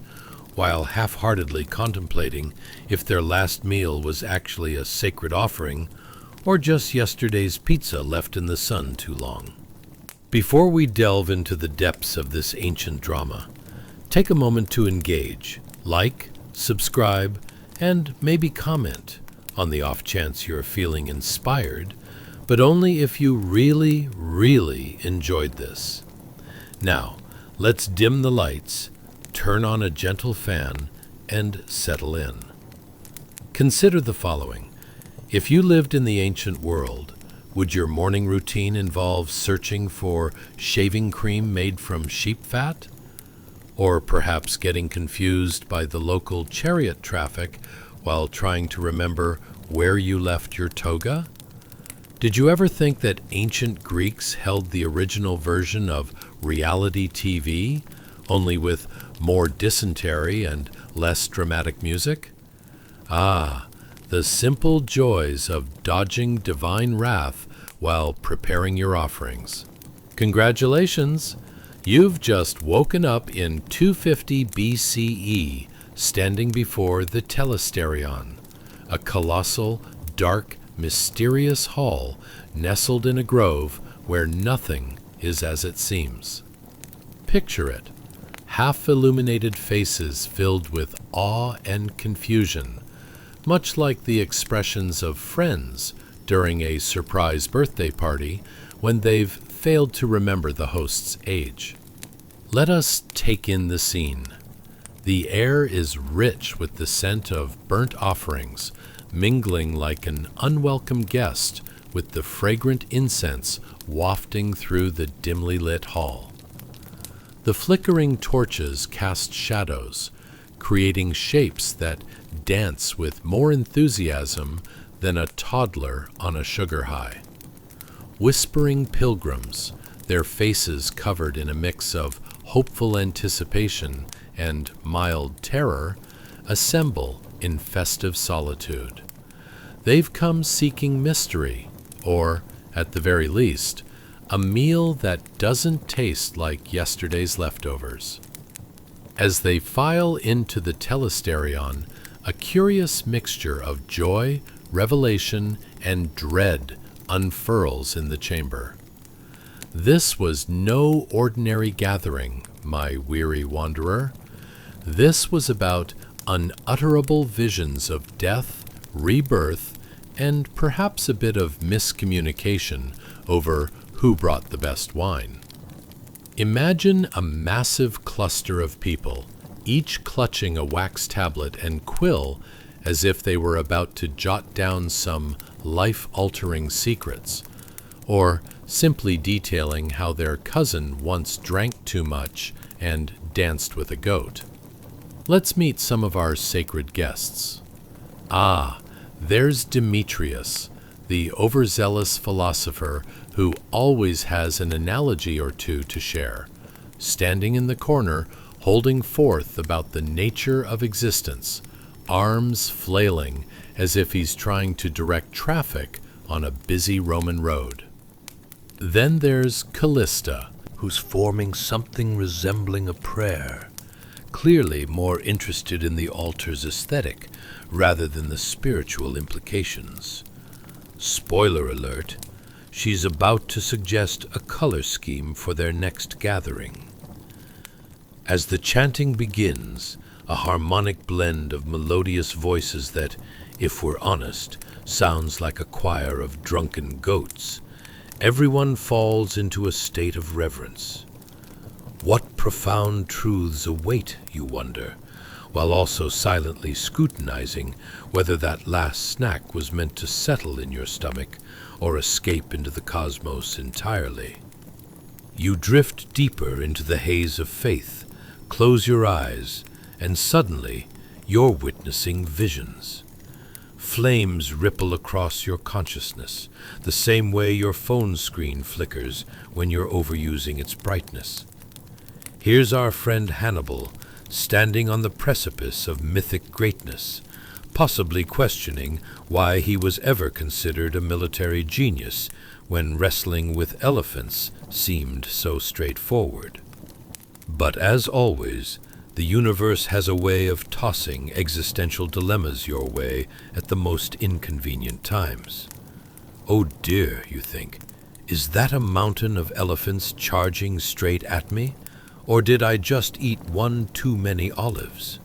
while half-heartedly contemplating if their last meal was actually a sacred offering or just yesterday's pizza left in the sun too long. Before we delve into the depths of this ancient drama, take a moment to engage, like, subscribe, and maybe comment on the off chance you're feeling inspired, but only if you really, really enjoyed this. Now, let's dim the lights, turn on a gentle fan, and settle in. Consider the following. If you lived in the ancient world, would your morning routine involve searching for shaving cream made from sheep fat? Or perhaps getting confused by the local chariot traffic while trying to remember where you left your toga? Did you ever think that ancient Greeks held the original version of reality TV, only with more dysentery and less dramatic music? Ah, the simple joys of dodging divine wrath while preparing your offerings. Congratulations! You've just woken up in 250 BCE, standing before the Telesterion, a colossal, dark, mysterious hall nestled in a grove where nothing is as it seems. Picture it, half-illuminated faces filled with awe and confusion, much like the expressions of friends during a surprise birthday party when they've failed to remember the host's age. Let us take in the scene. The air is rich with the scent of burnt offerings, mingling like an unwelcome guest with the fragrant incense wafting through the dimly lit hall. The flickering torches cast shadows, creating shapes that dance with more enthusiasm than a toddler on a sugar high. Whispering pilgrims, their faces covered in a mix of hopeful anticipation and mild terror, assemble in festive solitude. They've come seeking mystery, or, at the very least, a meal that doesn't taste like yesterday's leftovers. As they file into the Telesterion, a curious mixture of joy, revelation, and dread unfurls in the chamber. This was no ordinary gathering, my weary wanderer. This was about unutterable visions of death, rebirth, and perhaps a bit of miscommunication over who brought the best wine. Imagine a massive cluster of people, each clutching a wax tablet and quill as if they were about to jot down some life-altering secrets, or simply detailing how their cousin once drank too much and danced with a goat. Let's meet some of our sacred guests. Ah, there's Demetrius, the overzealous philosopher who always has an analogy or two to share, standing in the corner, holding forth about the nature of existence, arms flailing as if he's trying to direct traffic on a busy Roman road. Then there's Callista, who's forming something resembling a prayer, clearly more interested in the altar's aesthetic rather than the spiritual implications. Spoiler alert, She's about to suggest a color scheme for their next gathering. As the chanting begins, a harmonic blend of melodious voices that, if we're honest, sounds like a choir of drunken goats, everyone falls into a state of reverence. What profound truths await, you wonder, while also silently scrutinizing whether that last snack was meant to settle in your stomach or escape into the cosmos entirely. You drift deeper into the haze of faith, close your eyes, and suddenly you're witnessing visions. Flames ripple across your consciousness, the same way your phone screen flickers when you're overusing its brightness. Here's our friend Hannibal, standing on the precipice of mythic greatness, possibly questioning why he was ever considered a military genius when wrestling with elephants seemed so straightforward. But as always, the universe has a way of tossing existential dilemmas your way at the most inconvenient times. Oh dear, you think, is that a mountain of elephants charging straight at me? Or did I just eat one too many olives?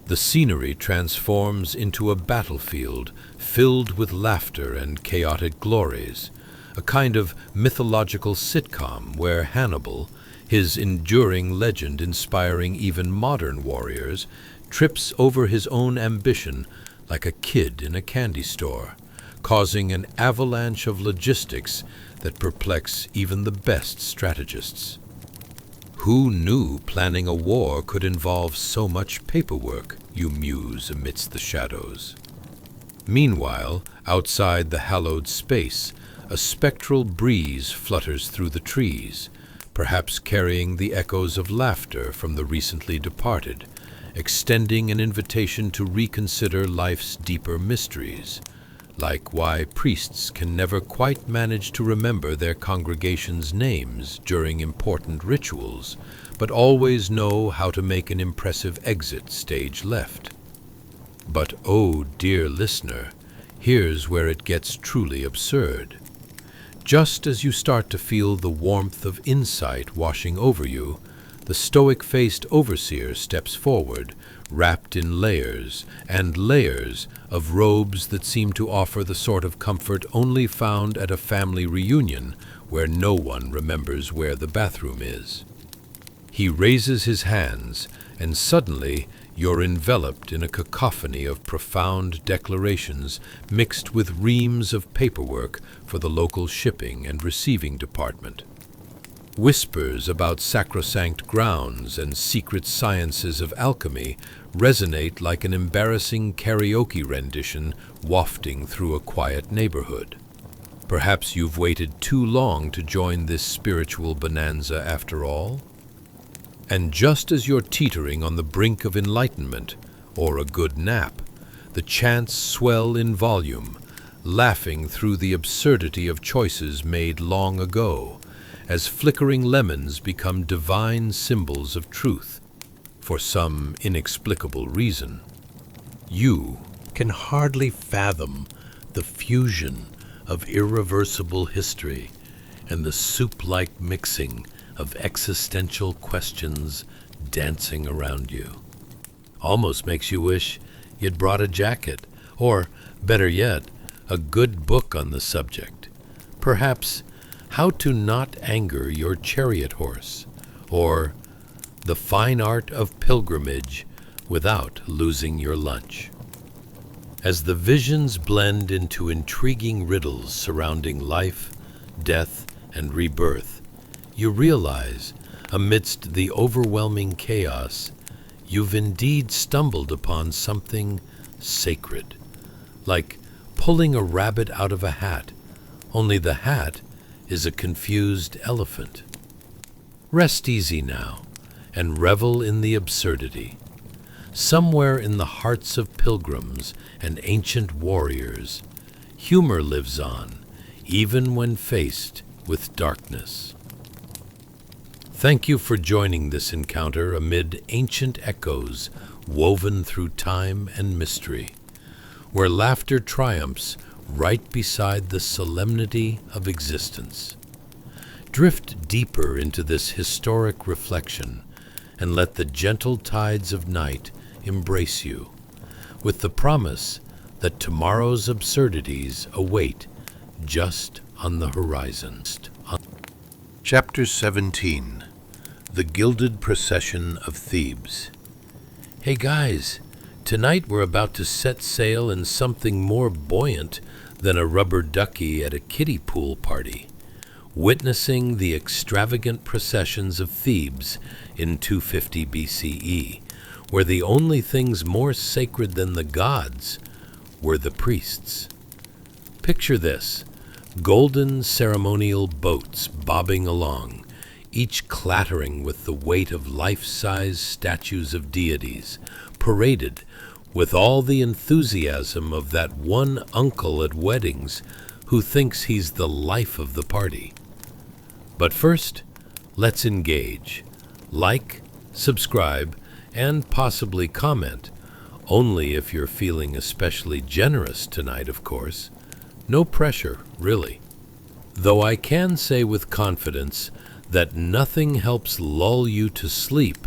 The scenery transforms into a battlefield filled with laughter and chaotic glories, a kind of mythological sitcom where Hannibal, his enduring legend inspiring even modern warriors, trips over his own ambition like a kid in a candy store, causing an avalanche of logistics that perplex even the best strategists. Who knew planning a war could involve so much paperwork, you muse amidst the shadows. Meanwhile, outside the hallowed space, a spectral breeze flutters through the trees, perhaps carrying the echoes of laughter from the recently departed, extending an invitation to reconsider life's deeper mysteries, like why priests can never quite manage to remember their congregation's names during important rituals, but always know how to make an impressive exit stage left. But oh, dear listener, here's where it gets truly absurd. Just as you start to feel the warmth of insight washing over you, the stoic-faced overseer steps forward, wrapped in layers and layers of robes that seem to offer the sort of comfort only found at a family reunion where no one remembers where the bathroom is. He raises his hands, and suddenly you're enveloped in a cacophony of profound declarations mixed with reams of paperwork for the local shipping and receiving department. Whispers about sacrosanct grounds and secret sciences of alchemy resonate like an embarrassing karaoke rendition wafting through a quiet neighborhood. Perhaps you've waited too long to join this spiritual bonanza after all? And just as you're teetering on the brink of enlightenment, or a good nap, the chants swell in volume, laughing through the absurdity of choices made long ago, as flickering lemons become divine symbols of truth, for some inexplicable reason. You can hardly fathom the fusion of irreversible history and the soup-like mixing of existential questions dancing around you. Almost makes you wish you'd brought a jacket, or, better yet, a good book on the subject. Perhaps How to Not Anger Your Chariot Horse, or The Fine Art of Pilgrimage Without Losing Your Lunch. As the visions blend into intriguing riddles surrounding life, death, and rebirth, you realize, amidst the overwhelming chaos, you've indeed stumbled upon something sacred, like pulling a rabbit out of a hat, only the hat is a confused elephant. Rest easy now, and revel in the absurdity. Somewhere in the hearts of pilgrims and ancient warriors, humor lives on, even when faced with darkness. Thank you for joining this encounter amid ancient echoes woven through time and mystery, where laughter triumphs right beside the solemnity of existence. Drift deeper into this historic reflection and let the gentle tides of night embrace you, with the promise that tomorrow's absurdities await just on the horizon. Chapter 17. The Gilded Procession of Thebes. Hey guys, tonight we're about to set sail in something more buoyant than a rubber ducky at a kiddie pool party, witnessing the extravagant processions of Thebes in 250 BCE, where the only things more sacred than the gods were the priests. Picture this: golden ceremonial boats bobbing along, each clattering with the weight of life-size statues of deities, paraded with all the enthusiasm of that one uncle at weddings who thinks he's the life of the party. But first, let's engage. Like, subscribe, and possibly comment, only if you're feeling especially generous tonight, of course. No pressure, really. Though I can say with confidence that nothing helps lull you to sleep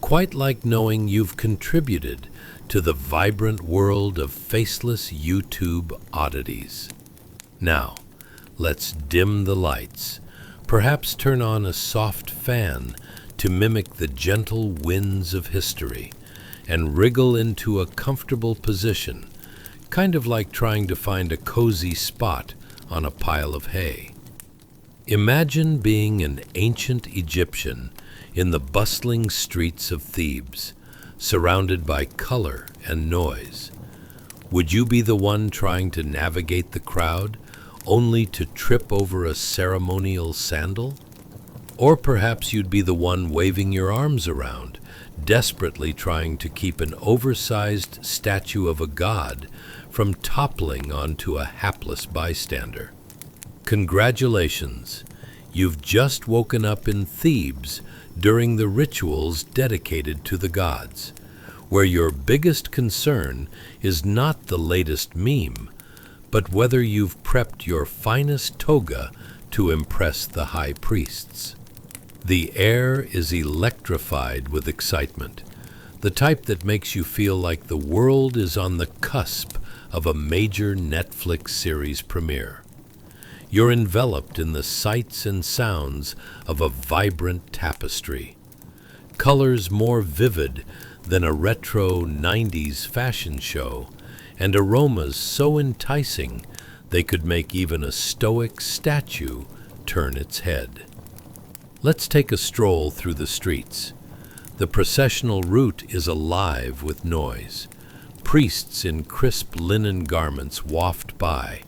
quite like knowing you've contributed to the vibrant world of faceless YouTube oddities. Now, let's dim the lights, perhaps turn on a soft fan to mimic the gentle winds of history, and wriggle into a comfortable position, kind of like trying to find a cozy spot on a pile of hay. Imagine being an ancient Egyptian in the bustling streets of Thebes, surrounded by color and noise. Would you be the one trying to navigate the crowd, only to trip over a ceremonial sandal? Or perhaps you'd be the one waving your arms around, desperately trying to keep an oversized statue of a god from toppling onto a hapless bystander. Congratulations! You've just woken up in Thebes during the rituals dedicated to the gods, where your biggest concern is not the latest meme, but whether you've prepped your finest toga to impress the high priests. The air is electrified with excitement, the type that makes you feel like the world is on the cusp of a major Netflix series premiere. You're enveloped in the sights and sounds of a vibrant tapestry, colors more vivid than a retro 90s fashion show, and aromas so enticing they could make even a stoic statue turn its head. Let's take a stroll through the streets. The processional route is alive with noise. Priests in crisp linen garments waft by,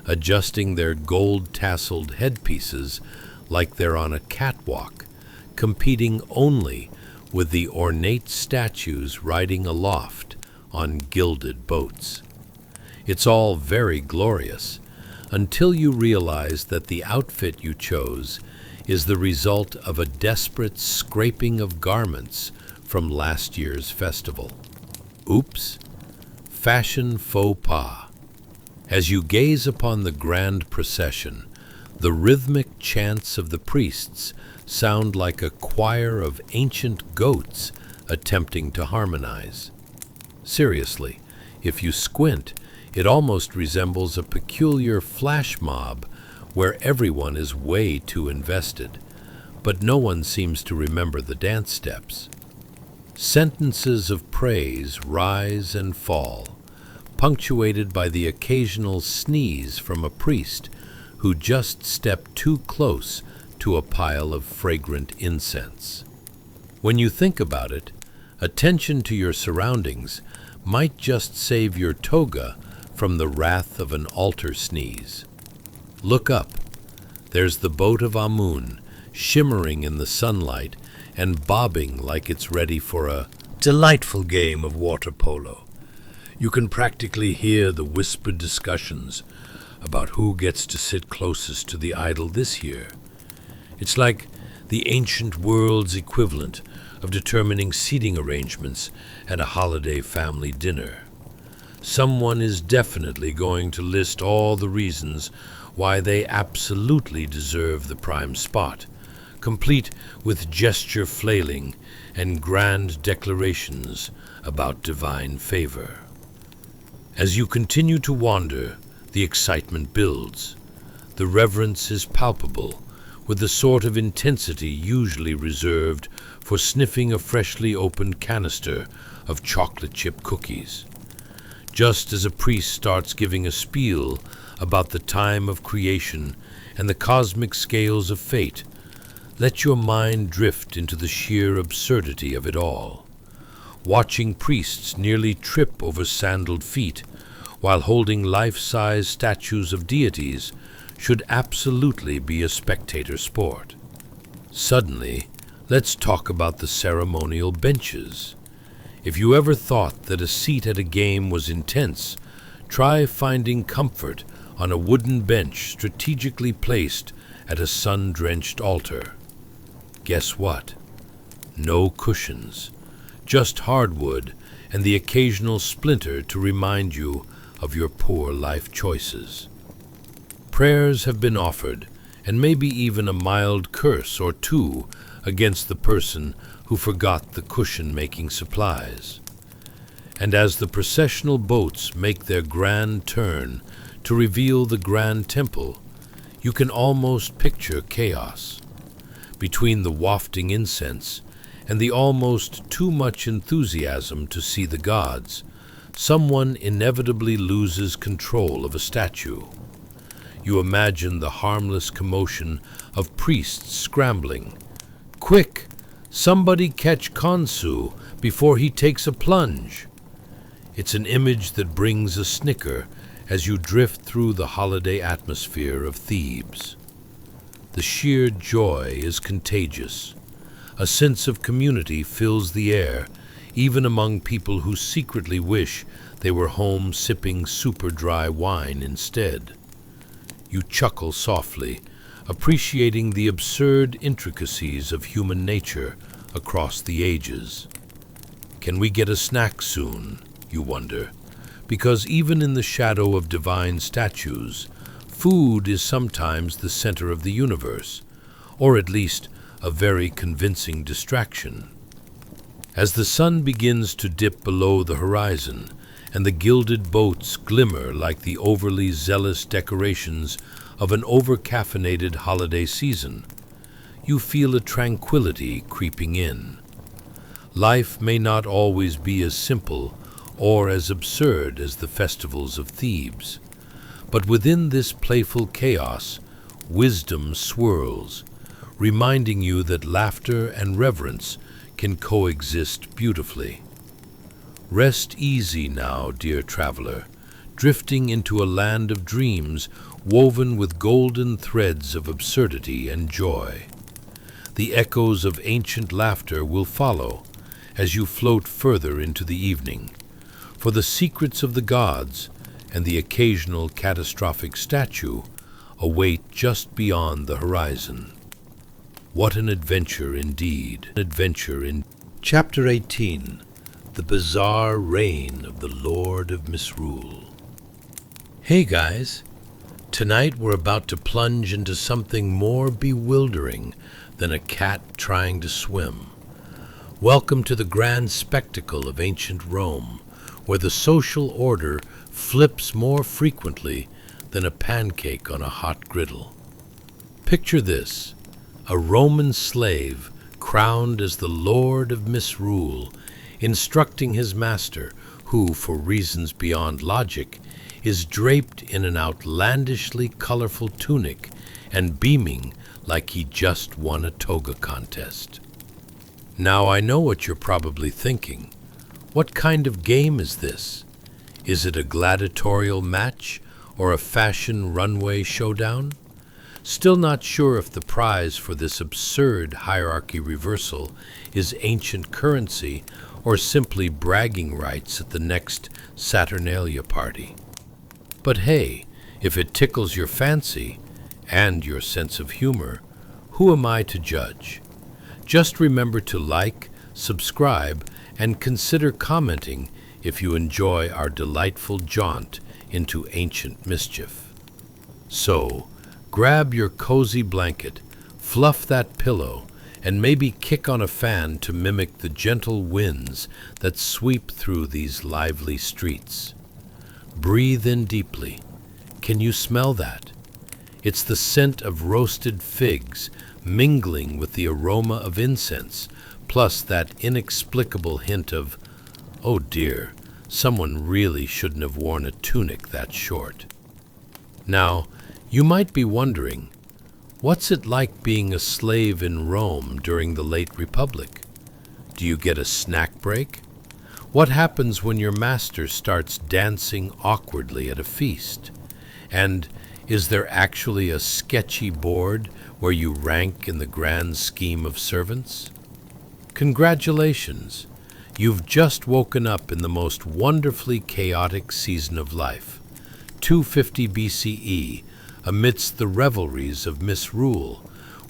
adjusting their gold-tasseled headpieces like they're on a catwalk, competing only with the ornate statues riding aloft on gilded boats. It's all very glorious, until you realize that the outfit you chose is the result of a desperate scraping of garments from last year's festival. Oops, fashion faux pas. As you gaze upon the grand procession, the rhythmic chants of the priests sound like a choir of ancient goats attempting to harmonize. Seriously, if you squint, it almost resembles a peculiar flash mob where everyone is way too invested, but no one seems to remember the dance steps. Sentences of praise rise and fall, punctuated by the occasional sneeze from a priest who just stepped too close to a pile of fragrant incense. When you think about it, attention to your surroundings might just save your toga from the wrath of an altar sneeze. Look up. There's the boat of Amun, shimmering in the sunlight and bobbing like it's ready for a delightful game of water polo. You can practically hear the whispered discussions about who gets to sit closest to the idol this year. It's like the ancient world's equivalent of determining seating arrangements at a holiday family dinner. Someone is definitely going to list all the reasons why they absolutely deserve the prime spot, complete with gesture flailing and grand declarations about divine favor. As you continue to wander, the excitement builds. The reverence is palpable, with the sort of intensity usually reserved for sniffing a freshly opened canister of chocolate chip cookies. Just as a priest starts giving a spiel about the time of creation and the cosmic scales of fate, let your mind drift into the sheer absurdity of it all. Watching priests nearly trip over sandaled feet while holding life-size statues of deities should absolutely be a spectator sport. Suddenly, let's talk about the ceremonial benches. If you ever thought that a seat at a game was intense, try finding comfort on a wooden bench strategically placed at a sun-drenched altar. Guess what? No cushions, just hardwood and the occasional splinter to remind you of your poor life choices. Prayers have been offered, and maybe even a mild curse or two against the person who forgot the cushion-making supplies. And as the processional boats make their grand turn to reveal the grand temple, you can almost picture chaos. Between the wafting incense and the almost too much enthusiasm to see the gods, someone inevitably loses control of a statue. You imagine the harmless commotion of priests scrambling. Quick! Somebody catch Khonsu before he takes a plunge! It's an image that brings a snicker as you drift through the holiday atmosphere of Thebes. The sheer joy is contagious. A sense of community fills the air, even among people who secretly wish they were home sipping super dry wine instead. You chuckle softly, appreciating the absurd intricacies of human nature across the ages. Can we get a snack soon, you wonder? Because even in the shadow of divine statues, food is sometimes the center of the universe, or at least a very convincing distraction. As the sun begins to dip below the horizon, and the gilded boats glimmer like the overly zealous decorations of an over-caffeinated holiday season, you feel a tranquility creeping in. Life may not always be as simple or as absurd as the festivals of Thebes, but within this playful chaos, wisdom swirls, reminding you that laughter and reverence can coexist beautifully. Rest easy now, dear traveler, drifting into a land of dreams woven with golden threads of absurdity and joy. The echoes of ancient laughter will follow as you float further into the evening, for the secrets of the gods and the occasional catastrophic statue await just beyond the horizon. What an adventure indeed! An adventure in Chapter 18, The Bizarre Reign of the Lord of Misrule. Hey guys! Tonight we're about to plunge into something more bewildering than a cat trying to swim. Welcome to the grand spectacle of ancient Rome, where the social order flips more frequently than a pancake on a hot griddle. Picture this: a Roman slave crowned as the Lord of Misrule, instructing his master, who, for reasons beyond logic, is draped in an outlandishly colorful tunic and beaming like he just won a toga contest. Now I know what you're probably thinking. What kind of game is this? Is it a gladiatorial match or a fashion runway showdown? Still not sure if the prize for this absurd hierarchy reversal is ancient currency or simply bragging rights at the next Saturnalia party. But hey, if it tickles your fancy and your sense of humor, who am I to judge? Just remember to like, subscribe, and consider commenting if you enjoy our delightful jaunt into ancient mischief. So, grab your cozy blanket, fluff that pillow, and maybe kick on a fan to mimic the gentle winds that sweep through these lively streets. Breathe in deeply. Can you smell that? It's the scent of roasted figs mingling with the aroma of incense, plus that inexplicable hint of, oh dear, someone really shouldn't have worn a tunic that short. Now, you might be wondering, what's it like being a slave in Rome during the late Republic? Do you get a snack break? What happens when your master starts dancing awkwardly at a feast? And is there actually a sketchy board where you rank in the grand scheme of servants? Congratulations! You've just woken up in the most wonderfully chaotic season of life, 250 BCE, amidst the revelries of misrule,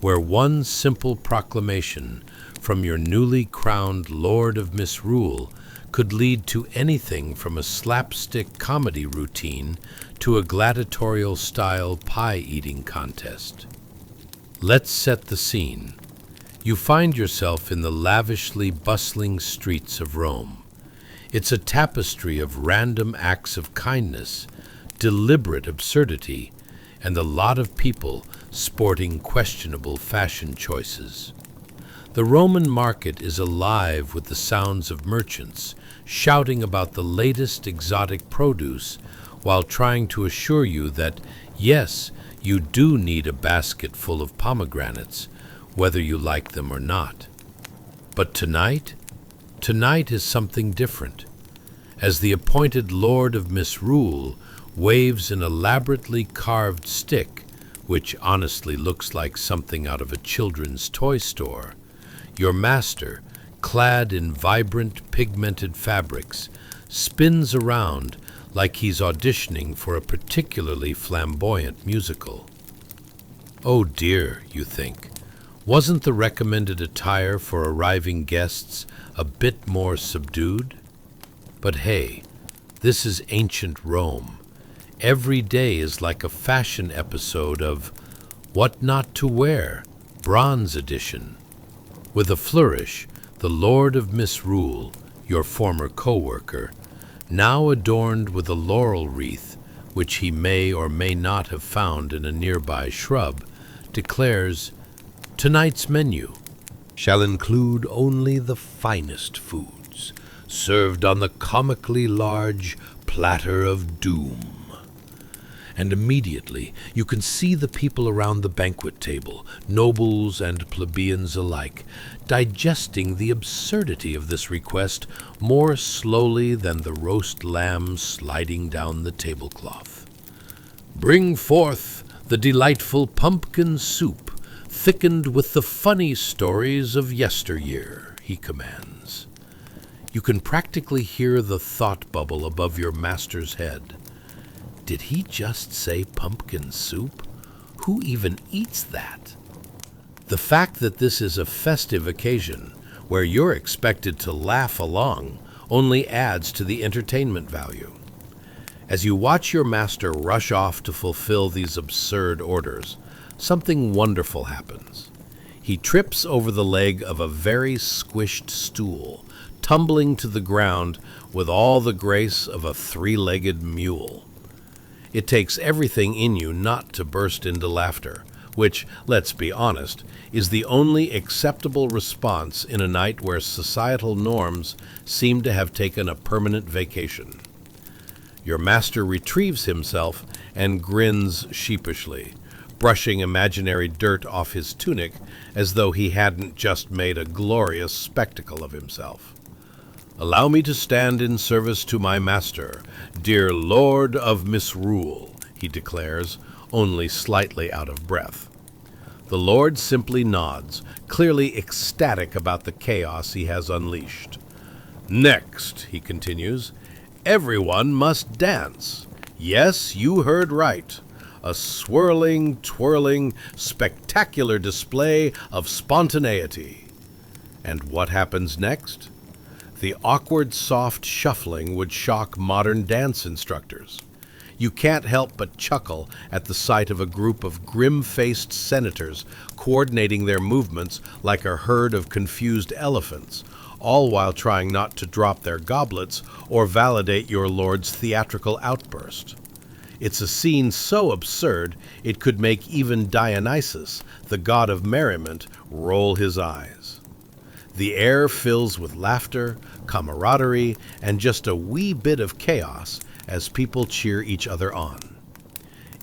where one simple proclamation from your newly crowned Lord of Misrule could lead to anything from a slapstick comedy routine to a gladiatorial-style pie-eating contest. Let's set the scene. You find yourself in the lavishly bustling streets of Rome. It's a tapestry of random acts of kindness, deliberate absurdity, and a lot of people sporting questionable fashion choices. The Roman market is alive with the sounds of merchants shouting about the latest exotic produce while trying to assure you that, yes, you do need a basket full of pomegranates, whether you like them or not. But tonight is something different. As the appointed Lord of Misrule waves an elaborately carved stick, which honestly looks like something out of a children's toy store, your master, clad in vibrant, pigmented fabrics, spins around like he's auditioning for a particularly flamboyant musical. Oh dear, you think. Wasn't the recommended attire for arriving guests a bit more subdued? But hey, this is ancient Rome. Every day is like a fashion episode of What Not to Wear, Bronze Edition. With a flourish, the Lord of Misrule, your former co-worker, now adorned with a laurel wreath, which he may or may not have found in a nearby shrub, declares, tonight's menu shall include only the finest foods, served on the comically large platter of doom. And immediately you can see the people around the banquet table, nobles and plebeians alike, digesting the absurdity of this request more slowly than the roast lamb sliding down the tablecloth. Bring forth the delightful pumpkin soup, thickened with the funny stories of yesteryear, he commands. You can practically hear the thought bubble above your master's head. Did he just say pumpkin soup? Who even eats that? The fact that this is a festive occasion, where you're expected to laugh along, only adds to the entertainment value. As you watch your master rush off to fulfill these absurd orders, something wonderful happens. He trips over the leg of a very squished stool, tumbling to the ground with all the grace of a three-legged mule. It takes everything in you not to burst into laughter, which, let's be honest, is the only acceptable response in a night where societal norms seem to have taken a permanent vacation. Your master retrieves himself and grins sheepishly, brushing imaginary dirt off his tunic as though he hadn't just made a glorious spectacle of himself. Allow me to stand in service to my master, dear Lord of Misrule, he declares, only slightly out of breath. The Lord simply nods, clearly ecstatic about the chaos he has unleashed. Next, he continues, everyone must dance. Yes, you heard right. A swirling, twirling, spectacular display of spontaneity. And what happens next? The awkward, soft shuffling would shock modern dance instructors. You can't help but chuckle at the sight of a group of grim-faced senators coordinating their movements like a herd of confused elephants, all while trying not to drop their goblets or validate your lord's theatrical outburst. It's a scene so absurd it could make even Dionysus, the god of merriment, roll his eyes. The air fills with laughter, camaraderie, and just a wee bit of chaos as people cheer each other on.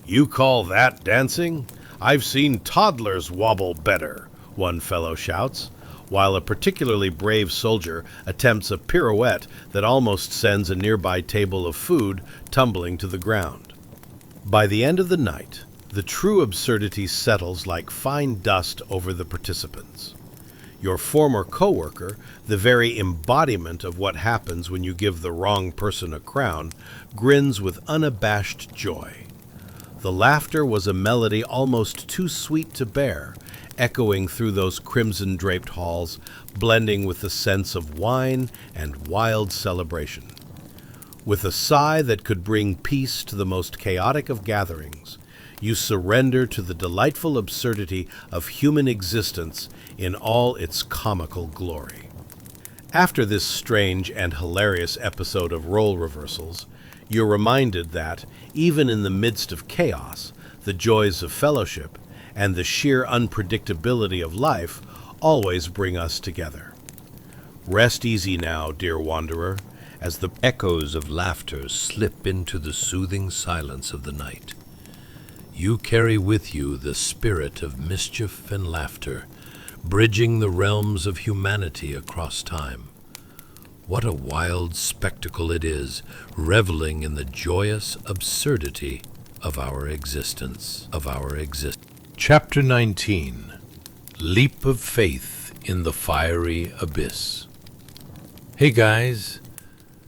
"You call that dancing? I've seen toddlers wobble better," one fellow shouts, while a particularly brave soldier attempts a pirouette that almost sends a nearby table of food tumbling to the ground. By the end of the night, the true absurdity settles like fine dust over the participants. Your former coworker, the very embodiment of what happens when you give the wrong person a crown, grins with unabashed joy. The laughter was a melody almost too sweet to bear, echoing through those crimson-draped halls, blending with the sense of wine and wild celebration. With a sigh that could bring peace to the most chaotic of gatherings, you surrender to the delightful absurdity of human existence in all its comical glory. After this strange and hilarious episode of role reversals, you're reminded that, even in the midst of chaos, the joys of fellowship and the sheer unpredictability of life always bring us together. Rest easy now, dear wanderer, as the Echoes of laughter slip into the soothing silence of the night. You carry with you the spirit of mischief and laughter, bridging the realms of humanity across time. What a wild spectacle it is, reveling in the joyous absurdity of our existence. Chapter 19. Leap of Faith in the Fiery Abyss. Hey guys,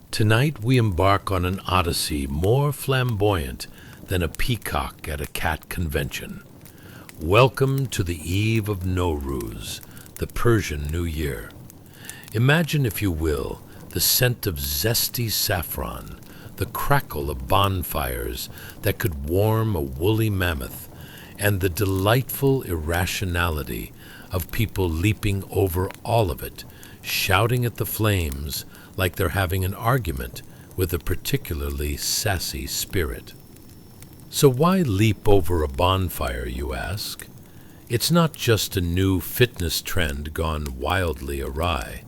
tonight we embark on an odyssey more flamboyant than a peacock at a cat convention. Welcome to the eve of Nowruz, the Persian New Year. Imagine, if you will, the scent of zesty saffron, the crackle of bonfires that could warm a woolly mammoth, and the delightful irrationality of people leaping over all of it, shouting at the flames like they're having an argument with a particularly sassy spirit. So why leap over a bonfire, you ask? It's not just a new fitness trend gone wildly awry.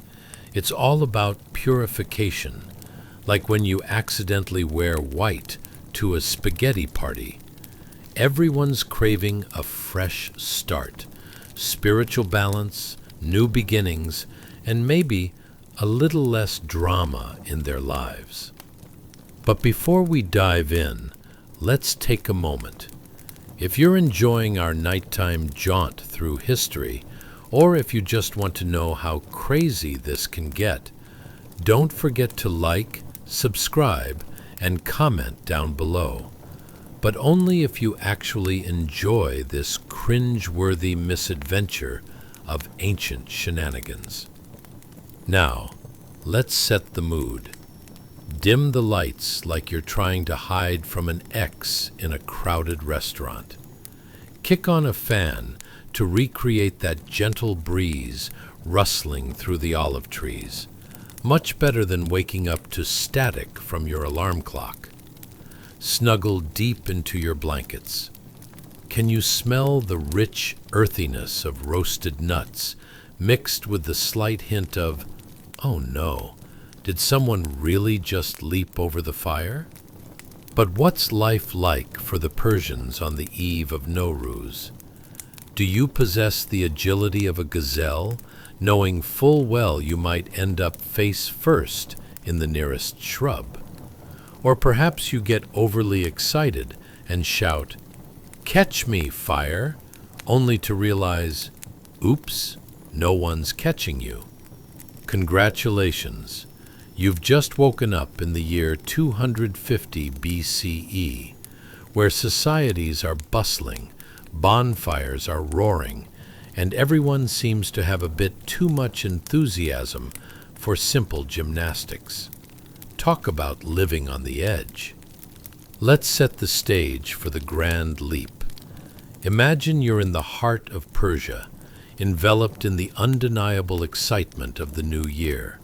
It's all about purification, like when you accidentally wear white to a spaghetti party. Everyone's craving a fresh start, spiritual balance, new beginnings, and maybe a little less drama in their lives. But before we dive in, let's take a moment. If you're enjoying our nighttime jaunt through history, or if you just want to know how crazy this can get, don't forget to like, subscribe, and comment down below. But only if you actually enjoy this cringe-worthy misadventure of ancient shenanigans. Now, let's set the mood. Dim the lights like you're trying to hide from an X in a crowded restaurant. Kick on a fan to recreate that gentle breeze rustling through the olive trees. Much better than waking up to static from your alarm clock. Snuggle deep into your blankets. Can you smell the rich earthiness of roasted nuts mixed with the slight hint of, oh no, did someone really just leap over the fire? But what's life like for the Persians on the eve of Nowruz? Do you possess the agility of a gazelle, knowing full well you might end up face first in the nearest shrub? Or perhaps you get overly excited and shout, "Catch me, fire," only to realize, oops, no one's catching you. Congratulations, you've just woken up in the year 250 BCE, where societies are bustling, bonfires are roaring, and everyone seems to have a bit too much enthusiasm for simple gymnastics. Talk about living on the edge. Let's set the stage for the grand leap. Imagine you're in the heart of Persia, enveloped in the undeniable excitement of the new year.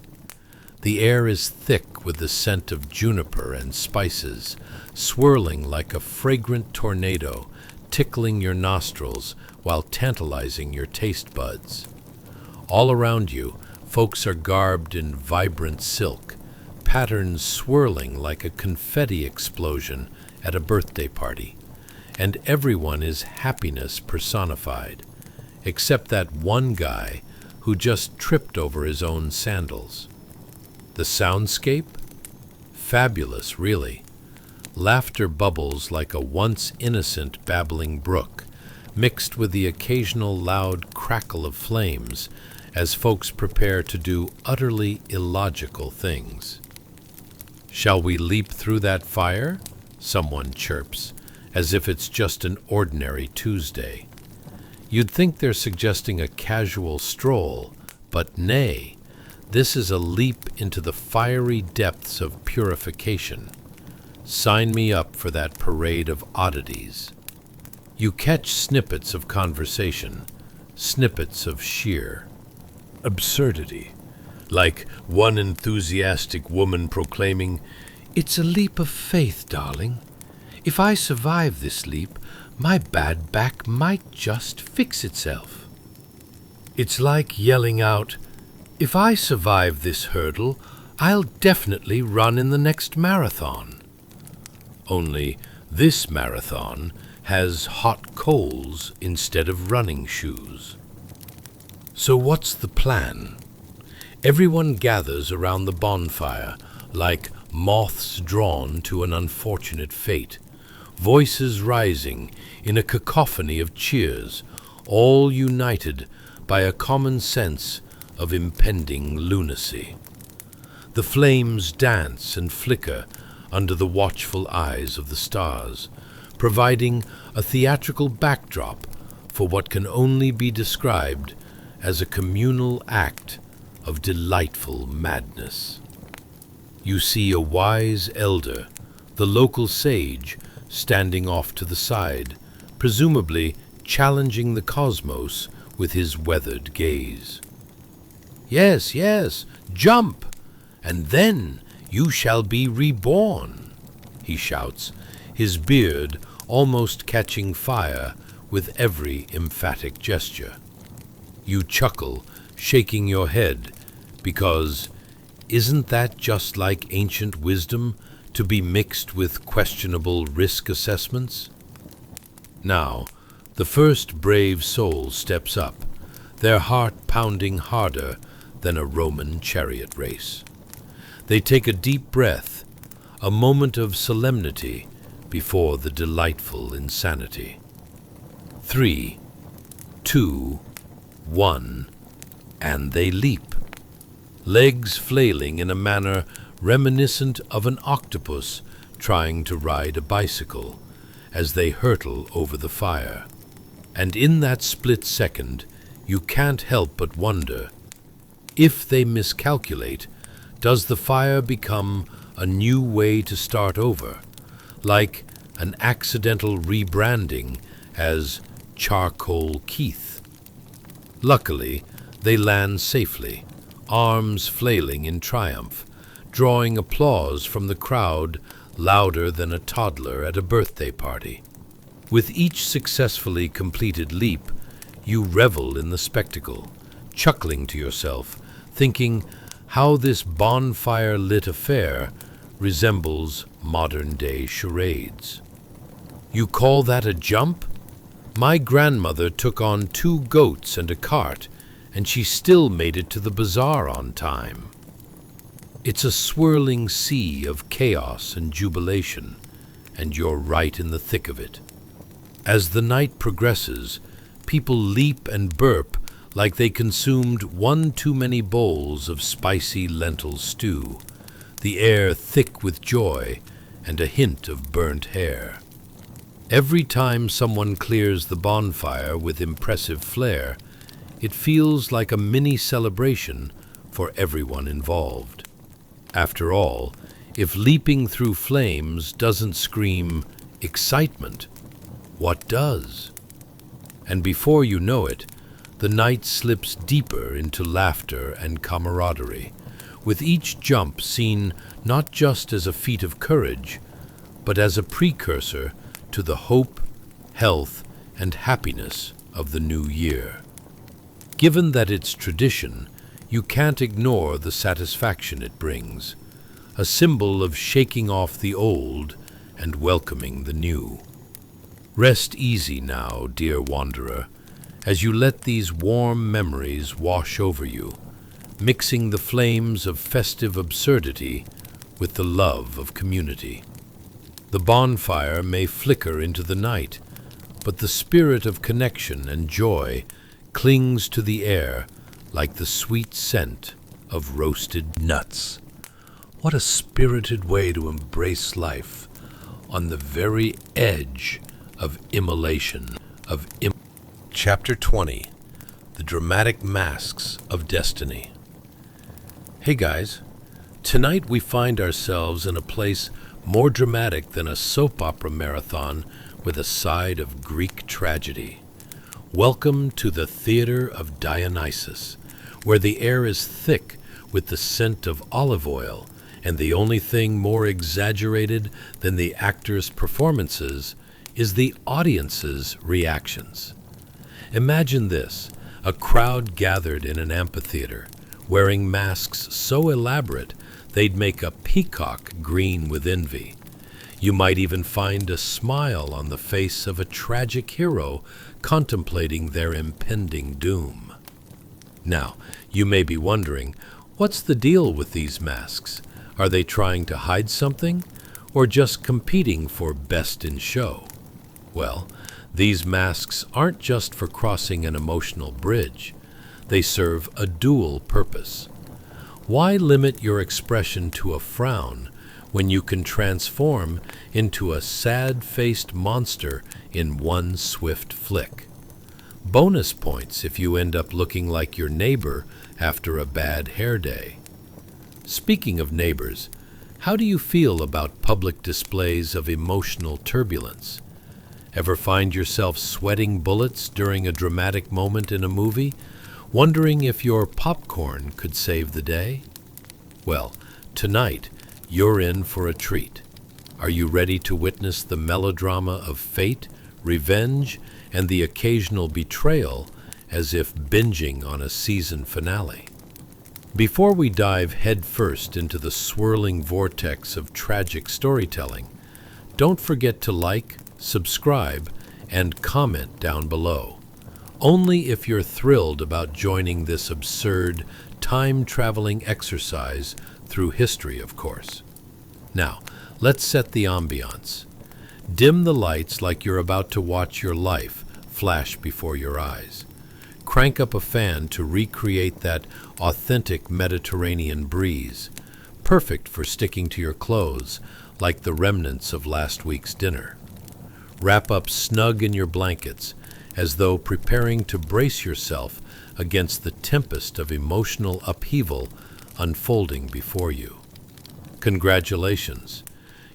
The air is thick with the scent of juniper and spices, swirling like a fragrant tornado, tickling your nostrils while tantalizing your taste buds. All around you, folks are garbed in vibrant silk, patterns swirling like a confetti explosion at a birthday party, and everyone is happiness personified, except that one guy who just tripped over his own sandals. The soundscape? Fabulous, really. Laughter bubbles like a once innocent babbling brook, mixed with the occasional loud crackle of flames as folks prepare to do utterly illogical things. "Shall we leap through that fire?" someone chirps, as if it's just an ordinary Tuesday. You'd think they're suggesting a casual stroll, but nay, this is a leap into the fiery depths of purification. Sign me up for that parade of oddities. You catch snippets of conversation, snippets of sheer absurdity, like one enthusiastic woman proclaiming, "It's a leap of faith, darling. If I survive this leap, my bad back might just fix itself." It's like yelling out, "If I survive this hurdle, I'll definitely run in the next marathon." Only this marathon has hot coals instead of running shoes. So what's the plan? Everyone gathers around the bonfire like moths drawn to an unfortunate fate, voices rising in a cacophony of cheers, all united by a common sense of impending lunacy. The flames dance and flicker under the watchful eyes of the stars, providing a theatrical backdrop for what can only be described as a communal act of delightful madness. You see a wise elder, the local sage, standing off to the side, presumably challenging the cosmos with his weathered gaze. "Yes, yes, jump, and then you shall be reborn," he shouts, his beard almost catching fire with every emphatic gesture. You chuckle, shaking your head, because isn't that just like ancient wisdom to be mixed with questionable risk assessments? Now, the first brave soul steps up, their heart pounding harder than a Roman chariot race. They take a deep breath, a moment of solemnity before the delightful insanity. 3, 2, 1, and they leap, legs flailing in a manner reminiscent of an octopus trying to ride a bicycle as they hurtle over the fire. And in that split second, you can't help but wonder, if they miscalculate, does the fire become a new way to start over, like an accidental rebranding as Charcoal Keith? Luckily, they land safely, arms flailing in triumph, drawing applause from the crowd louder than a toddler at a birthday party. With each successfully completed leap, you revel in the spectacle, chuckling to yourself, thinking how this bonfire-lit affair resembles modern-day charades. You call that a jump? My grandmother took on 2 goats and a cart, and she still made it to the bazaar on time. It's a swirling sea of chaos and jubilation, and you're right in the thick of it. As the night progresses, people leap and burp like they consumed one too many bowls of spicy lentil stew, the air thick with joy and a hint of burnt hair. Every time someone clears the bonfire with impressive flair, it feels like a mini celebration for everyone involved. After all, if leaping through flames doesn't scream excitement, what does? And before you know it, the night slips deeper into laughter and camaraderie, with each jump seen not just as a feat of courage, but as a precursor to the hope, health, and happiness of the new year. Given that it's tradition, you can't ignore the satisfaction it brings, a symbol of shaking off the old and welcoming the new. Rest easy now, dear wanderer, as you let these warm memories wash over you, mixing the flames of festive absurdity with the love of community. The bonfire may flicker into the night, but the spirit of connection and joy clings to the air like the sweet scent of roasted nuts. What a spirited way to embrace life on the very edge of immolation, Chapter 20, The Dramatic Masks of Destiny. Hey guys, tonight we find ourselves in a place more dramatic than a soap opera marathon with a side of Greek tragedy. Welcome to the Theater of Dionysus, where the air is thick with the scent of olive oil, and the only thing more exaggerated than the actors' performances is the audience's reactions. Imagine this, a crowd gathered in an amphitheater, wearing masks so elaborate they'd make a peacock green with envy. You might even find a smile on the face of a tragic hero contemplating their impending doom. Now, you may be wondering, what's the deal with these masks? Are they trying to hide something, or just competing for best in show? Well, these masks aren't just for crossing an emotional bridge. They serve a dual purpose. Why limit your expression to a frown when you can transform into a sad-faced monster in one swift flick? Bonus points if you end up looking like your neighbor after a bad hair day. Speaking of neighbors, how do you feel about public displays of emotional turbulence? Ever find yourself sweating bullets during a dramatic moment in a movie, wondering if your popcorn could save the day? Well, tonight, you're in for a treat. Are you ready to witness the melodrama of fate, revenge, and the occasional betrayal, as if binging on a season finale? Before we dive headfirst into the swirling vortex of tragic storytelling, don't forget to like, subscribe, and comment down below. Only if you're thrilled about joining this absurd, time-traveling exercise through history, of course. Now, let's set the ambiance. Dim the lights like you're about to watch your life flash before your eyes. Crank up a fan to recreate that authentic Mediterranean breeze, perfect for sticking to your clothes like the remnants of last week's dinner. Wrap up snug in your blankets, as though preparing to brace yourself against the tempest of emotional upheaval unfolding before you. Congratulations!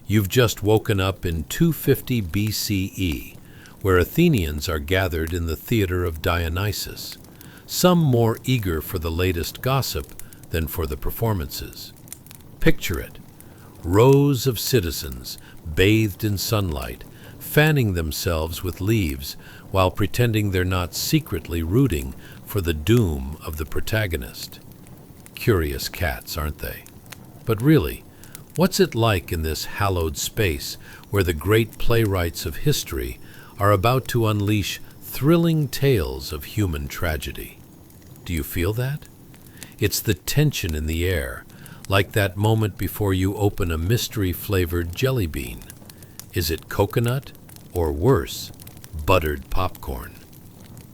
You've just woken up in 250 BCE, where Athenians are gathered in the Theater of Dionysus, some more eager for the latest gossip than for the performances. Picture it: rows of citizens, bathed in sunlight, fanning themselves with leaves while pretending they're not secretly rooting for the doom of the protagonist. Curious cats, aren't they? But really, what's it like in this hallowed space where the great playwrights of history are about to unleash thrilling tales of human tragedy? Do you feel that? It's the tension in the air, like that moment before you open a mystery-flavored jelly bean. Is it coconut, or worse, buttered popcorn?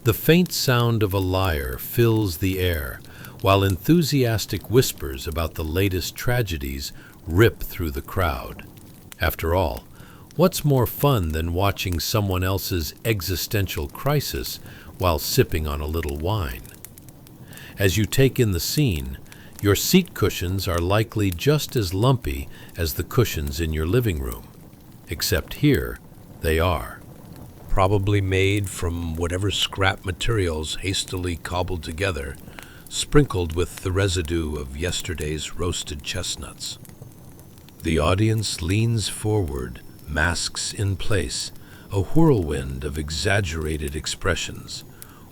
The faint sound of a lyre fills the air, while enthusiastic whispers about the latest tragedies rip through the crowd. After all, what's more fun than watching someone else's existential crisis while sipping on a little wine? As you take in the scene, Your seat cushions are likely just as lumpy as the cushions in your living room, except here they are. Probably made from whatever scrap materials hastily cobbled together, sprinkled with the residue of yesterday's roasted chestnuts. The audience leans forward, masks in place, a whirlwind of exaggerated expressions.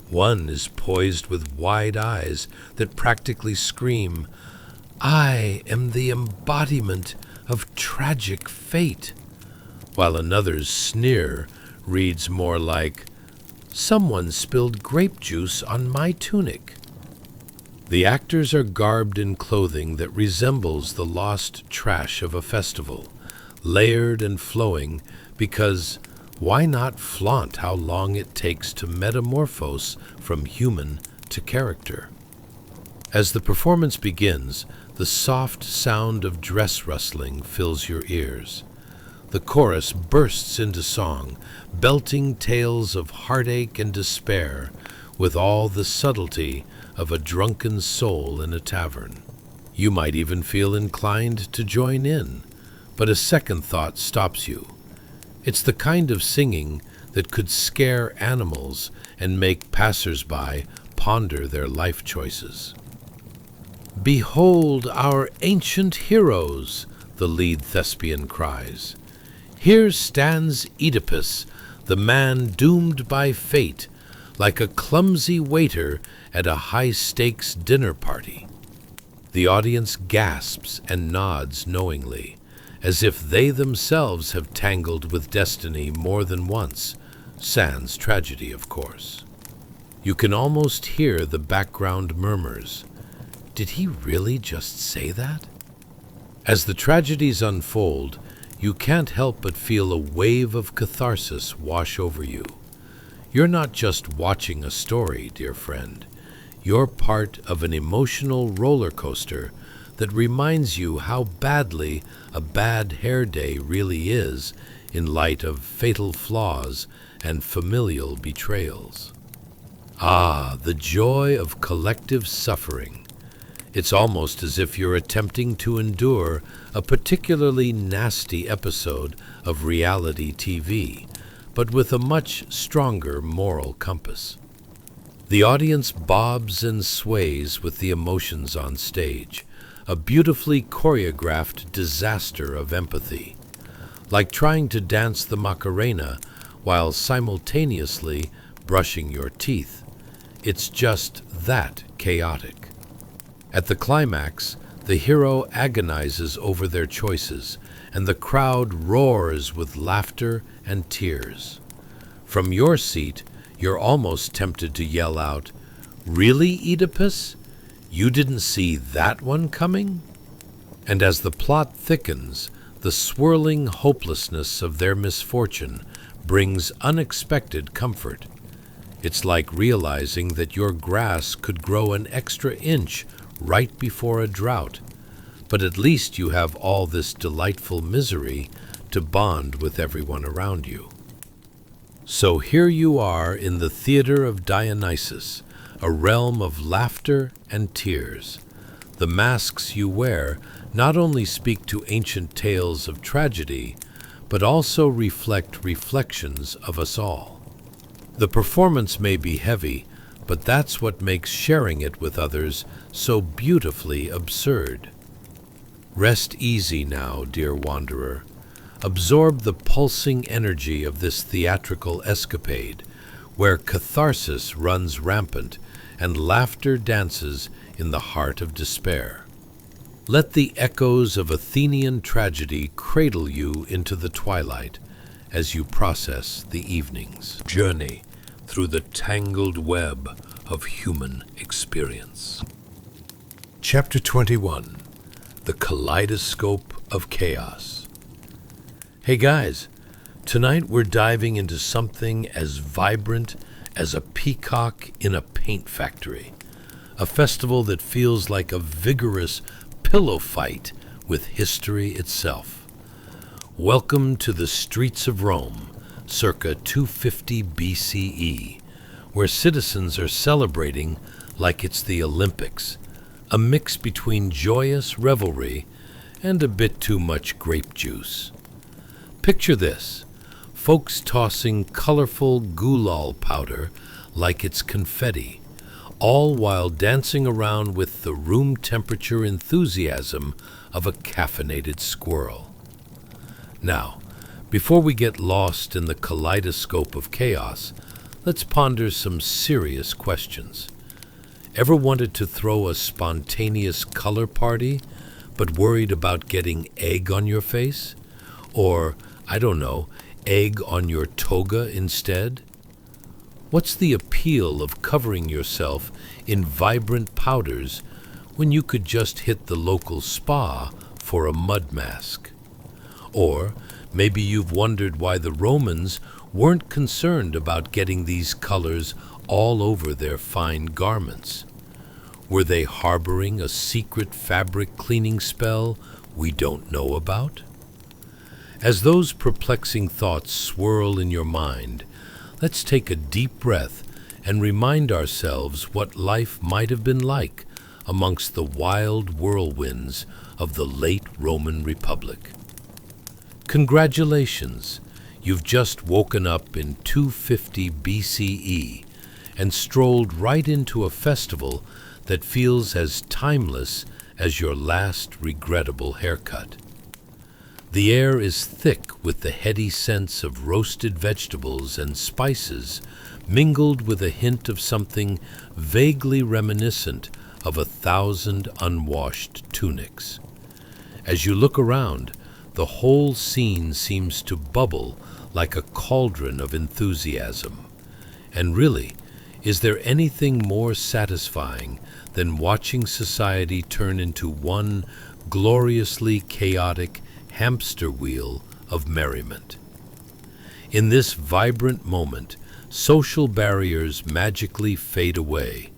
One is poised with wide eyes that practically scream, "I am the embodiment of tragic fate," while another's sneer reads more like, "Someone spilled grape juice on my tunic." The actors are garbed in clothing that resembles the lost trash of a festival, layered and flowing because why not flaunt how long it takes to metamorphose from human to character? As the performance begins, the soft sound of dress rustling fills your ears. The chorus bursts into song, belting tales of heartache and despair with all the subtlety of a drunken soul in a tavern. You might even feel inclined to join in, but a second thought stops you. It's the kind of singing that could scare animals and make passers-by ponder their life choices. "Behold our ancient heroes," the lead thespian cries. "Here stands Oedipus, the man doomed by fate, like a clumsy waiter at a high-stakes dinner party." The audience gasps and nods knowingly, as if they themselves have tangled with destiny more than once, sans tragedy, of course. You can almost hear the background murmurs. Did he really just say that? As the tragedies unfold, you can't help but feel a wave of catharsis wash over you. You're not just watching a story, dear friend. You're part of an emotional roller coaster that reminds you how badly a bad hair day really is in light of fatal flaws and familial betrayals. Ah, the joy of collective suffering. It's almost as if you're attempting to endure a particularly nasty episode of reality TV, but with a much stronger moral compass. The audience bobs and sways with the emotions on stage, a beautifully choreographed disaster of empathy, like trying to dance the Macarena while simultaneously brushing your teeth. It's just that chaotic. At the climax, the hero agonizes over their choices, and the crowd roars with laughter and tears. From your seat, you're almost tempted to yell out, "Really, Oedipus? You didn't see that one coming?" And as the plot thickens, the swirling hopelessness of their misfortune brings unexpected comfort. It's like realizing that your grass could grow an extra inch right before a drought, but at least you have all this delightful misery to bond with everyone around you. So here you are in the theater of Dionysus, a realm of laughter and tears. The masks you wear not only speak to ancient tales of tragedy, but also reflect reflections of us all. The performance may be heavy, but that's what makes sharing it with others so beautifully absurd. Rest easy now, dear wanderer. Absorb the pulsing energy of this theatrical escapade, where catharsis runs rampant and laughter dances in the heart of despair. Let the echoes of Athenian tragedy cradle you into the twilight as you process the evening's journey through the tangled web of human experience. Chapter 21. The Kaleidoscope of Chaos. Hey guys, tonight we're diving into something as vibrant as a peacock in a paint factory, a festival that feels like a vigorous pillow fight with history itself. Welcome to the streets of Rome, circa 250 BCE, where citizens are celebrating like it's the Olympics, a mix between joyous revelry and a bit too much grape juice. Picture this: folks tossing colorful gulal powder like it's confetti, all while dancing around with the room temperature enthusiasm of a caffeinated squirrel. Now, before we get lost in the kaleidoscope of chaos, let's ponder some serious questions. Ever wanted to throw a spontaneous color party, but worried about getting egg on your face? Or, I don't know, egg on your toga instead? What's the appeal of covering yourself in vibrant powders when you could just hit the local spa for a mud mask? Or maybe you've wondered why the Romans weren't concerned about getting these colors all over their fine garments. Were they harboring a secret fabric cleaning spell we don't know about? As those perplexing thoughts swirl in your mind, let's take a deep breath and remind ourselves what life might have been like amongst the wild whirlwinds of the late Roman Republic. Congratulations! You've just woken up in 250 BCE and strolled right into a festival that feels as timeless as your last regrettable haircut. The air is thick with the heady scents of roasted vegetables and spices, mingled with a hint of something vaguely reminiscent of 1,000 unwashed tunics. As you look around, the whole scene seems to bubble like a cauldron of enthusiasm. And really, is there anything more satisfying than watching society turn into one gloriously chaotic hamster wheel of merriment? In this vibrant moment, social barriers magically fade away,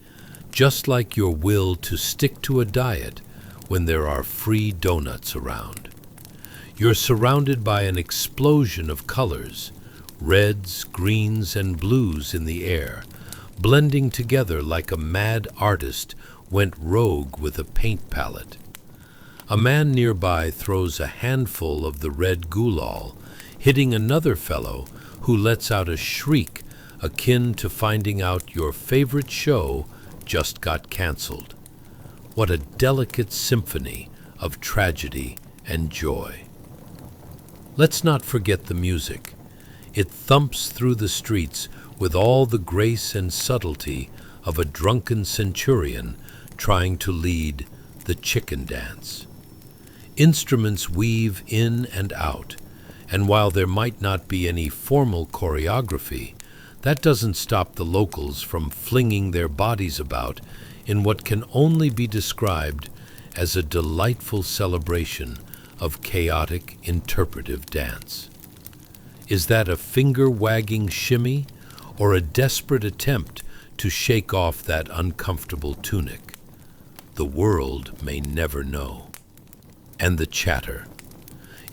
just like your will to stick to a diet when there are free donuts around. You're surrounded by an explosion of colors, reds, greens, and blues in the air, blending together like a mad artist went rogue with a paint palette. A man nearby throws a handful of the red gulal, hitting another fellow who lets out a shriek akin to finding out your favorite show just got canceled. What a delicate symphony of tragedy and joy. Let's not forget the music. It thumps through the streets with all the grace and subtlety of a drunken centurion trying to lead the chicken dance. Instruments weave in and out, and while there might not be any formal choreography, that doesn't stop the locals from flinging their bodies about in what can only be described as a delightful celebration of chaotic interpretive dance. Is that a finger-wagging shimmy or a desperate attempt to shake off that uncomfortable tunic? The world may never know. And the chatter.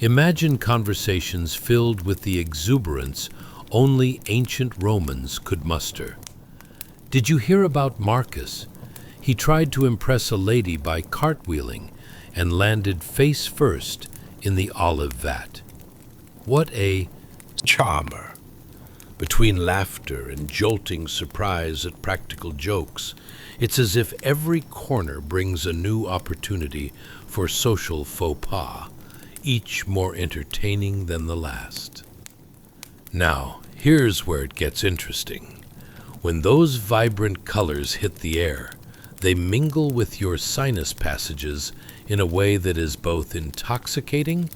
Imagine conversations filled with the exuberance only ancient Romans could muster. Did you hear about Marcus? He tried to impress a lady by cartwheeling and landed face first in the olive vat. What a charmer! Between laughter and jolting surprise at practical jokes, it's as if every corner brings a new opportunity for social faux pas, each more entertaining than the last. Now, here's where it gets interesting. When those vibrant colors hit the air, they mingle with your sinus passages in a way that is both intoxicating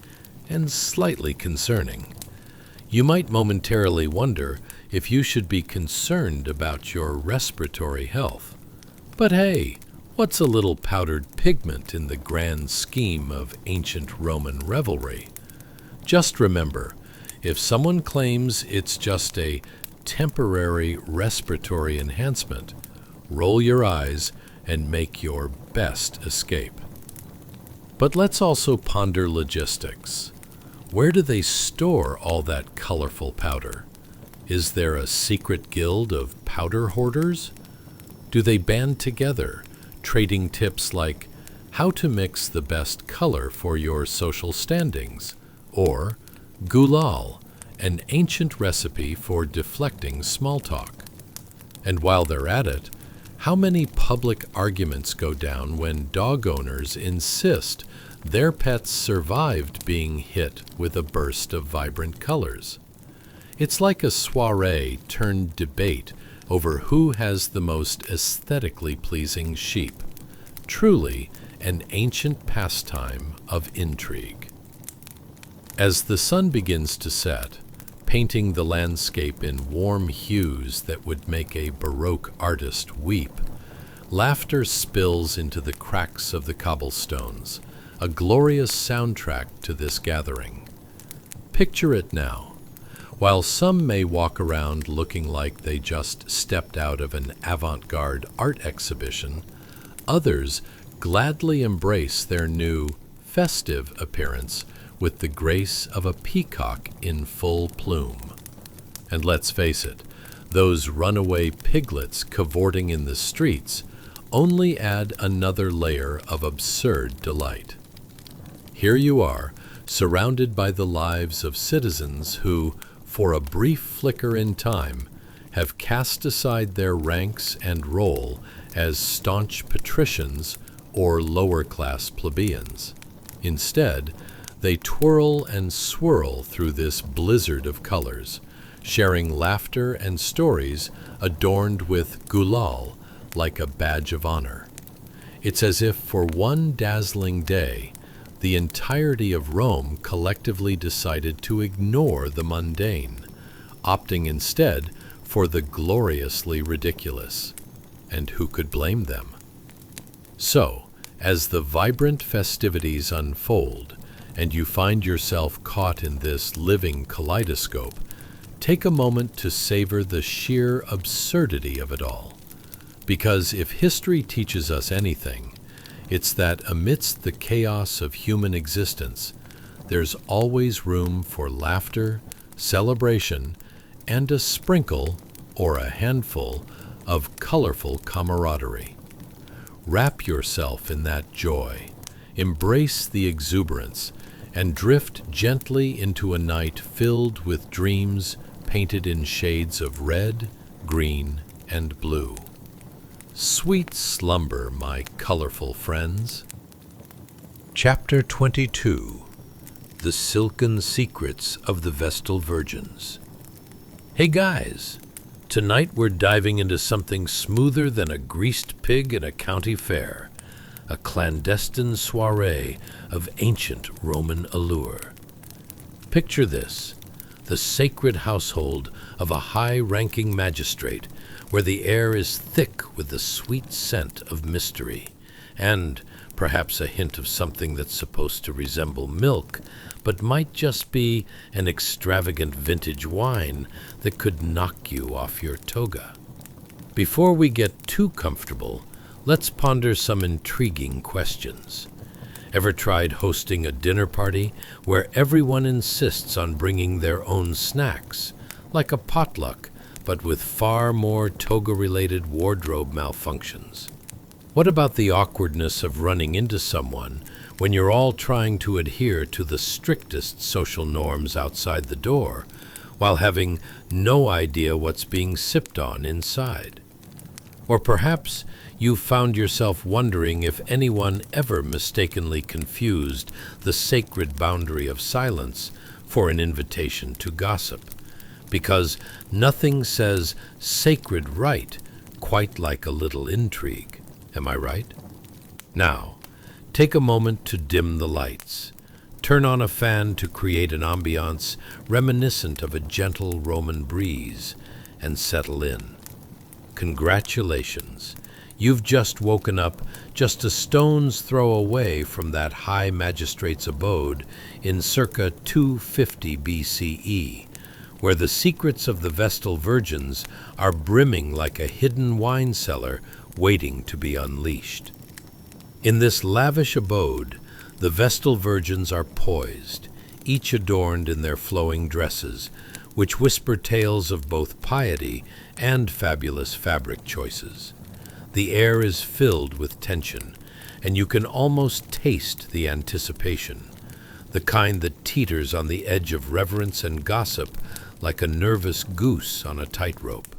and slightly concerning. You might momentarily wonder if you should be concerned about your respiratory health. But hey, what's a little powdered pigment in the grand scheme of ancient Roman revelry? Just remember, if someone claims it's just a temporary respiratory enhancement, roll your eyes and make your best escape. But let's also ponder logistics. Where do they store all that colorful powder? Is there a secret guild of powder hoarders? Do they band together, trading tips like how to mix the best color for your social standings, or gulal, an ancient recipe for deflecting small talk. And while they're at it, how many public arguments go down when dog owners insist their pets survived being hit with a burst of vibrant colors? It's like a soiree turned debate over who has the most aesthetically pleasing sheep. Truly an ancient pastime of intrigue. As the sun begins to set, painting the landscape in warm hues that would make a Baroque artist weep, laughter spills into the cracks of the cobblestones, a glorious soundtrack to this gathering. Picture it now. While some may walk around looking like they just stepped out of an avant-garde art exhibition, others gladly embrace their new, festive appearance with the grace of a peacock in full plume. And let's face it, those runaway piglets cavorting in the streets only add another layer of absurd delight. Here you are, surrounded by the lives of citizens who, for a brief flicker in time, have cast aside their ranks and role as staunch patricians or lower-class plebeians. Instead, they twirl and swirl through this blizzard of colors, sharing laughter and stories adorned with gulal like a badge of honor. It's as if for one dazzling day, the entirety of Rome collectively decided to ignore the mundane, opting instead for the gloriously ridiculous. And who could blame them? So, as the vibrant festivities unfold, and you find yourself caught in this living kaleidoscope, take a moment to savor the sheer absurdity of it all. Because if history teaches us anything, it's that amidst the chaos of human existence, there's always room for laughter, celebration, and a sprinkle, or a handful, of colorful camaraderie. Wrap yourself in that joy, embrace the exuberance, and drift gently into a night filled with dreams painted in shades of red, green, and blue. Sweet slumber, my colorful friends. Chapter 22. The Silken Secrets of the Vestal Virgins. Hey guys, tonight we're diving into something smoother than a greased pig at a county fair, a clandestine soiree of ancient Roman allure. Picture this, the sacred household of a high-ranking magistrate, where the air is thick with the sweet scent of mystery, and perhaps a hint of something that's supposed to resemble milk, but might just be an extravagant vintage wine that could knock you off your toga. Before we get too comfortable, let's ponder some intriguing questions. Ever tried hosting a dinner party where everyone insists on bringing their own snacks, like a potluck, but with far more toga-related wardrobe malfunctions? What about the awkwardness of running into someone when you're all trying to adhere to the strictest social norms outside the door, while having no idea what's being sipped on inside? Or perhaps you found yourself wondering if anyone ever mistakenly confused the sacred boundary of silence for an invitation to gossip, because nothing says sacred right quite like a little intrigue. Am I right? Now, take a moment to dim the lights. Turn on a fan to create an ambiance reminiscent of a gentle Roman breeze, and settle in. Congratulations. You've just woken up just a stone's throw away from that high magistrate's abode in circa 250 BCE, where the secrets of the Vestal Virgins are brimming like a hidden wine cellar waiting to be unleashed. In this lavish abode, the Vestal Virgins are poised, each adorned in their flowing dresses, which whisper tales of both piety and fabulous fabric choices. The air is filled with tension, and you can almost taste the anticipation, the kind that teeters on the edge of reverence and gossip like a nervous goose on a tightrope.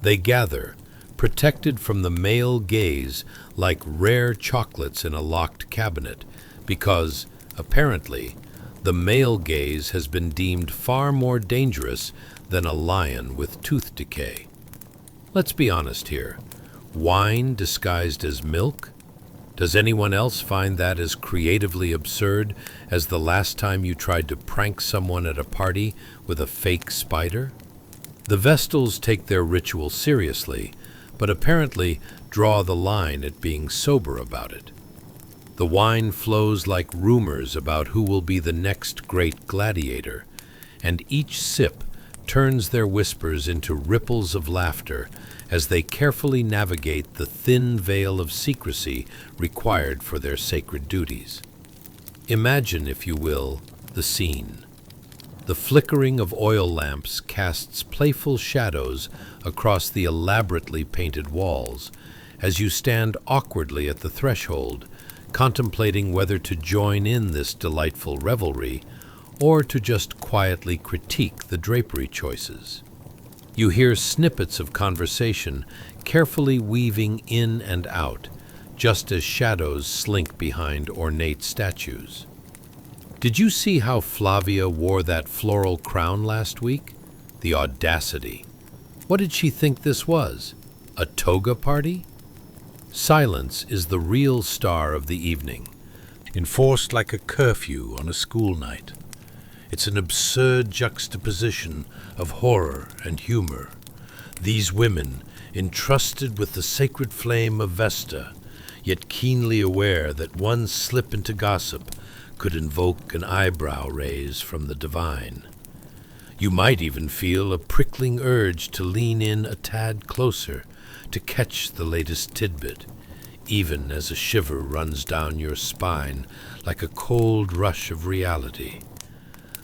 They gather, protected from the male gaze like rare chocolates in a locked cabinet, because, apparently, the male gaze has been deemed far more dangerous than a lion with tooth decay. Let's be honest here. Wine disguised as milk? Does anyone else find that as creatively absurd as the last time you tried to prank someone at a party with a fake spider? The Vestals take their ritual seriously, but apparently draw the line at being sober about it. The wine flows like rumors about who will be the next great gladiator, and each sip turns their whispers into ripples of laughter as they carefully navigate the thin veil of secrecy required for their sacred duties. Imagine, if you will, the scene. The flickering of oil lamps casts playful shadows across the elaborately painted walls as you stand awkwardly at the threshold, contemplating whether to join in this delightful revelry or to just quietly critique the drapery choices. You hear snippets of conversation carefully weaving in and out, just as shadows slink behind ornate statues. Did you see how Flavia wore that floral crown last week? The audacity. What did she think this was? A toga party? Silence is the real star of the evening, enforced like a curfew on a school night. It's an absurd juxtaposition of horror and humor. These women, entrusted with the sacred flame of Vesta, yet keenly aware that one slip into gossip could invoke an eyebrow raise from the divine. You might even feel a prickling urge to lean in a tad closer to catch the latest tidbit, even as a shiver runs down your spine like a cold rush of reality.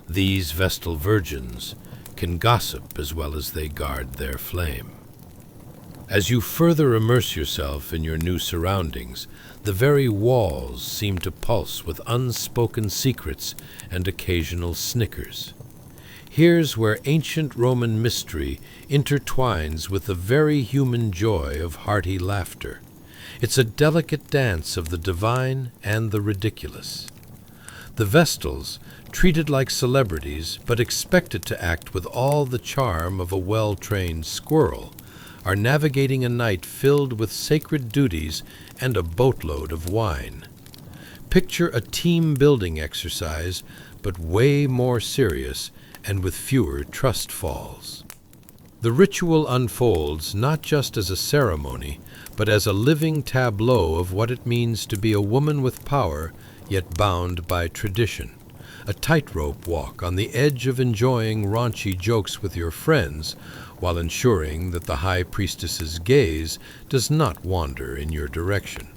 These Vestal virgins can gossip as well as they guard their flame. As you further immerse yourself in your new surroundings, the very walls seem to pulse with unspoken secrets and occasional snickers. Here's where ancient Roman mystery intertwines with the very human joy of hearty laughter. It's a delicate dance of the divine and the ridiculous. The Vestals, treated like celebrities but expected to act with all the charm of a well-trained squirrel, are navigating a night filled with sacred duties and a boatload of wine. Picture a team-building exercise, but way more serious and with fewer trust falls. The ritual unfolds not just as a ceremony, but as a living tableau of what it means to be a woman with power, yet bound by tradition. A tightrope walk on the edge of enjoying raunchy jokes with your friends, while ensuring that the high priestess's gaze does not wander in your direction.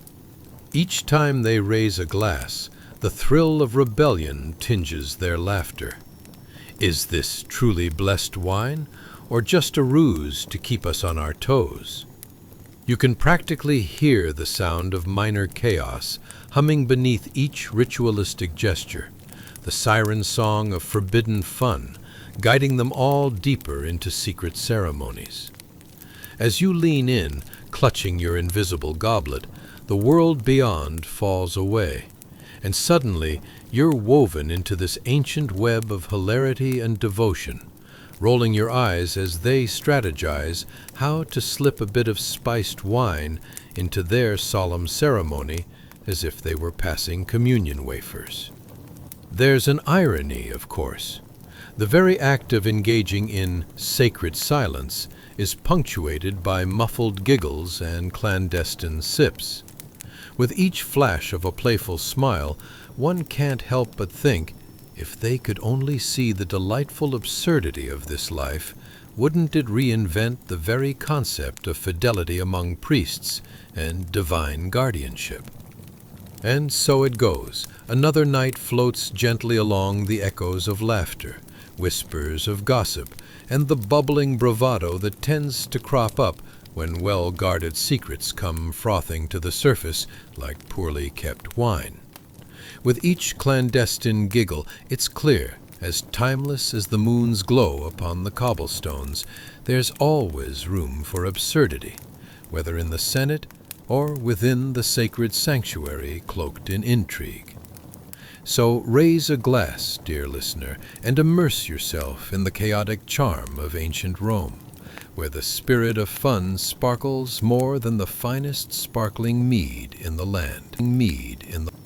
Each time they raise a glass, the thrill of rebellion tinges their laughter. Is this truly blessed wine, or just a ruse to keep us on our toes? You can practically hear the sound of minor chaos humming beneath each ritualistic gesture, the siren song of forbidden fun, guiding them all deeper into secret ceremonies. As you lean in, clutching your invisible goblet, the world beyond falls away, and suddenly you're woven into this ancient web of hilarity and devotion, rolling your eyes as they strategize how to slip a bit of spiced wine into their solemn ceremony as if they were passing communion wafers. There's an irony, of course. The very act of engaging in sacred silence is punctuated by muffled giggles and clandestine sips. With each flash of a playful smile, one can't help but think, if they could only see the delightful absurdity of this life, wouldn't it reinvent the very concept of fidelity among priests and divine guardianship? And so it goes. Another night floats gently along the echoes of laughter, whispers of gossip, and the bubbling bravado that tends to crop up when well-guarded secrets come frothing to the surface like poorly kept wine. With each clandestine giggle, it's clear, as timeless as the moon's glow upon the cobblestones, there's always room for absurdity, whether in the Senate or within the sacred sanctuary cloaked in intrigue. So raise a glass, dear listener, and immerse yourself in the chaotic charm of ancient Rome, where the spirit of fun sparkles more than the finest sparkling mead in the land.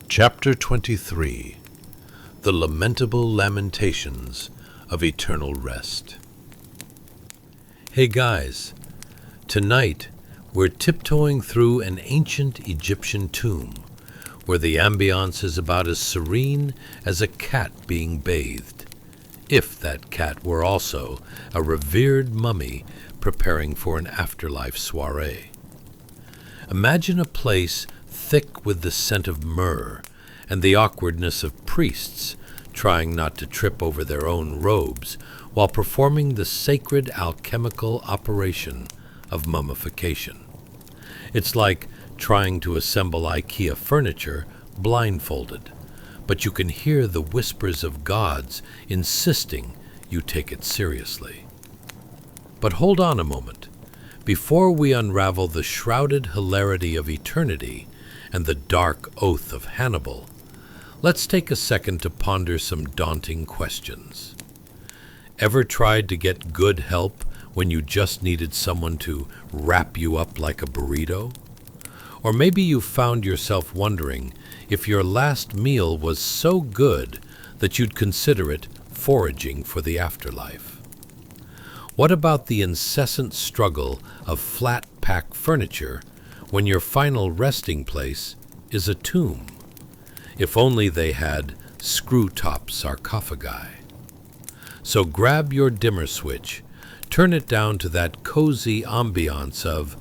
Chapter 23. The Lamentable Lamentations of Eternal Rest. Hey guys, tonight we're tiptoeing through an ancient Egyptian tomb, where the ambience is about as serene as a cat being bathed, if that cat were also a revered mummy preparing for an afterlife soiree. Imagine a place thick with the scent of myrrh and the awkwardness of priests trying not to trip over their own robes while performing the sacred alchemical operation of mummification. It's like trying to assemble IKEA furniture blindfolded, but you can hear the whispers of gods insisting you take it seriously. But hold on a moment. Before we unravel the shrouded hilarity of eternity and the dark oath of Hannibal, let's take a second to ponder some daunting questions. Ever tried to get good help when you just needed someone to wrap you up like a burrito? Or maybe you found yourself wondering if your last meal was so good that you'd consider it foraging for the afterlife. What about the incessant struggle of flat-pack furniture when your final resting place is a tomb? If only they had screw-top sarcophagi. So grab your dimmer switch, turn it down to that cozy ambiance of,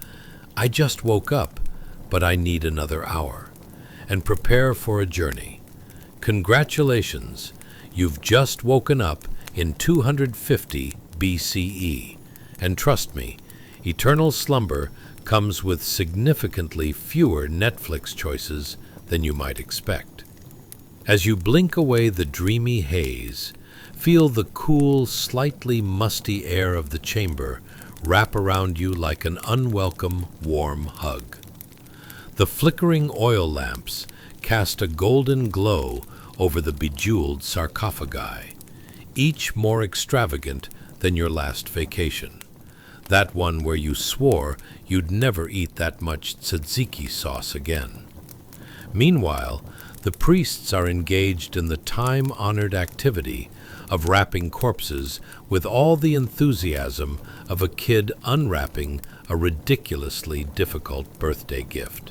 I just woke up, but I need another hour, and prepare for a journey. Congratulations, you've just woken up in 250 BCE, and trust me, eternal slumber comes with significantly fewer Netflix choices than you might expect. As you blink away the dreamy haze, feel the cool, slightly musty air of the chamber wrap around you like an unwelcome, warm hug. The flickering oil lamps cast a golden glow over the bejeweled sarcophagi, each more extravagant than your last vacation, that one where you swore you'd never eat that much tzatziki sauce again. Meanwhile, the priests are engaged in the time-honored activity of wrapping corpses with all the enthusiasm of a kid unwrapping a ridiculously difficult birthday gift.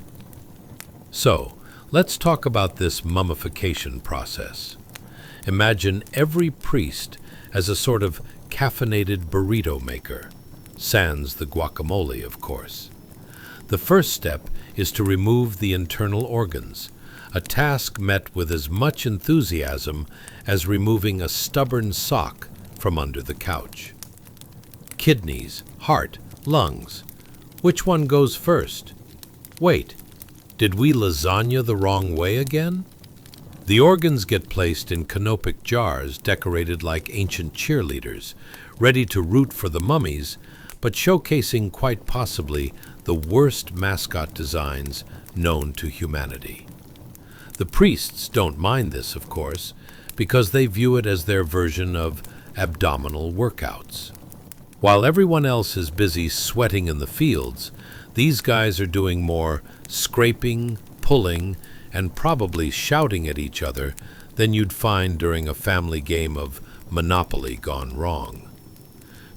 So, let's talk about this mummification process. Imagine every priest as a sort of caffeinated burrito maker, sans the guacamole, of course. The first step is to remove the internal organs, a task met with as much enthusiasm as removing a stubborn sock from under the couch. Kidneys, heart, lungs. Which one goes first? Wait, did we lasagna the wrong way again? The organs get placed in canopic jars decorated like ancient cheerleaders, ready to root for the mummies, but showcasing quite possibly the worst mascot designs known to humanity. The priests don't mind this, of course, because they view it as their version of abdominal workouts. While everyone else is busy sweating in the fields, these guys are doing more scraping, pulling, and probably shouting at each other than you'd find during a family game of Monopoly gone wrong.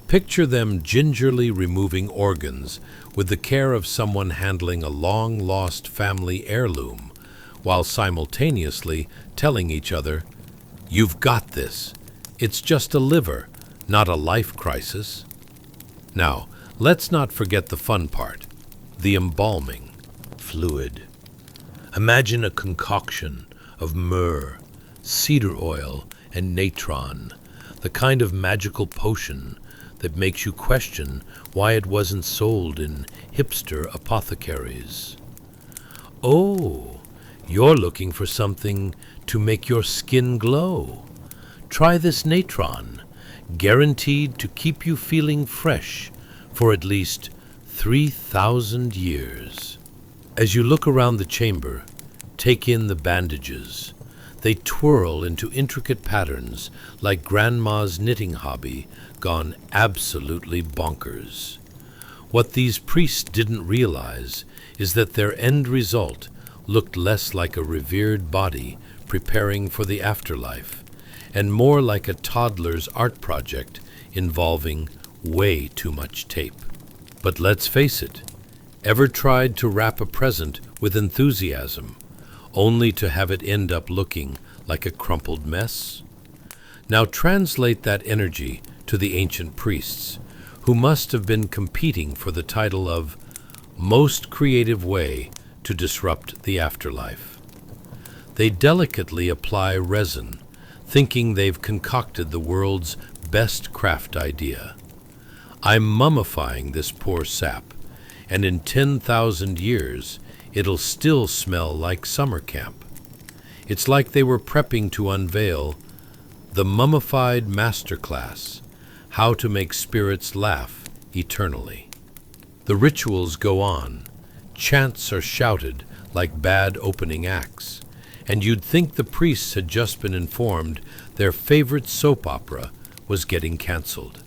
Picture them gingerly removing organs with the care of someone handling a long-lost family heirloom, while simultaneously telling each other, "You've got this. It's just a liver, not a life crisis." Now, let's not forget the fun part, the embalming fluid. Imagine a concoction of myrrh, cedar oil, and natron, the kind of magical potion that makes you question why it wasn't sold in hipster apothecaries. Oh, you're looking for something to make your skin glow. Try this natron, guaranteed to keep you feeling fresh for at least 3,000 years. As you look around the chamber, take in the bandages. They twirl into intricate patterns like Grandma's knitting hobby gone absolutely bonkers. What these priests didn't realize is that their end result looked less like a revered body preparing for the afterlife, and more like a toddler's art project involving way too much tape. But let's face it, ever tried to wrap a present with enthusiasm, only to have it end up looking like a crumpled mess? Now translate that energy to the ancient priests, who must have been competing for the title of most creative way to disrupt the afterlife. They delicately apply resin, thinking they've concocted the world's best craft idea. I'm mummifying this poor sap, and in 10,000 years, it'll still smell like summer camp. It's like they were prepping to unveil the mummified masterclass, how to make spirits laugh eternally. The rituals go on, chants are shouted like bad opening acts, and you'd think the priests had just been informed their favorite soap opera was getting canceled.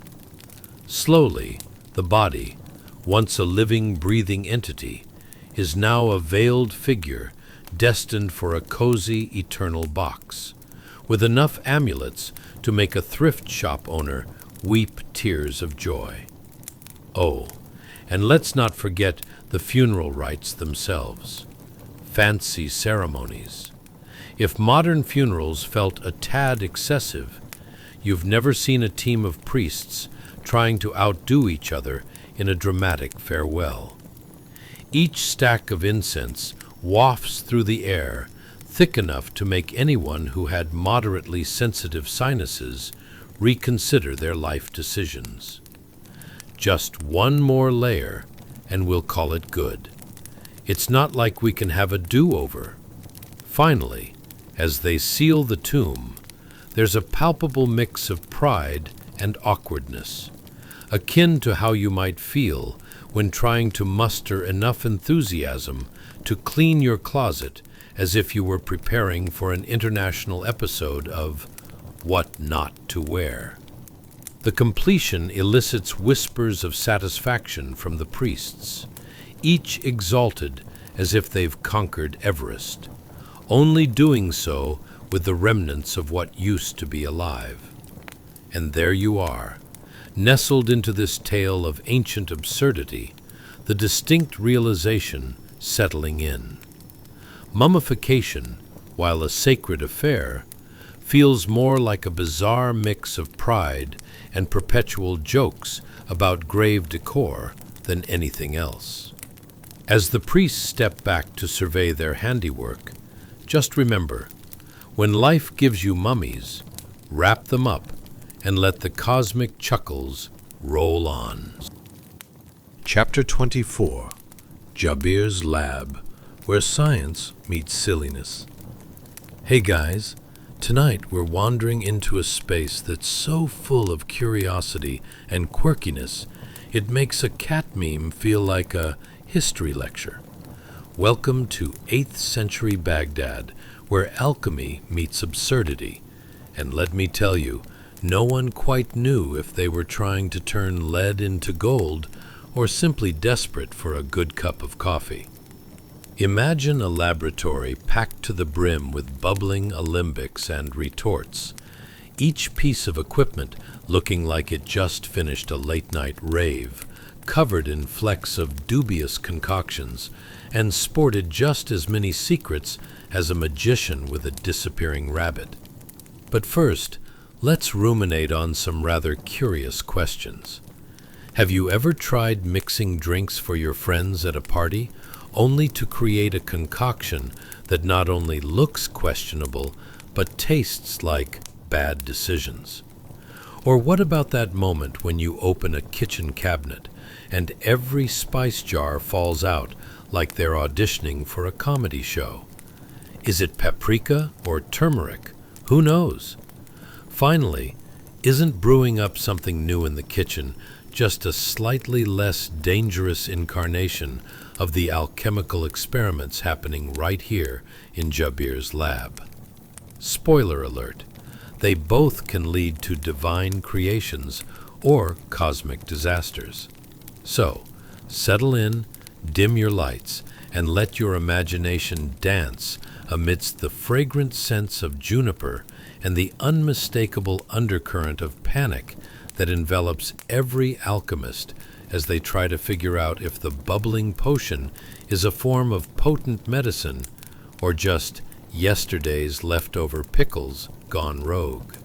Slowly, the body, once a living, breathing entity, is now a veiled figure destined for a cozy, eternal box, with enough amulets to make a thrift shop owner weep tears of joy. Oh, and let's not forget the funeral rites themselves. Fancy ceremonies. If modern funerals felt a tad excessive, you've never seen a team of priests trying to outdo each other in a dramatic farewell. Each stack of incense wafts through the air, thick enough to make anyone who had moderately sensitive sinuses reconsider their life decisions. Just one more layer, and we'll call it good. It's not like we can have a do-over. Finally, as they seal the tomb, there's a palpable mix of pride and awkwardness, akin to how you might feel when trying to muster enough enthusiasm to clean your closet as if you were preparing for an international episode of What Not to Wear. The completion elicits whispers of satisfaction from the priests, each exalted as if they've conquered Everest, only doing so with the remnants of what used to be alive. And there you are, nestled into this tale of ancient absurdity, the distinct realization settling in. Mummification, while a sacred affair, feels more like a bizarre mix of pride and perpetual jokes about grave decor than anything else. As the priests step back to survey their handiwork, just remember, when life gives you mummies, wrap them up and let the cosmic chuckles roll on. Chapter 24, Jabir's Lab, where science meets silliness. Hey guys, tonight we're wandering into a space that's so full of curiosity and quirkiness, it makes a cat meme feel like a history lecture. Welcome to 8th century Baghdad, where alchemy meets absurdity. And let me tell you, no one quite knew if they were trying to turn lead into gold or simply desperate for a good cup of coffee. Imagine a laboratory packed to the brim with bubbling alembics and retorts, each piece of equipment looking like it just finished a late-night rave, covered in flecks of dubious concoctions, and sported just as many secrets as a magician with a disappearing rabbit. But first, let's ruminate on some rather curious questions. Have you ever tried mixing drinks for your friends at a party, only to create a concoction that not only looks questionable, but tastes like bad decisions? Or what about that moment when you open a kitchen cabinet and every spice jar falls out like they're auditioning for a comedy show? Is it paprika or turmeric? Who knows? Finally, isn't brewing up something new in the kitchen just a slightly less dangerous incarnation of the alchemical experiments happening right here in Jabir's lab? Spoiler alert, they both can lead to divine creations or cosmic disasters. So, settle in, dim your lights, and let your imagination dance amidst the fragrant scents of juniper and the unmistakable undercurrent of panic that envelops every alchemist as they try to figure out if the bubbling potion is a form of potent medicine or just yesterday's leftover pickles gone rogue.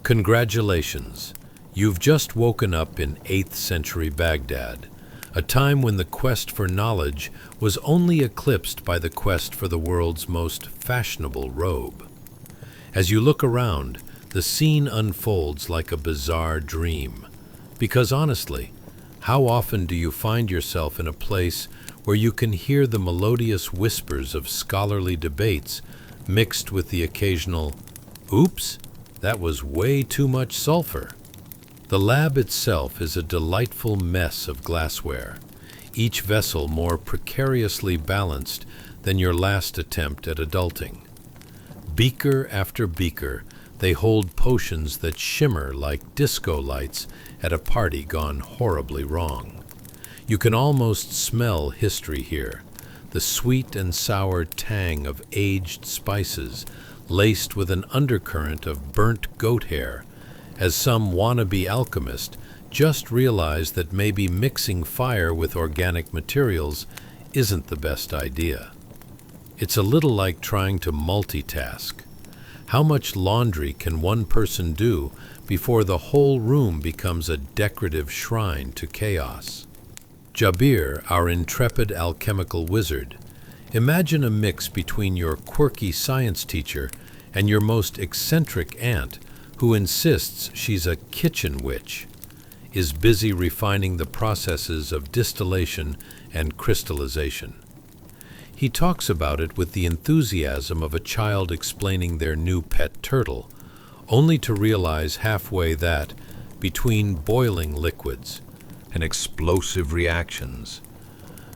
Congratulations! You've just woken up in 8th century Baghdad, a time when the quest for knowledge was only eclipsed by the quest for the world's most fashionable robe. As you look around, the scene unfolds like a bizarre dream. Because honestly, how often do you find yourself in a place where you can hear the melodious whispers of scholarly debates mixed with the occasional, "Oops, that was way too much sulfur"? The lab itself is a delightful mess of glassware, each vessel more precariously balanced than your last attempt at adulting. Beaker after beaker, they hold potions that shimmer like disco lights at a party gone horribly wrong. You can almost smell history here, the sweet and sour tang of aged spices laced with an undercurrent of burnt goat hair, as some wannabe alchemist just realized that maybe mixing fire with organic materials isn't the best idea. It's a little like trying to multitask. How much laundry can one person do before the whole room becomes a decorative shrine to chaos? Jabir, our intrepid alchemical wizard, imagine a mix between your quirky science teacher and your most eccentric aunt who insists she's a kitchen witch, is busy refining the processes of distillation and crystallization. He talks about it with the enthusiasm of a child explaining their new pet turtle, only to realize halfway that, between boiling liquids and explosive reactions,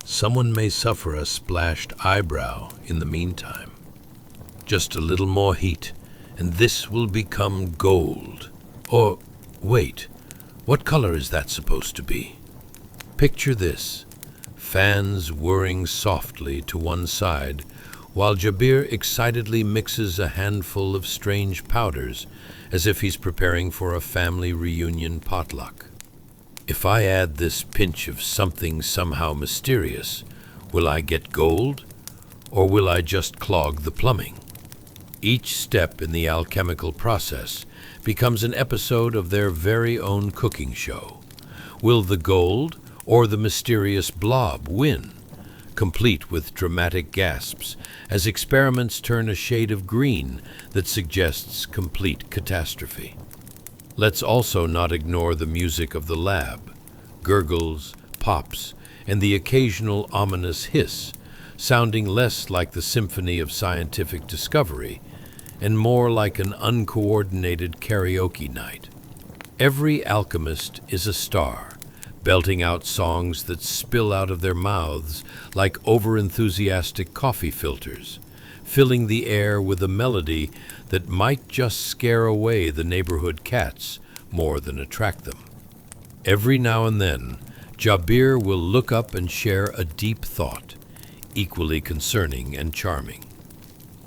someone may suffer a splashed eyebrow in the meantime. Just a little more heat, and this will become gold. Or, wait, what color is that supposed to be? Picture this. Fans whirring softly to one side, while Jabir excitedly mixes a handful of strange powders, as if he's preparing for a family reunion potluck. If I add this pinch of something somehow mysterious, will I get gold, or will I just clog the plumbing? Each step in the alchemical process becomes an episode of their very own cooking show. Will the gold or the mysterious blob win, complete with dramatic gasps as experiments turn a shade of green that suggests complete catastrophe? Let's also not ignore the music of the lab, gurgles, pops, and the occasional ominous hiss, sounding less like the symphony of scientific discovery and more like an uncoordinated karaoke night. Every alchemist is a star, belting out songs that spill out of their mouths like over-enthusiastic coffee filters, filling the air with a melody that might just scare away the neighborhood cats more than attract them. Every now and then, Jabir will look up and share a deep thought, equally concerning and charming.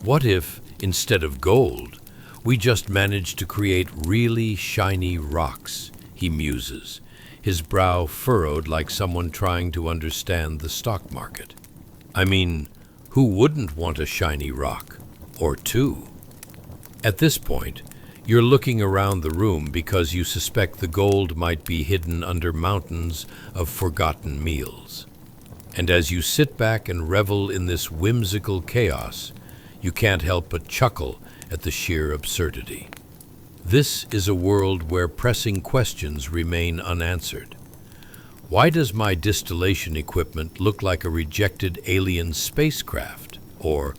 What if, instead of gold, we just managed to create really shiny rocks, he muses, his brow furrowed like someone trying to understand the stock market. I mean, who wouldn't want a shiny rock? Or two? At this point, you're looking around the room because you suspect the gold might be hidden under mountains of forgotten meals. And as you sit back and revel in this whimsical chaos, you can't help but chuckle at the sheer absurdity. This is a world where pressing questions remain unanswered. Why does my distillation equipment look like a rejected alien spacecraft? Or,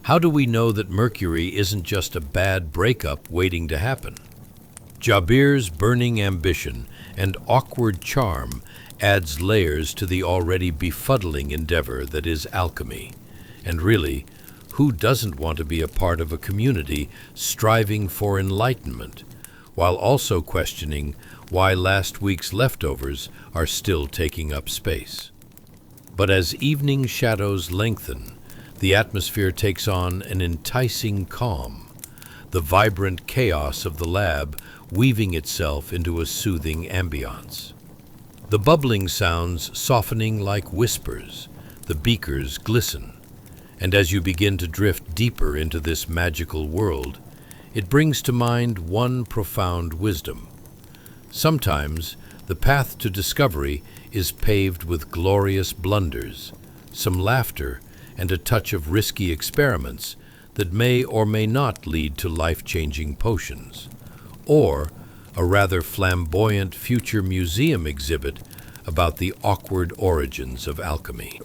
how do we know that Mercury isn't just a bad breakup waiting to happen? Jabir's burning ambition and awkward charm adds layers to the already befuddling endeavor that is alchemy. And really, who doesn't want to be a part of a community striving for enlightenment, while also questioning why last week's leftovers are still taking up space? But as evening shadows lengthen, the atmosphere takes on an enticing calm, the vibrant chaos of the lab weaving itself into a soothing ambience. The bubbling sounds softening like whispers, the beakers glisten, and as you begin to drift deeper into this magical world, it brings to mind one profound wisdom. Sometimes the path to discovery is paved with glorious blunders, some laughter, and a touch of risky experiments that may or may not lead to life-changing potions, or a rather flamboyant future museum exhibit about the awkward origins of alchemy.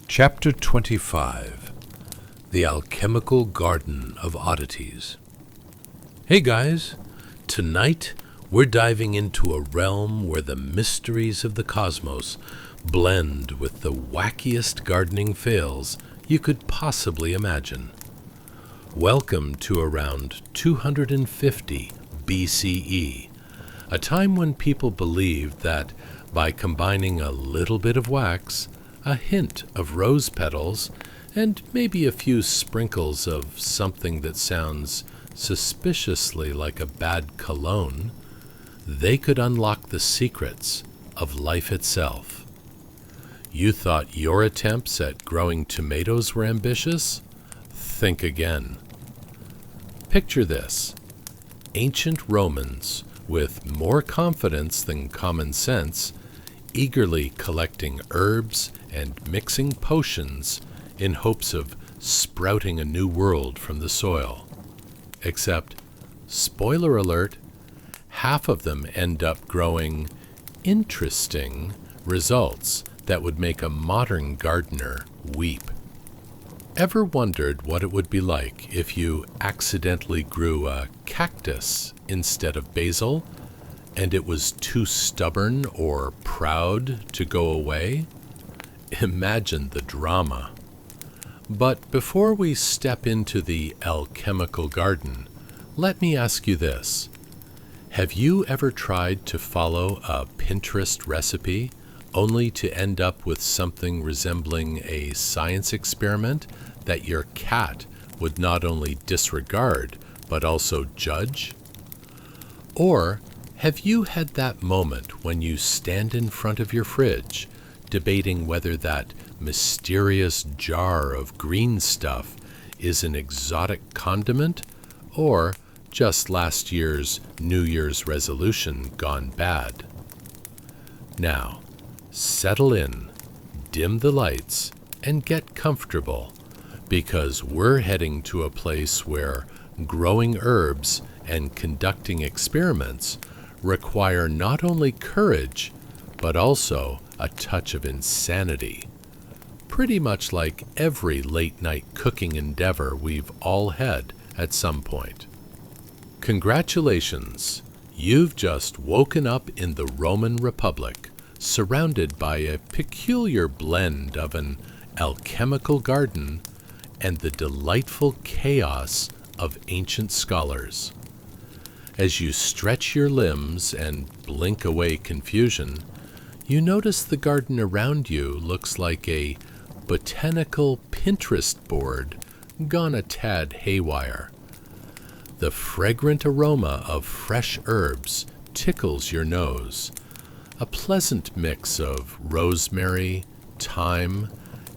Chapter 25. The Alchemical Garden of Oddities. Hey guys, tonight we're diving into a realm where the mysteries of the cosmos blend with the wackiest gardening fails you could possibly imagine. Welcome to around 250 BCE, a time when people believed that by combining a little bit of wax, a hint of rose petals, and maybe a few sprinkles of something that sounds suspiciously like a bad cologne, they could unlock the secrets of life itself. You thought your attempts at growing tomatoes were ambitious? Think again. Picture this: ancient Romans, with more confidence than common sense, eagerly collecting herbs and mixing potions in hopes of sprouting a new world from the soil. Except, spoiler alert, half of them end up growing interesting results that would make a modern gardener weep. Ever wondered what it would be like if you accidentally grew a cactus instead of basil, and it was too stubborn or proud to go away? Imagine the drama. But before we step into the alchemical garden, let me ask you this. Have you ever tried to follow a Pinterest recipe only to end up with something resembling a science experiment that your cat would not only disregard, but also judge? Or have you had that moment when you stand in front of your fridge, debating whether that mysterious jar of green stuff is an exotic condiment or just last year's New Year's resolution gone bad? Now, settle in, dim the lights, and get comfortable, because we're heading to a place where growing herbs and conducting experiments require not only courage, but also a touch of insanity. Pretty much like every late-night cooking endeavor we've all had at some point. Congratulations! You've just woken up in the Roman Republic, surrounded by a peculiar blend of an alchemical garden and the delightful chaos of ancient scholars. As you stretch your limbs and blink away confusion, you notice the garden around you looks like a botanical Pinterest board gone a tad haywire. The fragrant aroma of fresh herbs tickles your nose, a pleasant mix of rosemary, thyme,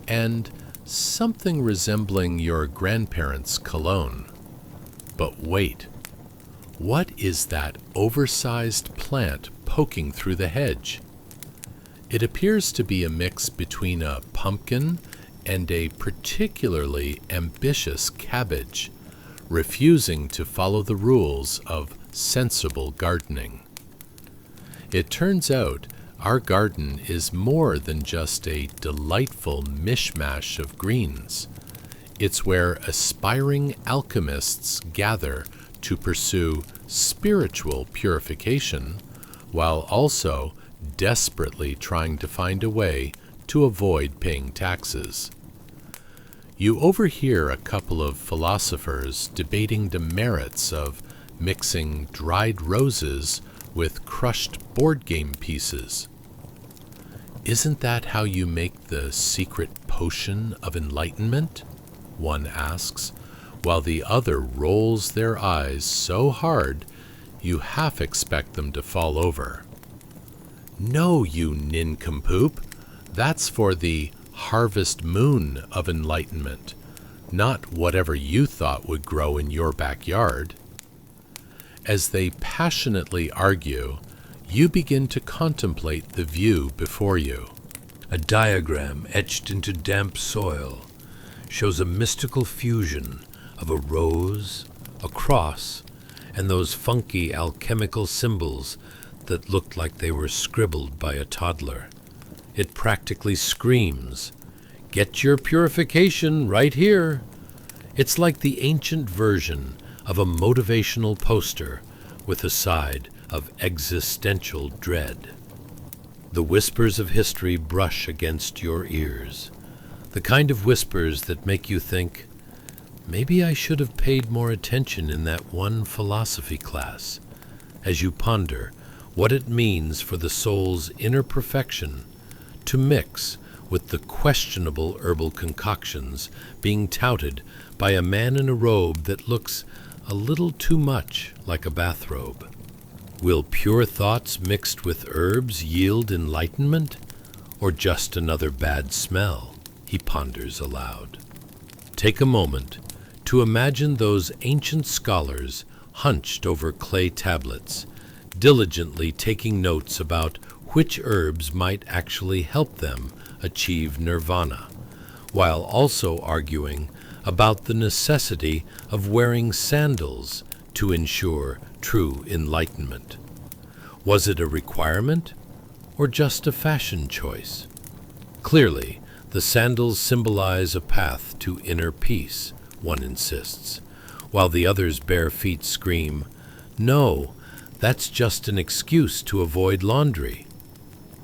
and something resembling your grandparents' cologne. But wait, what is that oversized plant poking through the hedge? It appears to be a mix between a pumpkin and a particularly ambitious cabbage, refusing to follow the rules of sensible gardening. It turns out our garden is more than just a delightful mishmash of greens. It's where aspiring alchemists gather to pursue spiritual purification while also desperately trying to find a way to avoid paying taxes. You overhear a couple of philosophers debating the merits of mixing dried roses with crushed board game pieces. "Isn't that how you make the secret potion of enlightenment?" one asks, while the other rolls their eyes so hard you half expect them to fall over. "No, you nincompoop, that's for the harvest moon of enlightenment, not whatever you thought would grow in your backyard." As they passionately argue, you begin to contemplate the view before you. A diagram etched into damp soil shows a mystical fusion of a rose, a cross, and those funky alchemical symbols that looked like they were scribbled by a toddler. It practically screams, "Get your purification right here." It's like the ancient version of a motivational poster with a side of existential dread. The whispers of history brush against your ears, the kind of whispers that make you think, maybe I should have paid more attention in that one philosophy class, as you ponder what it means for the soul's inner perfection to mix with the questionable herbal concoctions being touted by a man in a robe that looks a little too much like a bathrobe. Will pure thoughts mixed with herbs yield enlightenment, or just another bad smell? He ponders aloud. Take a moment to imagine those ancient scholars hunched over clay tablets, diligently taking notes about which herbs might actually help them achieve nirvana, while also arguing about the necessity of wearing sandals to ensure true enlightenment. Was it a requirement or just a fashion choice? Clearly, the sandals symbolize a path to inner peace, one insists, while the other's bare feet scream, "No, that's just an excuse to avoid laundry."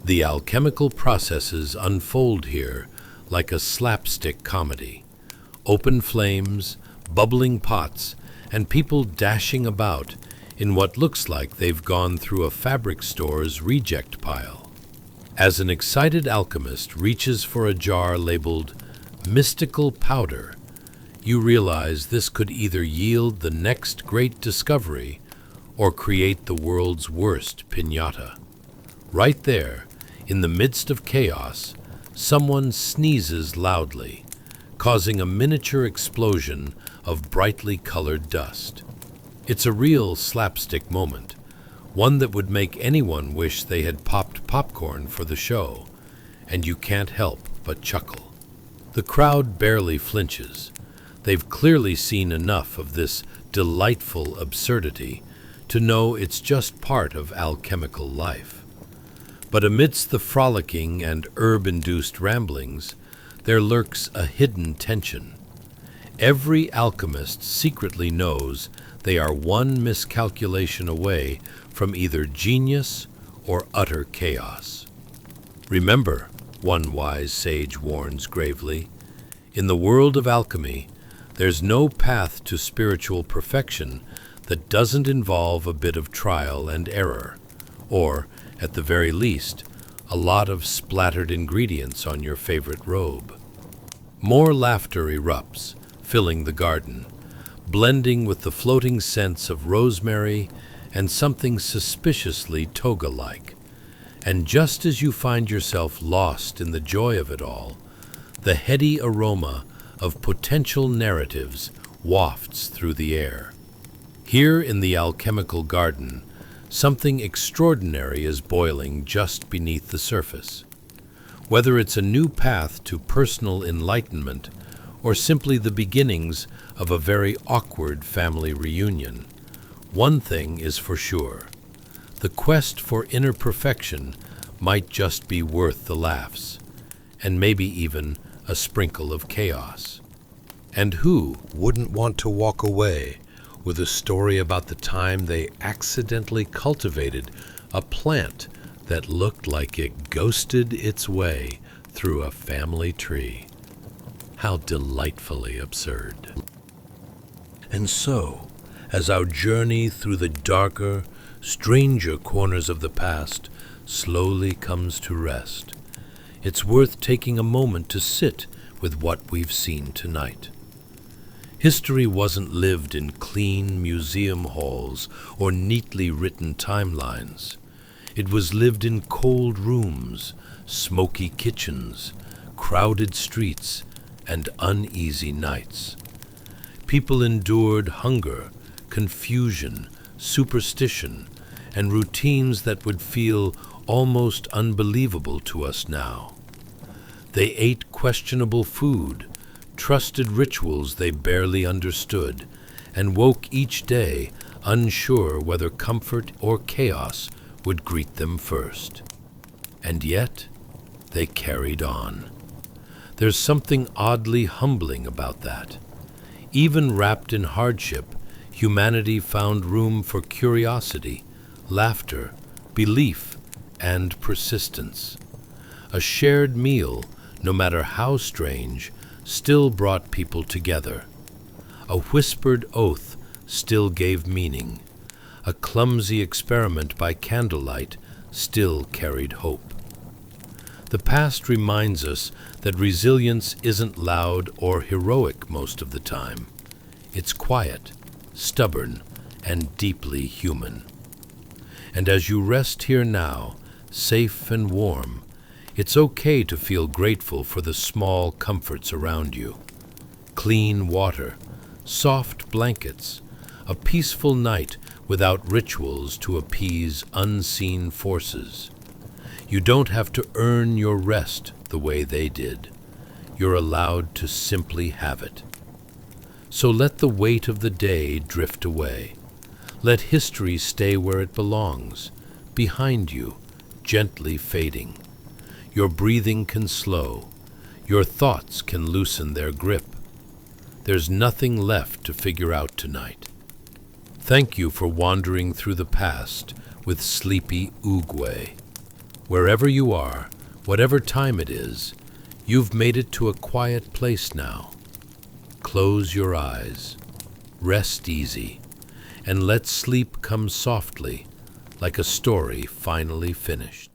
The alchemical processes unfold here like a slapstick comedy. Open flames, bubbling pots, and people dashing about in what looks like they've gone through a fabric store's reject pile. As an excited alchemist reaches for a jar labeled mystical powder, you realize this could either yield the next great discovery or create the world's worst piñata. Right there, in the midst of chaos, someone sneezes loudly, causing a miniature explosion of brightly colored dust. It's a real slapstick moment, one that would make anyone wish they had popped popcorn for the show, and you can't help but chuckle. The crowd barely flinches. They've clearly seen enough of this delightful absurdity to know it's just part of alchemical life. But amidst the frolicking and herb-induced ramblings, there lurks a hidden tension. Every alchemist secretly knows they are one miscalculation away from either genius or utter chaos. Remember, one wise sage warns gravely, in the world of alchemy, there's no path to spiritual perfection that doesn't involve a bit of trial and error, or, at the very least, a lot of splattered ingredients on your favorite robe. More laughter erupts, filling the garden, blending with the floating scents of rosemary and something suspiciously toga-like. And just as you find yourself lost in the joy of it all, the heady aroma of potential narratives wafts through the air. Here in the alchemical garden, something extraordinary is boiling just beneath the surface. Whether it's a new path to personal enlightenment or simply the beginnings of a very awkward family reunion, one thing is for sure. The quest for inner perfection might just be worth the laughs, and maybe even a sprinkle of chaos. And who wouldn't want to walk away with a story about the time they accidentally cultivated a plant that looked like it ghosted its way through a family tree? How delightfully absurd. And so, as our journey through the darker, stranger corners of the past slowly comes to rest, it's worth taking a moment to sit with what we've seen tonight. History wasn't lived in clean museum halls or neatly written timelines. It was lived in cold rooms, smoky kitchens, crowded streets, and uneasy nights. People endured hunger, confusion, superstition, and routines that would feel almost unbelievable to us now. They ate questionable food, trusted rituals they barely understood, and woke each day unsure whether comfort or chaos would greet them first. And yet, they carried on. There's something oddly humbling about that. Even wrapped in hardship, humanity found room for curiosity, laughter, belief, and persistence. A shared meal, no matter how strange, still brought people together. A whispered oath still gave meaning. A clumsy experiment by candlelight still carried hope. The past reminds us that resilience isn't loud or heroic most of the time. It's quiet, stubborn, and deeply human. And as you rest here now, safe and warm, it's okay to feel grateful for the small comforts around you. Clean water, soft blankets, a peaceful night without rituals to appease unseen forces. You don't have to earn your rest the way they did. You're allowed to simply have it. So let the weight of the day drift away. Let history stay where it belongs, behind you, gently fading. Your breathing can slow. Your thoughts can loosen their grip. There's nothing left to figure out tonight. Thank you for wandering through the past with Sleepy Oogway. Wherever you are, whatever time it is, you've made it to a quiet place now. Close your eyes, rest easy, and let sleep come softly, like a story finally finished.